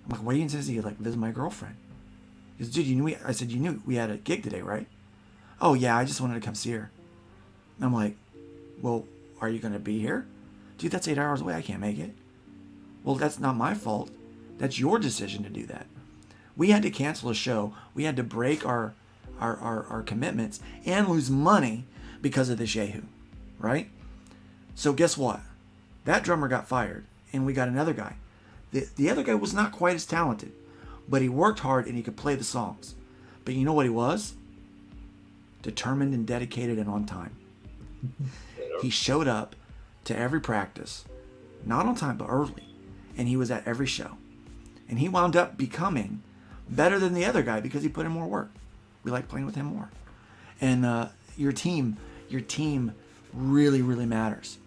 I'm like, why are you in Tennessee? He's like, visit my girlfriend. He goes, dude, I said, you knew we had a gig today, right? Oh, yeah, I just wanted to come see her. And I'm like, well, are you going to be here? Dude, that's 8 hours away. I can't make it. Well, that's not my fault. That's your decision to do that. We had to cancel a show. We had to break our commitments and lose money because of this Yahoo, right? So guess what? That drummer got fired, and we got another guy. The other guy was not quite as talented, but he worked hard and he could play the songs. But you know what he was? Determined and dedicated and on time. He showed up to every practice, not on time, but early, and he was at every show. And he wound up becoming better than the other guy because he put in more work. We like playing with him more. And your team really, really matters.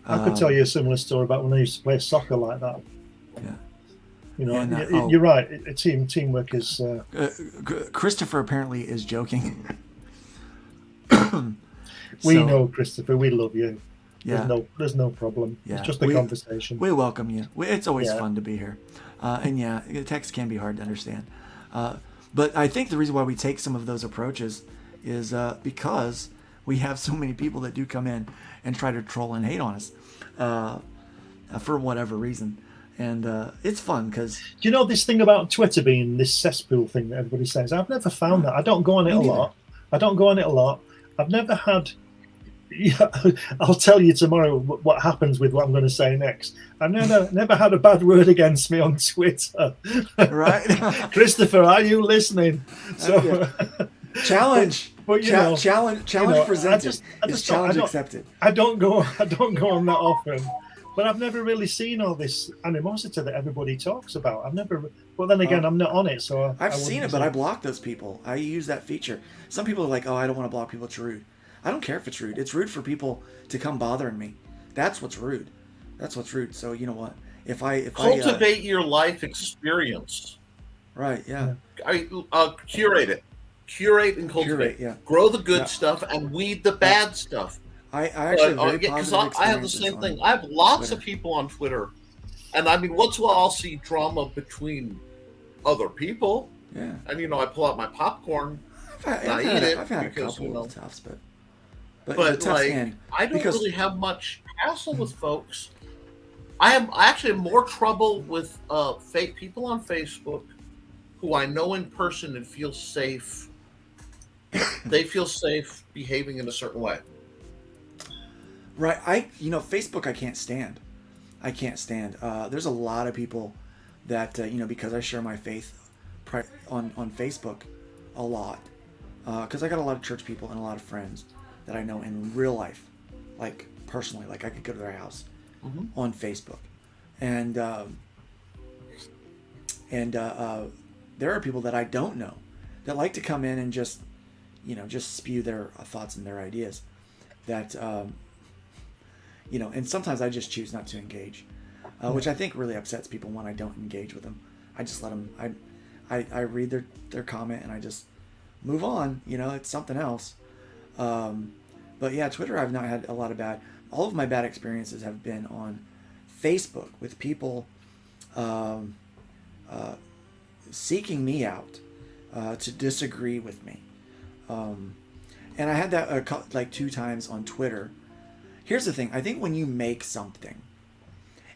I could tell you a similar story about when I used to play soccer like that. Yeah. You know, you're right. Teamwork is. Christopher apparently is joking. We So, know, Christopher. We love you. Yeah. There's no problem. Yeah. It's just a conversation. We welcome you. It's always Yeah. fun to be here. And yeah, the text can be hard to understand. But I think the reason why we take some of those approaches is because we have so many people that do come in and try to troll and hate on us for whatever reason. And it's fun because... Do you know this thing about Twitter being this cesspool thing that everybody says? I've never found that. I don't go on it a lot. I've never had... Yeah, I'll tell you tomorrow what happens with what I'm going to say next. I've never had a bad word against me on Twitter. Right. Christopher, are you listening? So challenge. But you know, challenge presented. Challenge accepted. I don't go on that often. But I've never really seen all this animosity that everybody talks about. But then again, I'm not on it, so I've seen it, but I block those people. I use that feature. Some people are like, "Oh, I don't want to block people. It's rude." I don't care if it's rude. It's rude for people to come bothering me. That's what's rude. So you know what? If I cultivate your life experience. Right. Yeah. Curate it. Curate and cultivate. Yeah. Grow the good stuff and weed the bad stuff. I actually because I have the same thing. I have lots of people on Twitter, and I mean, once in a while I'll see drama between other people. Yeah. And I pull out my popcorn. I've had a couple of toughs, but like, I don't really have much hassle with folks. I actually have more trouble with fake people on Facebook who I know in person and feel safe. They feel safe behaving in a certain way. Right. Facebook I can't stand. There's a lot of people that because I share my faith on Facebook a lot, because I got a lot of church people and a lot of friends that I know in real life, like personally, like I could go to their house on Facebook, and there are people that I don't know that like to come in and just spew their thoughts and their ideas that and sometimes I just choose not to engage, which I think really upsets people when I don't engage with them. I just let them. I read their comment and I just move on. It's something else. But yeah, Twitter, I've not had a lot of bad. All of my bad experiences have been on Facebook with people seeking me out to disagree with me. And I had that like 2 times on Twitter. Here's the thing. I think when you make something,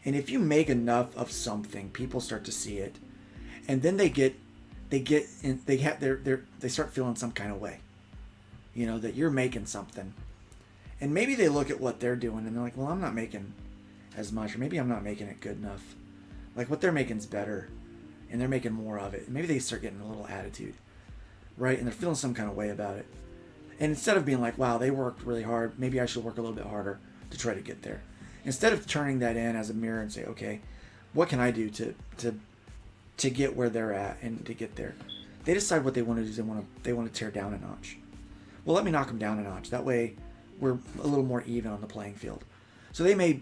and if you make enough of something, people start to see it, and then they start feeling some kind of way. That you're making something. And maybe they look at what they're doing and they're like, well, I'm not making as much, or maybe I'm not making it good enough. Like what they're making is better and they're making more of it. And maybe they start getting a little attitude, right? And they're feeling some kind of way about it. And instead of being like, wow, they worked really hard, maybe I should work a little bit harder to try to get there. Instead of turning that in as a mirror and say, okay, what can I do to get where they're at and to get there? They decide what they want to do. They want to tear down a notch. Well, let me knock them down a notch. That way we're a little more even on the playing field. So they may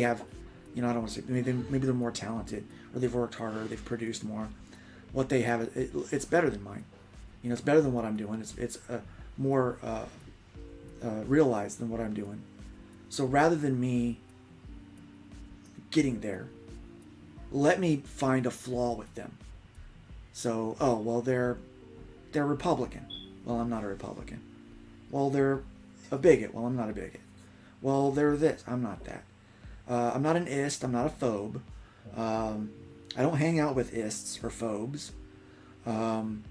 have, I don't want to say, maybe they're more talented, or they've worked harder, or they've produced more. What they have, it's better than mine. It's better than what I'm doing. It's more realized than what I'm doing. So rather than me getting there, let me find a flaw with them. So, they're Republican. Well, I'm not a Republican. Well, they're a bigot. Well, I'm not a bigot. Well, they're this. I'm not that. I'm not an ist. I'm not a phobe. I don't hang out with ists or phobes. Even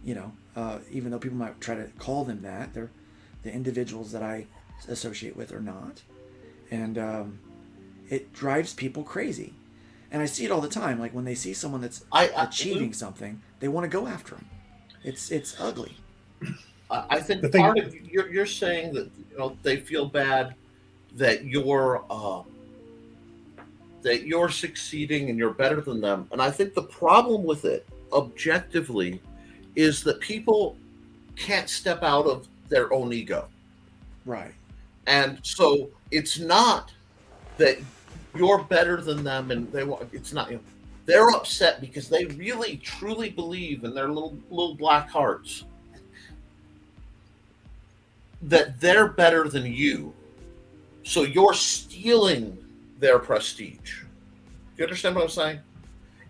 though people might try to call them that, they're the individuals that I associate with or not. And it drives people crazy. And I see it all the time. Like when they see someone that's achieving something, they want to go after them. It's ugly. I think part of you're saying that they feel bad that you're succeeding and you're better than them. And I think the problem with it, objectively, is that people can't step out of their own ego. Right. And so it's not that you're better than them, and it's not. They're upset because they really truly believe in their little black hearts that they're better than you, so you're stealing their prestige. You understand what I'm saying?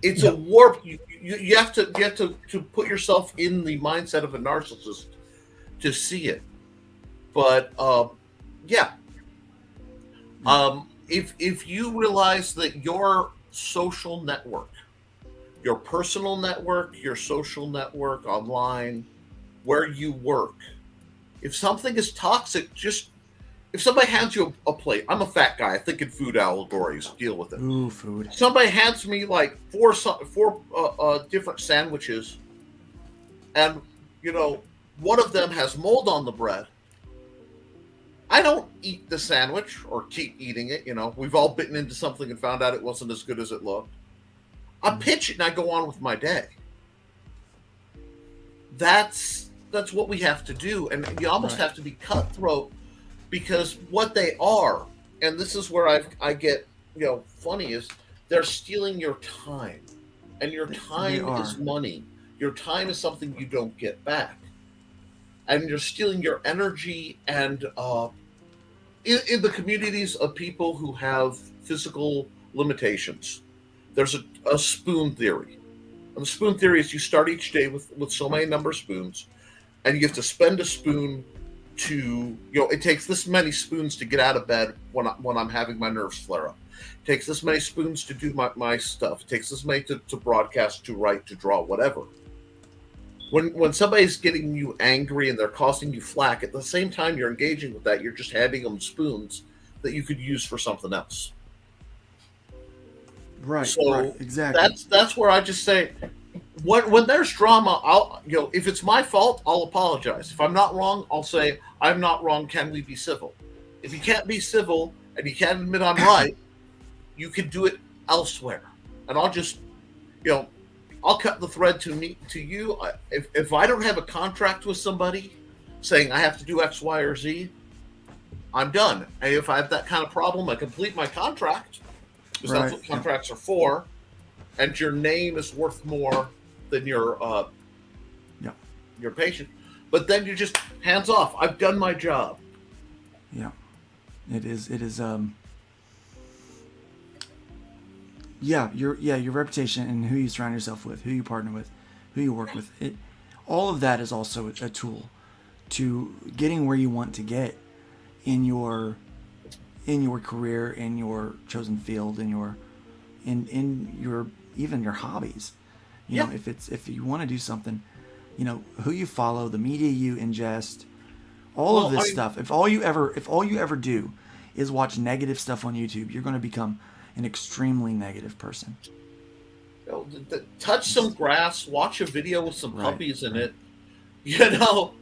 It's a warp. You have to put yourself in the mindset of a narcissist to see it. But yeah, if you realize that your social network, your personal network, your social network online, where you work, if something is toxic, just if somebody hands you a plate, I'm a fat guy. I think in food allegories, deal with it. Ooh, food. Somebody hands me like four different sandwiches, and one of them has mold on the bread. I don't eat the sandwich or keep eating it. We've all bitten into something and found out it wasn't as good as it looked. I pitch it and I go on with my day. That's what we have to do, and you almost have to be cutthroat. Because what they are, and this is where I get funny, is they're stealing your time, and your time is money. Your time is something you don't get back, and you're stealing your energy. And in the communities of people who have physical limitations, there's a spoon theory, and the spoon theory is you start each day with so many number of spoons, and you have to spend a spoon to it takes this many spoons to get out of bed when I'm having my nerves flare up. It takes this many spoons to do my stuff. It takes this many to broadcast, to write, to draw, whatever. When somebody's getting you angry and they're causing you flack, at the same time you're engaging with that, you're just handing them spoons that you could use for something else. Right. So right, exactly. That's where I just say, when there's drama, I'll if it's my fault, I'll apologize. If I'm not wrong, I'll say I'm not wrong. Can we be civil? If you can't be civil and you can't admit I'm right, you can do it elsewhere. And I'll just, I'll cut the thread to you. If I don't have a contract with somebody saying I have to do X, Y, or Z, I'm done. And if I have that kind of problem, I complete my contract, because that's what contracts are for. And your name is worth more than your patient. But then you just hands off. I've done my job. Yeah. It is your reputation and who you surround yourself with, who you partner with, who you work with. All of that is also a tool to getting where you want to get in your career, in your chosen field, in your even your hobbies. If you want to do something, who you follow, the media you ingest, all of this stuff. If all you ever do is watch negative stuff on YouTube, you're going to become an extremely negative person. Touch some grass, watch a video with some puppies in it, get out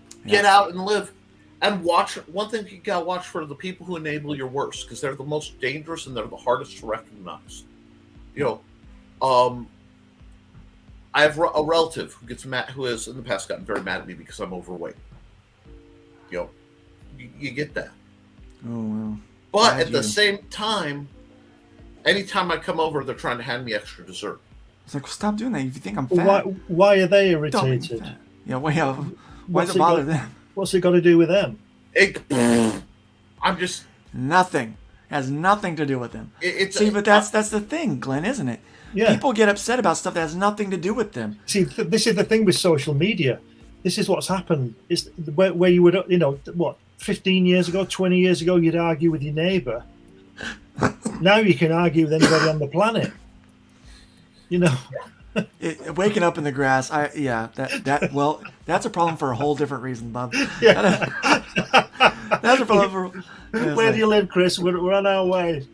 and live. And watch, one thing you gotta watch for the people who enable your worst, because they're the most dangerous and they're the hardest to recognize. I have a relative who gets mad, who has in the past gotten very mad at me because I'm overweight. You get that. Oh well. But at the same time, anytime I come over, they're trying to hand me extra dessert. It's like, stop doing that. If you think I'm fat, why are they irritated? Why does it bother them? What's it got to do with them? I'm just nothing. It has nothing to do with them. But that's the thing, Glenn, isn't it? Yeah. People get upset about stuff that has nothing to do with them. See, this is the thing with social media. This is what's happened. It's where you would, 15 years ago, 20 years ago, you'd argue with your neighbour. Now you can argue with anybody on the planet. Waking up in the grass, that's a problem for a whole different reason, Bob. Yeah. That's a problem for. Where do you live, Chris? We're on our way.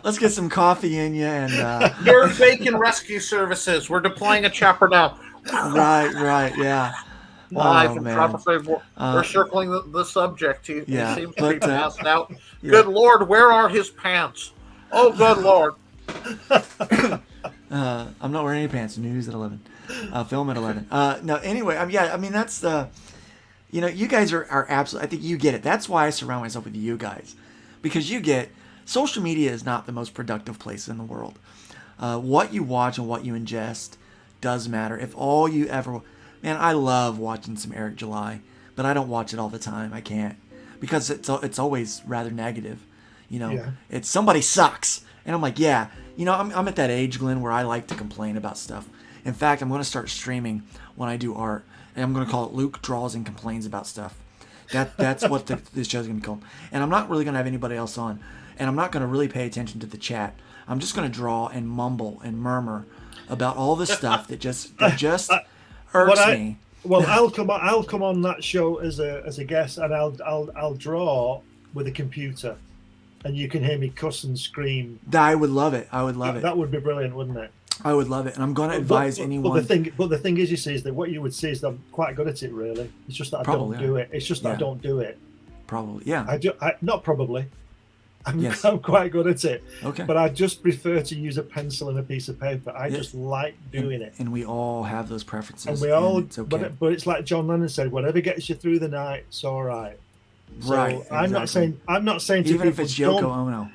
Let's get some coffee in you and. You're Bacon Rescue Services. We're deploying a chopper now. Right, yeah. Live and we're circling the subject. He seems to be passed out. Yeah. Good Lord, where are his pants? Oh, good Lord. I'm not wearing any pants. News at 11. Film at 11. No, anyway, that's the. You guys are absolutely. I think you get it. That's why I surround myself with you guys, because you get. Social media is not the most productive place in the world. What you watch and what you ingest does matter. If all you ever. Man, I love watching some Eric July, but I don't watch it all the time. I can't, because it's always rather negative. You know, it's somebody sucks, and I'm like, yeah, you know, I'm at that age, Glenn, where I like to complain about stuff. In fact, I'm going to start streaming when I do art, and I'm going to call it Luke Draws and Complains About Stuff. That's what this show's going to be called. And I'm not really going to have anybody else on, and I'm not going to really pay attention to the chat. I'm just going to draw and mumble and murmur about all the stuff that just irks me. Well, I'll come on that show as a guest, and I'll draw with a computer, and you can hear me cuss and scream. I would love it. I would love it. That would be brilliant, wouldn't it? I would love it, and I'm going to advise anyone. But the thing is, you see, is that what you would see is that I'm quite good at it. Really, it's just that I don't do it. It's just that I don't do it. Probably, yeah. Not probably. I'm quite good at it. Okay. But I just prefer to use a pencil and a piece of paper. I just like doing it. And we all have those preferences. And we all, it's okay. but it's like John Lennon said: whatever gets you through the night, it's all right. So right. Exactly. I'm not saying to even people, if it's Yoko Ono.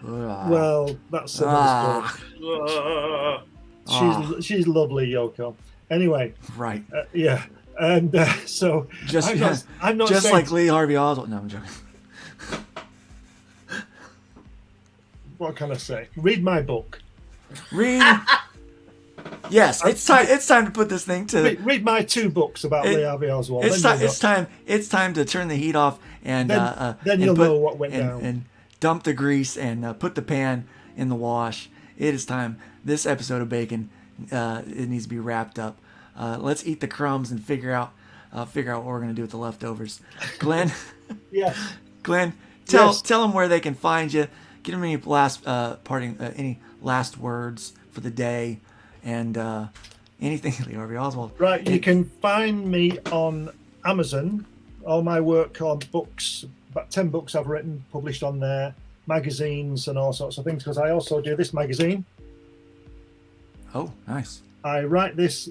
Well, that's another story. She's lovely, Yoko. Anyway. Right. Yeah. And so I'm not just saying like Lee Harvey Oswald. No, I'm joking. What can I say? Read my book. Yes, it's time. It's time to put this thing to. Read my 2 books about Lee Harvey Oswald. It's time. It's time to turn the heat off and then you'll know what went down. And dump the grease and put the pan in the wash. It is time. This episode of Bacon, it needs to be wrapped up. Let's eat the crumbs and figure out what we're gonna do with the leftovers. Glenn. Yes. Glenn, tell them where they can find you. Give them any last any last words for the day, and anything. Lee Harvey Oswald. Right, you can find me on Amazon. All my work on books, about 10 books I've written, published on there, magazines and all sorts of things. Because I also do this magazine. Oh, nice. I write this,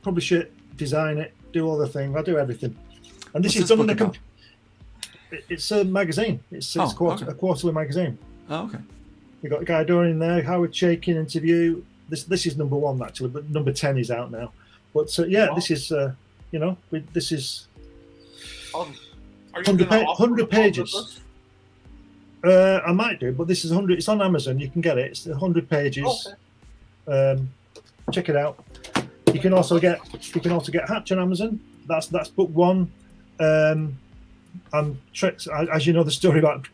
publish it, design it, do all the things. I do everything. And this is done in the It's a magazine. It's a quarterly magazine. Oh, okay. We got Guy Doran in there, Howard Chaykin interview. This is number 1 actually, but number 10 is out now. But this is this is 100 pages. I might do, but this is 100. It's on Amazon. You can get it. It's 100 pages. Okay. Check it out. You can also get Hatch on Amazon. That's book 1. And tricks, as you know, the story about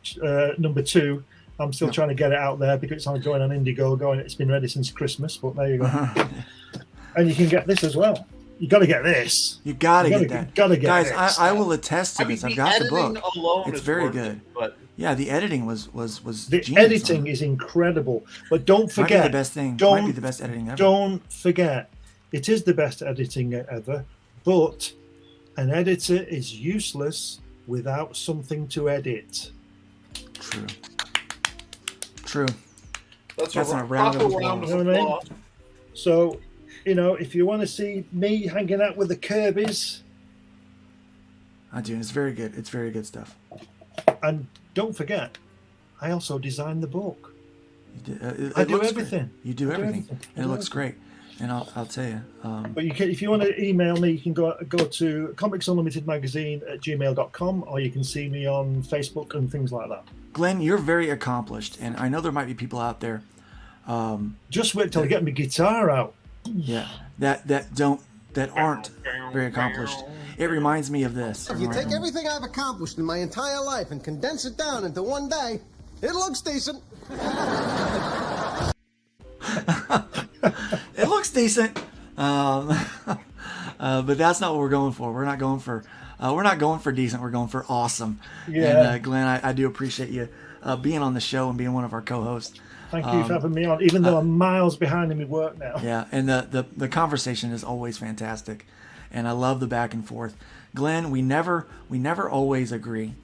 number 2. I'm still trying to get it out there because it's only going on Indiegogo and it's been ready since Christmas. But there you go. And you can get this as well. You got to get this. You got to get that. Got to get guys. This. I will attest to this. I've got the book. It's very good. But yeah, the editing was the genius, editing is incredible. But don't forget, might be the best thing. Might be the best editing ever. Don't forget, it is the best editing ever. But an editor is useless without something to edit. True. That's a round of applause. You know what I mean? So, if you want to see me hanging out with the Kirbys, I do. It's very good. It's very good stuff. And don't forget, I also designed the book. You do, I do everything. Great. You do everything, and it looks great. And I'll tell you. But if you want to email me, you can go to comicsunlimitedmagazine@gmail.com, or you can see me on Facebook and things like that. Glenn, you're very accomplished, and I know there might be people out there. Just wait till I get my guitar out. Yeah, that aren't very accomplished. It reminds me of this. If you take everything I've accomplished in my entire life and condense it down into one day, it looks decent. It looks decent, but that's not what we're going for. We're not going for decent. We're going for awesome. Yeah. And Glenn, I do appreciate you being on the show and being one of our co-hosts. Thank you for having me on, even though I'm miles behind in my work now. Yeah, and the conversation is always fantastic, and I love the back and forth. Glenn, we never always agree,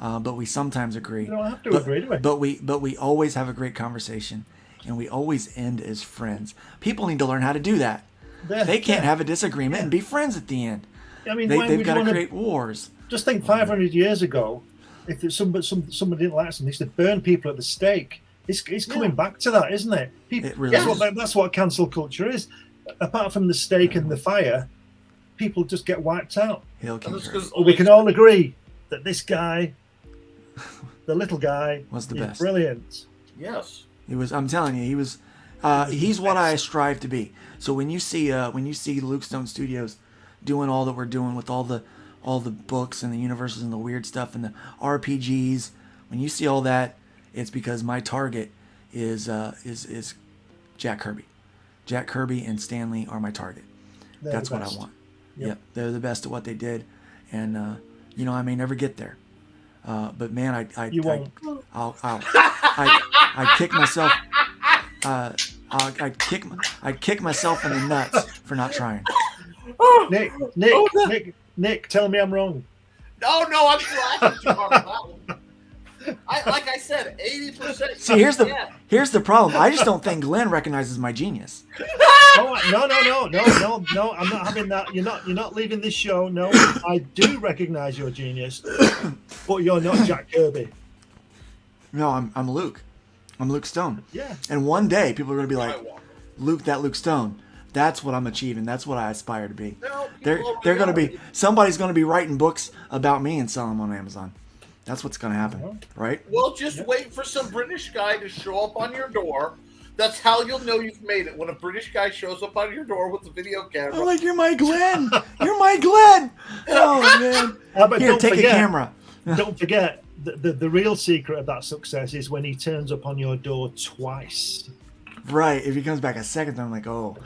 but we sometimes agree. You don't have to agree, do we? But we always have a great conversation, and we always end as friends. People need to learn how to do that. They can't have a disagreement and be friends at the end. I mean, they've got to create wars. Just think 500 years ago, if somebody didn't like something, they used to burn people at the stake. It's coming back to that, isn't it? People, it really is. That's what cancel culture is. Apart from the stake and the fire, people just get wiped out. Hail King Kirby. We can all agree that this guy, the little guy, was the is best. Brilliant. Yes. He was. I'm telling you, he was. He's what I strive to be. So when you see Luke Stone Studios doing all that we're doing with all the books and the universes and the weird stuff and the RPGs, when you see all that, it's because my target is Jack Kirby. Jack Kirby and Stan Lee are my target. That's what I want. Yep, they're the best at what they did, and I may never get there, but man, I kick myself. I'd kick myself in the nuts for not trying. Nick, tell me I'm wrong. No, I'm glad you are that one. Like I said, 80%. See, here's the problem. I just don't think Glenn recognizes my genius. No, I'm not having that. You're not leaving this show. No, I do recognize your genius, but you're not Jack Kirby. No, I'm Luke. I'm Luke Stone. Yeah. And one day people are going to be like, Luke Stone. That's what I'm achieving. That's what I aspire to be. They're going to be, somebody's going to be writing books about me and selling them on Amazon. That's what's going to happen, right? Well, just wait for some British guy to show up on your door. That's how you'll know you've made it, when a British guy shows up on your door with a video camera. I'm like, you're my Glenn. You're my Glenn. Oh, man. Here, take a camera. Don't forget, the real secret of that success is when he turns up on your door twice. Right. If he comes back a second time, I'm like, oh,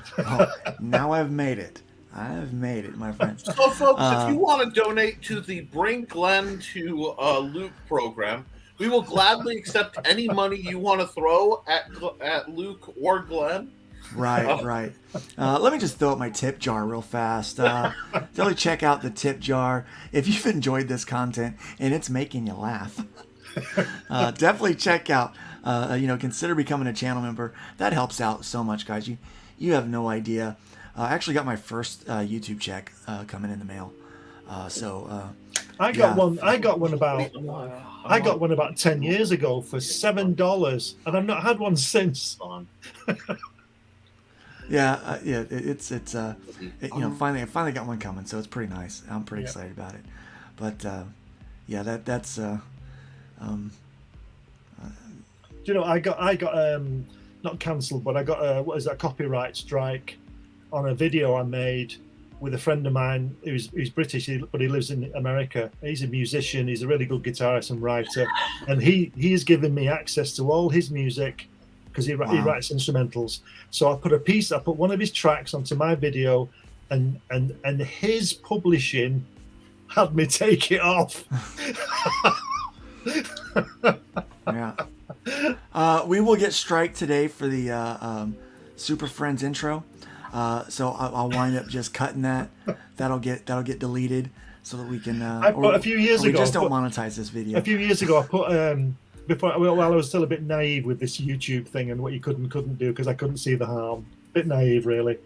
now I've made it. I've made it, my friends. So, folks, if you want to donate to the Bring Glenn to Luke program, we will gladly accept any money you want to throw at Luke or Glenn. Right. Let me just throw up my tip jar real fast. Definitely check out the tip jar if you've enjoyed this content and it's making you laugh. Definitely check out. Consider becoming a channel member. That helps out so much, guys. You have no idea. I actually got my first YouTube check coming in the mail. I got one about 10 years ago for $7, and I've not had one since. Finally I finally got one coming, so it's pretty nice. I'm pretty excited about it. But that's I got not cancelled, but I got a copyright strike on a video I made with a friend of mine who's British, but he lives in America. He's a musician. He's a really good guitarist and writer, and he's given me access to all his music because he writes instrumentals. So I put one of his tracks onto my video, and his publishing had me take it off. We will get strike today for the Super Friends intro. So I'll wind up just cutting that. That'll get deleted so that we can. A few years ago, we just don't monetize this video. A few years ago, I put while I was still a bit naive with this YouTube thing and what you could and couldn't do because I couldn't see the harm. A bit naive, really.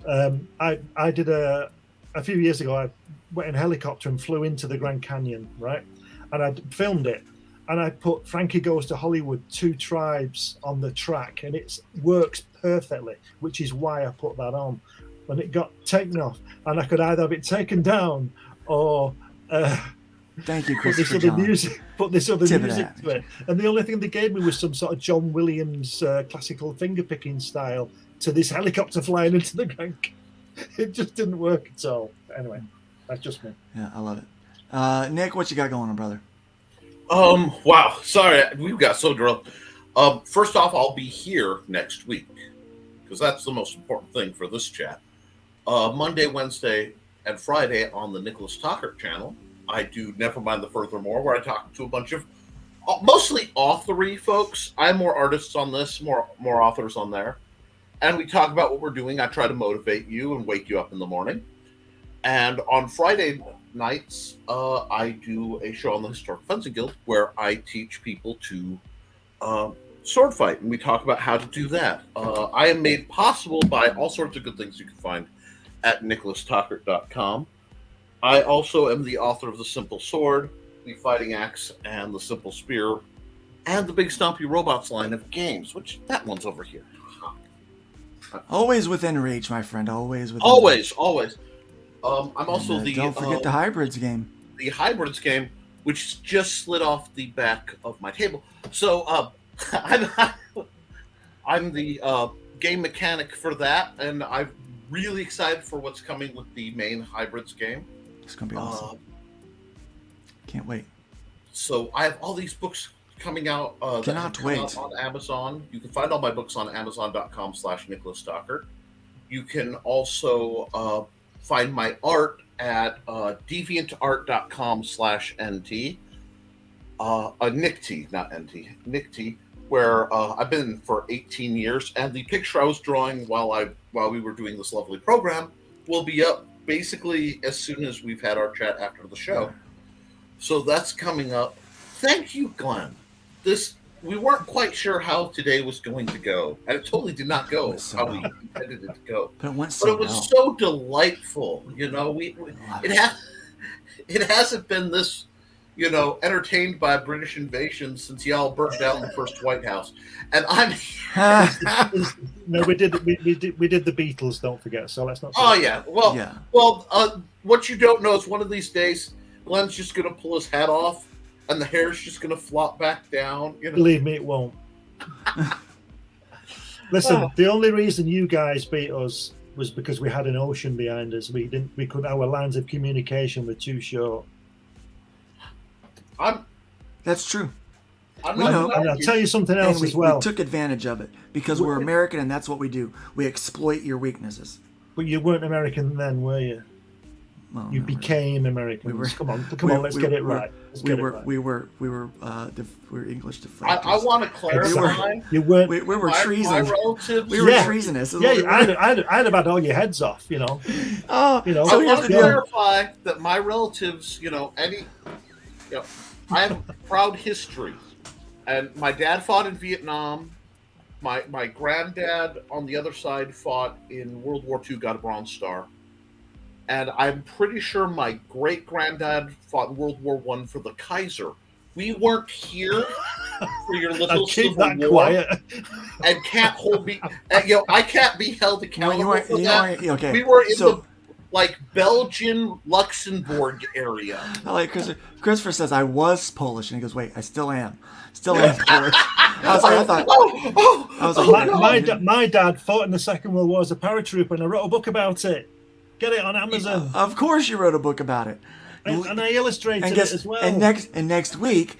I did a few years ago. I went in a helicopter and flew into the Grand Canyon, right? And I filmed it. And I put Frankie Goes to Hollywood, 2 Tribes on the track, and it works perfectly, which is why I put that on. When it got taken off, and I could either have it taken down or thank you, put this other music to it. And the only thing they gave me was some sort of John Williams classical fingerpicking style to this helicopter flying into the Grand Canyon. It just didn't work at all. Anyway, that's just me. Yeah, I love it. Nick, what you got going on, brother? Wow. Sorry, we got so drunk. First off, I'll be here next week because that's the most important thing for this chat. Monday, Wednesday, and Friday on the Nicholas Talkert channel, I do Never Mind the Furthermore, where I talk to a bunch of mostly authory folks. I'm more artists on this, more authors on there. And we talk about what we're doing. I try to motivate you and wake you up in the morning. And on Friday nights, I do a show on the Historic Fencing Guild where I teach people to sword fight, and we talk about how to do that. I am made possible by all sorts of good things you can find at nicholastalkert.com. I also am the author of The Simple Sword, The Fighting Axe, and The Simple Spear, and the Big Stompy Robots line of games, which that one's over here. Always within reach, my friend. Always within reach. Always. I'm also the don't forget the hybrids game. The hybrids game, which just slid off the back of my table. So I'm the game mechanic for that, and I'm really excited for what's coming with the main hybrids game. It's gonna be awesome. Can't wait. So I have all these books coming out. Cannot wait. Out on Amazon. You can find all my books on Amazon.com/Nicholas Stockert. You can also find my art at deviantart.com/NT. Nick T, not NT. Nick T, where I've been for 18 years, and the picture I was drawing while we were doing this lovely program will be up basically as soon as we've had our chat after the show. So that's coming up. Thank you, Glenn. We weren't quite sure how today was going to go, and it totally did not go how we intended it to go. But it went so it was so delightful. You know, it hasn't been this, you know, entertained by British invasion since y'all burnt down the first White House. And I'm no, we did the Beatles. Don't forget. So let's not. Oh yeah. Well, what you don't know is one of these days, Glenn's just gonna pull his hat off, and the hair's just gonna flop back down. You know? Believe me, it won't. Listen, the only reason you guys beat us was because we had an ocean behind us. Our lines of communication were too short. That's true. And I'll tell you something else as well. We took advantage of it because we're American, and that's what we do. We exploit your weaknesses. But you weren't American then, were you? Well, you became American. Come on, let's get it right. We were English to French. I want to clarify. You weren't. We were treason. My relatives. We were treasonous. Yeah, I'd have had all your heads off. You know. Oh, you know. I want to clarify that my relatives. I have a proud history, and my dad fought in Vietnam. My granddad on the other side fought in World War II, got a Bronze Star. And I'm pretty sure my great-granddad fought in World War I for the Kaiser. We weren't here for your little civil war. Quiet. And can't hold me. I can't be held accountable for that. Okay. We were in the Belgian Luxembourg area. Like Christopher says, I was Polish, and he goes, "Wait, I still am. Polish." My dad fought in the Second World War as a paratrooper, and I wrote a book about it. Get it on Amazon. Of course, you wrote a book about it, and I illustrated it as well. And next week,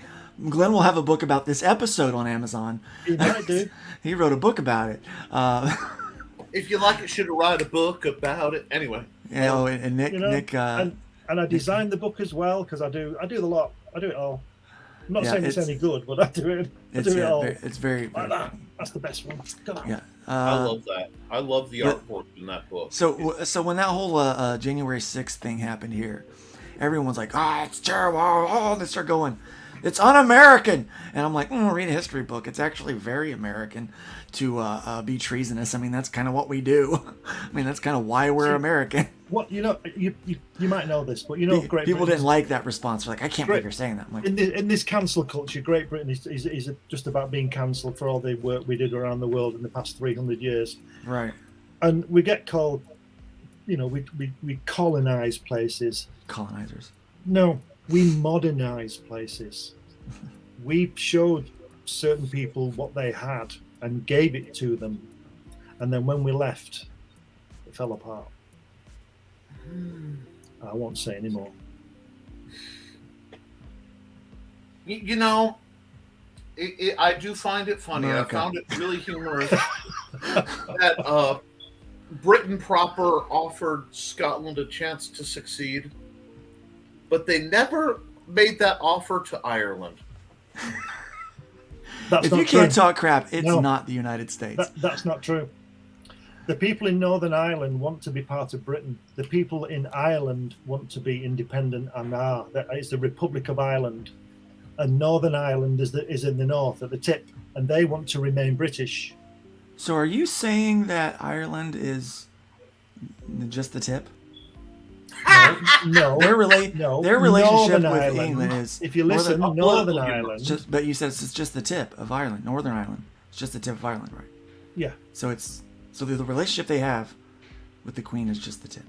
Glenn will have a book about this episode on Amazon. He might do. He wrote a book about it. If you like it, should write a book about it. Anyway. Yeah. And Nick. And I designed the book as well because I do the lot. I do it all. I'm not saying it's any good, but I do it. I do it all. It's very. That's the best one. Yeah. I love that. I love the artwork in that book. So when that whole January 6th thing happened here, everyone's like, it's terrible. Oh, they start going, it's un-American. And I'm like, read a history book. It's actually very American to be treasonous. I mean, that's kind of what we do. I mean, that's kind of why we're American. What you might know this, but Great people Britain didn't like that response. They're like, I can't believe you're saying that. I'm like, in this cancel culture, Great Britain is just about being cancelled for all the work we did around the world in the past 300 years. Right. And we get called, we colonize places. Colonizers. No, we modernize places. We showed certain people what they had and gave it to them, and then when we left, it fell apart. I won't say anymore. I do find it funny. America. I found it really humorous that Britain proper offered Scotland a chance to succeed, but they never made that offer to Ireland. If you can't talk crap, it's not the United States. That's not true. The people in Northern Ireland want to be part of Britain. The people in Ireland want to be independent and are. It's the Republic of Ireland. And Northern Ireland is in the north at the tip, and they want to remain British. So are you saying that Ireland is just the tip? No. Their relationship with England is. If you listen, Northern Ireland. But you said it's just the tip of Ireland. Northern Ireland. It's just the tip of Ireland, right? Yeah. So the relationship they have with the Queen is just the tip.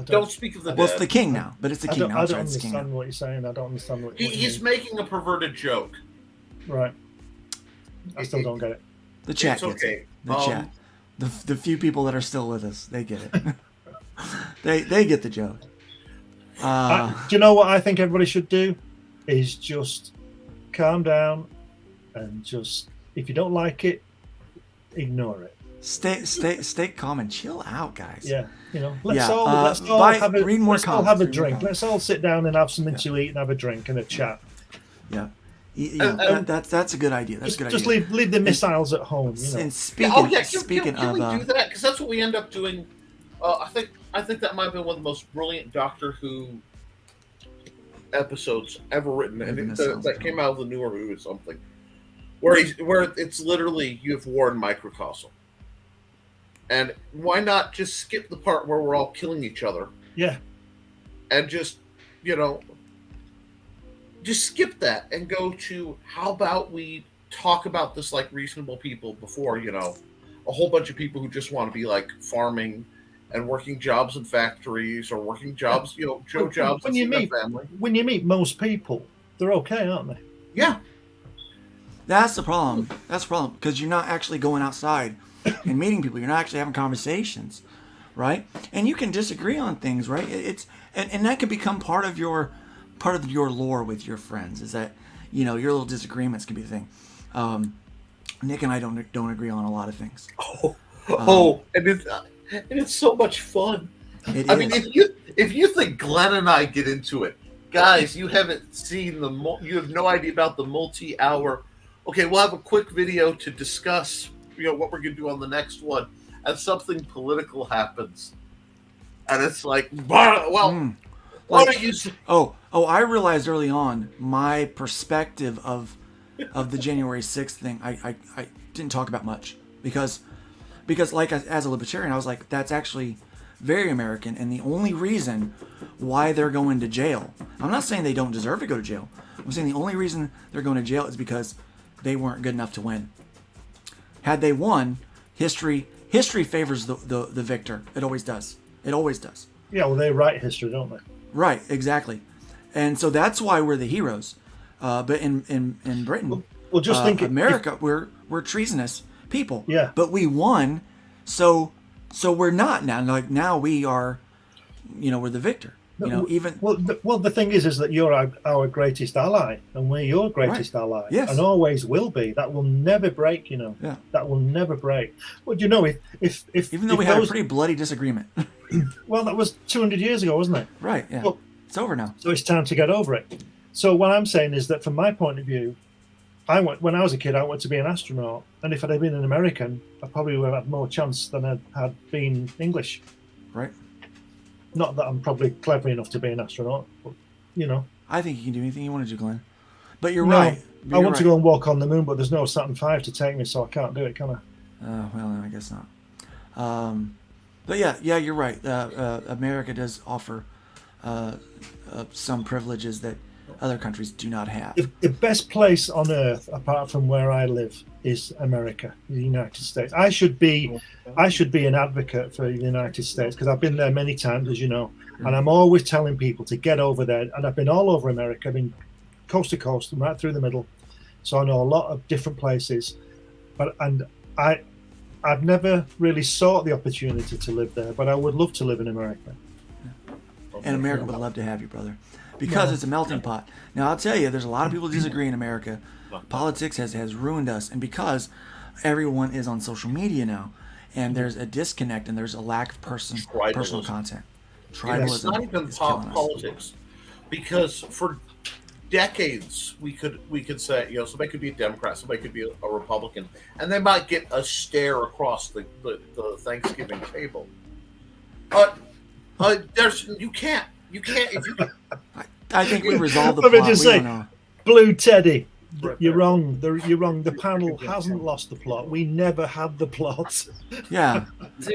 Don't speak of the Well, dead. it's the king now, but it's the king now. I don't It's the king understand now. what you're saying. I don't understand what you He's mean. making a perverted joke. Right. I still don't get it. The chat It's gets okay. it. The chat. The few people that are still with us, they get it. they get the joke. Do you know what I think everybody should do? Is just calm down and just, if you don't like it, ignore it. Stay calm and chill out, guys. Yeah, let's Yeah, all have a read more let's all comments, have a read more drink. comments. Let's all sit down and have something to eat and have a drink and a chat. Yeah. That's a good idea. That's a good Just idea. leave the missiles at home. And speaking, Can we do that? Because that's what we end up doing. I think that might have been one of the most brilliant Doctor Who episodes ever written, and that came out of the newer Who or something, where it's literally you have war in microcosm, and why not just skip the part where we're all killing each other? Yeah, and just skip that and go to how about we talk about this like reasonable people before a whole bunch of people who just want to be like farming and working jobs in factories or working jobs, jobs when you meet family. When you meet most people, they're okay, aren't they? Yeah. That's the problem. That's the problem because you're not actually going outside and meeting people. You're not actually having conversations, right? And you can disagree on things, right? And that can become part of your lore with your friends. Is that your little disagreements can be the thing. Nick and I don't agree on a lot of things. And it's so much fun. It I is. mean, if you think Glenn and I get into it, guys, you haven't seen you have no idea about the multi-hour. Okay, we'll have a quick video to discuss, what we're going to do on the next one, and something political happens, and it's like, well, why don't you? I realized early on my perspective of the January 6th thing. I didn't talk about much because like as a libertarian, I was like, that's actually very American, and the only reason why they're going to jail. I'm not saying they don't deserve to go to jail. I'm saying the only reason they're going to jail is because they weren't good enough to win. Had they won, history favors the victor. It always does. It always does. Yeah, well, they write history, don't they? Right, exactly. And so that's why we're the heroes. But in Britain, well, just think America, we're treasonous people. Yeah. But we won, so we're not now. Like now we are, we're the victor. The thing is that you're our greatest ally, and we're your greatest ally, Yes. and always will be. That will never break. Yeah. That will never break. Well, if even though we had a pretty bloody disagreement. Well, that was 200 years ago, wasn't it? Right. Yeah. Well, it's over now. So it's time to get over it. So what I'm saying is that from my point of view, when I was a kid, I wanted to be an astronaut, and if I'd have been an American, I probably would have had more chance than I'd had been English. Right. Not that I'm probably clever enough to be an astronaut, but I think you can do anything you want to do, Glenn. But you're No, right. I want to go and walk on the moon, but there's no Saturn V to take me, so I can't do it, can I? Well, I guess not. But yeah, you're right. America does offer some privileges that other countries do not have. The best place on earth, apart from where I live, is America, the United States. I should be an advocate for the United States because I've been there many times, as you know, and I'm always telling people to get over there. And I've been all over America. I've been coast to coast and right through the middle, so I know a lot of different places. I've never really sought the opportunity to live there, but I would love to live in America. And America would love to have you, brother, because it's a melting pot. Now, I'll tell you, there's a lot of people who disagree in America. Politics has ruined us, and because everyone is on social media now, and there's a disconnect and there's a lack of personal content. Tribalism. It's not even politics, because for decades we could say somebody could be a Democrat, somebody could be a Republican, and they might get a stare across the Thanksgiving table. But you can't if you. I think we resolved the Let plot. me just We say, don't know. Blue Teddy, you're wrong. You're wrong. The panel hasn't lost the plot. We never had the plot. Yeah,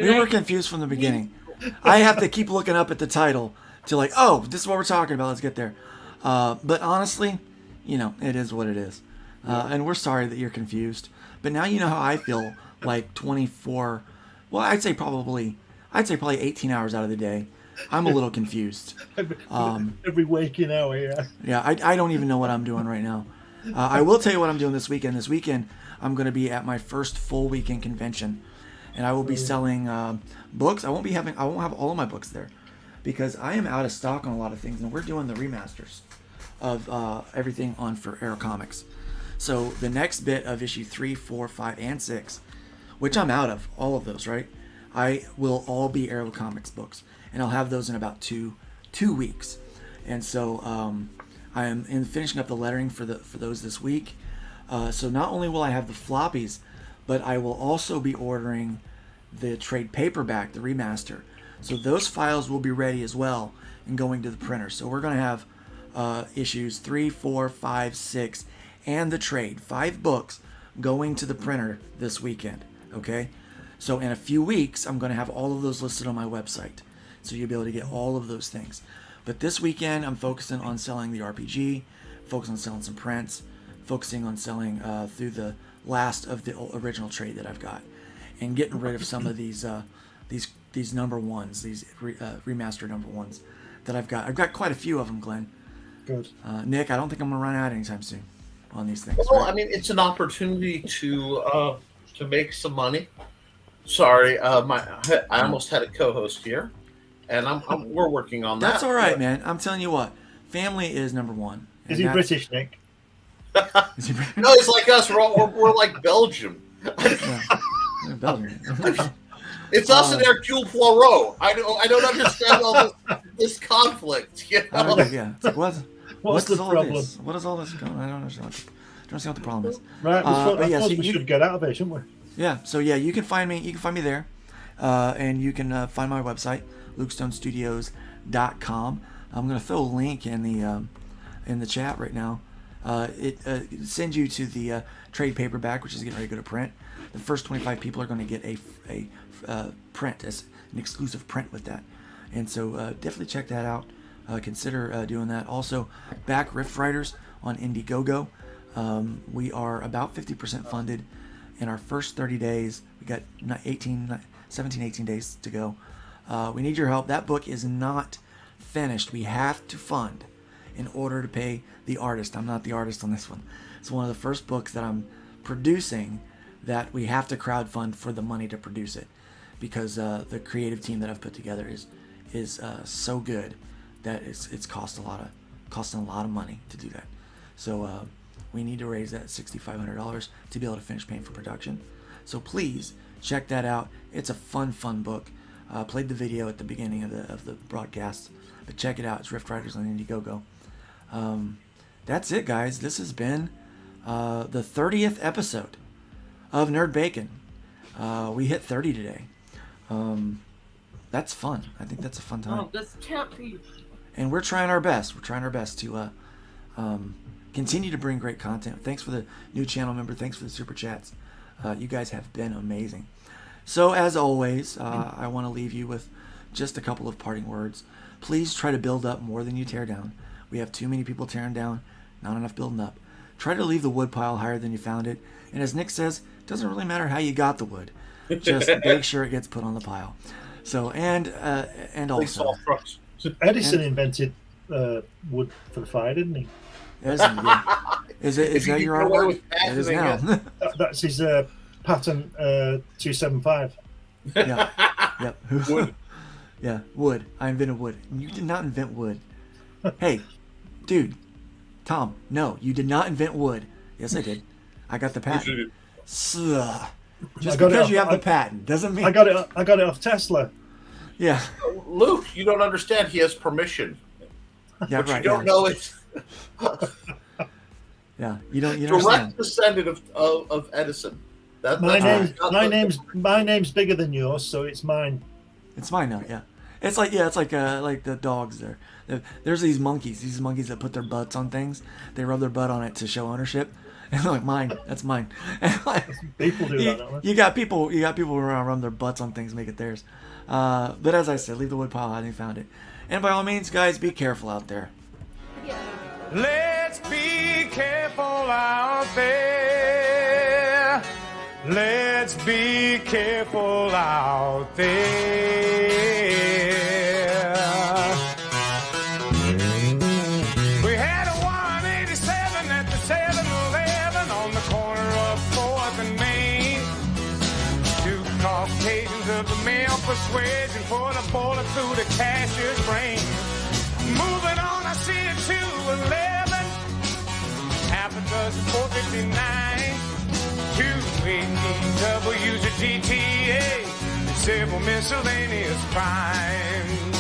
we were confused from the beginning. I have to keep looking up at the title to like, oh, this is what we're talking about. Let's get there. But honestly, it is what it is. And we're sorry that you're confused. But now you know how I feel like 24, well, I'd say probably 18 hours out of the day. I'm a little confused. Every waking hour, yeah. Yeah, I don't even know what I'm doing right now. I will tell you what I'm doing this weekend. This weekend, I'm going to be at my first full weekend convention, and I will be selling books. I won't have all of my books there, because I am out of stock on a lot of things, and we're doing the remasters of everything on for Arrow Comics. So the next bit of issue 3, 4, 5, and 6, which I'm out of all of those, right? I will all be Arrow Comics books, and I'll have those in about two weeks. And so I am finishing up the lettering for those this week. So not only will I have the floppies, but I will also be ordering the trade paperback, the remaster. So those files will be ready as well and going to the printer. So we're going to have issues 3, 4, 5, 6, and the trade, 5 books going to the printer this weekend. Okay, so in a few weeks I'm going to have all of those listed on my website, so you'll be able to get all of those things. But this weekend I'm focusing on selling the RPG, focusing on selling some prints, focusing on selling through the last of the original trade that I've got, and getting rid of some of these number ones, these remastered number ones that I've got. I've got quite a few of them, Glenn. Good. Nick, I don't think I'm going to run out anytime soon on these things. Well, right? I mean, it's an opportunity to make some money. Sorry, I almost had a co-host here, and we're working on that. That's all right, man. I'm telling you what, family is number one. Is he British, Nick? Is he British? No, it's like us. We're like Belgium. Belgium. It's us and Hercule Poirot. I don't understand all this conflict. You know? Yeah. It's like, what's the problem? What is all this going on? I don't understand. I don't see what the problem is. Right. I so suppose we should get out of it, shouldn't we? Yeah. So yeah, you can find me. You can find me there, and you can find my website, LukeStoneStudios.com. I'm gonna throw a link in the chat right now. It sends you to the trade paperback, which is getting ready to go to print. The first 25 people are going to get a print, as an exclusive print with that. And so definitely check that out. Consider doing that. Also, back Rift Riders on Indiegogo. We are about 50% funded. In our first 30 days, we got 17, 18 days to go. We need your help. That book is not finished. We have to fund in order to pay the artist. I'm not the artist on this one. It's one of the first books that I'm producing that we have to crowdfund for the money to produce it, because the creative team that I've put together is so good that it's costing a lot of money to do that. So we need to raise that $6,500 to be able to finish paying for production. So please check that out. It's a fun book. Played the video at the beginning of the broadcast, but check it out. It's Rift Riders on Indiegogo. That's it, guys. This has been the 30th episode of Nerd Bacon. We hit 30 today. That's fun. I think that's a fun time. Oh, this can't be. And we're trying our best. We're trying our best to continue to bring great content. Thanks for the new channel member. Thanks for the super chats. You guys have been amazing. So as always, I want to leave you with just a couple of parting words. Please try to build up more than you tear down. We have too many people tearing down, not enough building up. Try to leave the wood pile higher than you found it. And as Nick says, it doesn't really matter how you got the wood. Just make sure it gets put on the pile. So, and also... So Edison invented wood for the fire, didn't he? Edison, yeah. Is that your artwork? It is now. That's his patent 275. Yeah. Yep. Wood. Yeah, wood. I invented wood. You did not invent wood. Hey, dude. Tom, no, you did not invent wood. Yes, I did. I got the patent. Just because you have the patent doesn't mean I got it off Tesla. Yeah. Luke, you don't understand. He has permission. Yeah, but right. You don't know it. Yeah, you don't. Direct understand. descendant of Edison. My name's bigger than yours, so it's mine. It's mine now. Yeah. It's like the dogs there. There's these monkeys that put their butts on things. They rub their butt on it to show ownership. And they're like, mine, that's mine. People do that, don't they? You got people who rub their butts on things, make it theirs. But as I said, leave the wood pile how they found it. And by all means, guys, be careful out there. Let's be careful out there. Let's be careful out there. persuasion, put a bullet through the cashier's brain. Moving on, I see it 211, half a dozen 459, 218 W's a GTA, several miscellaneous crimes.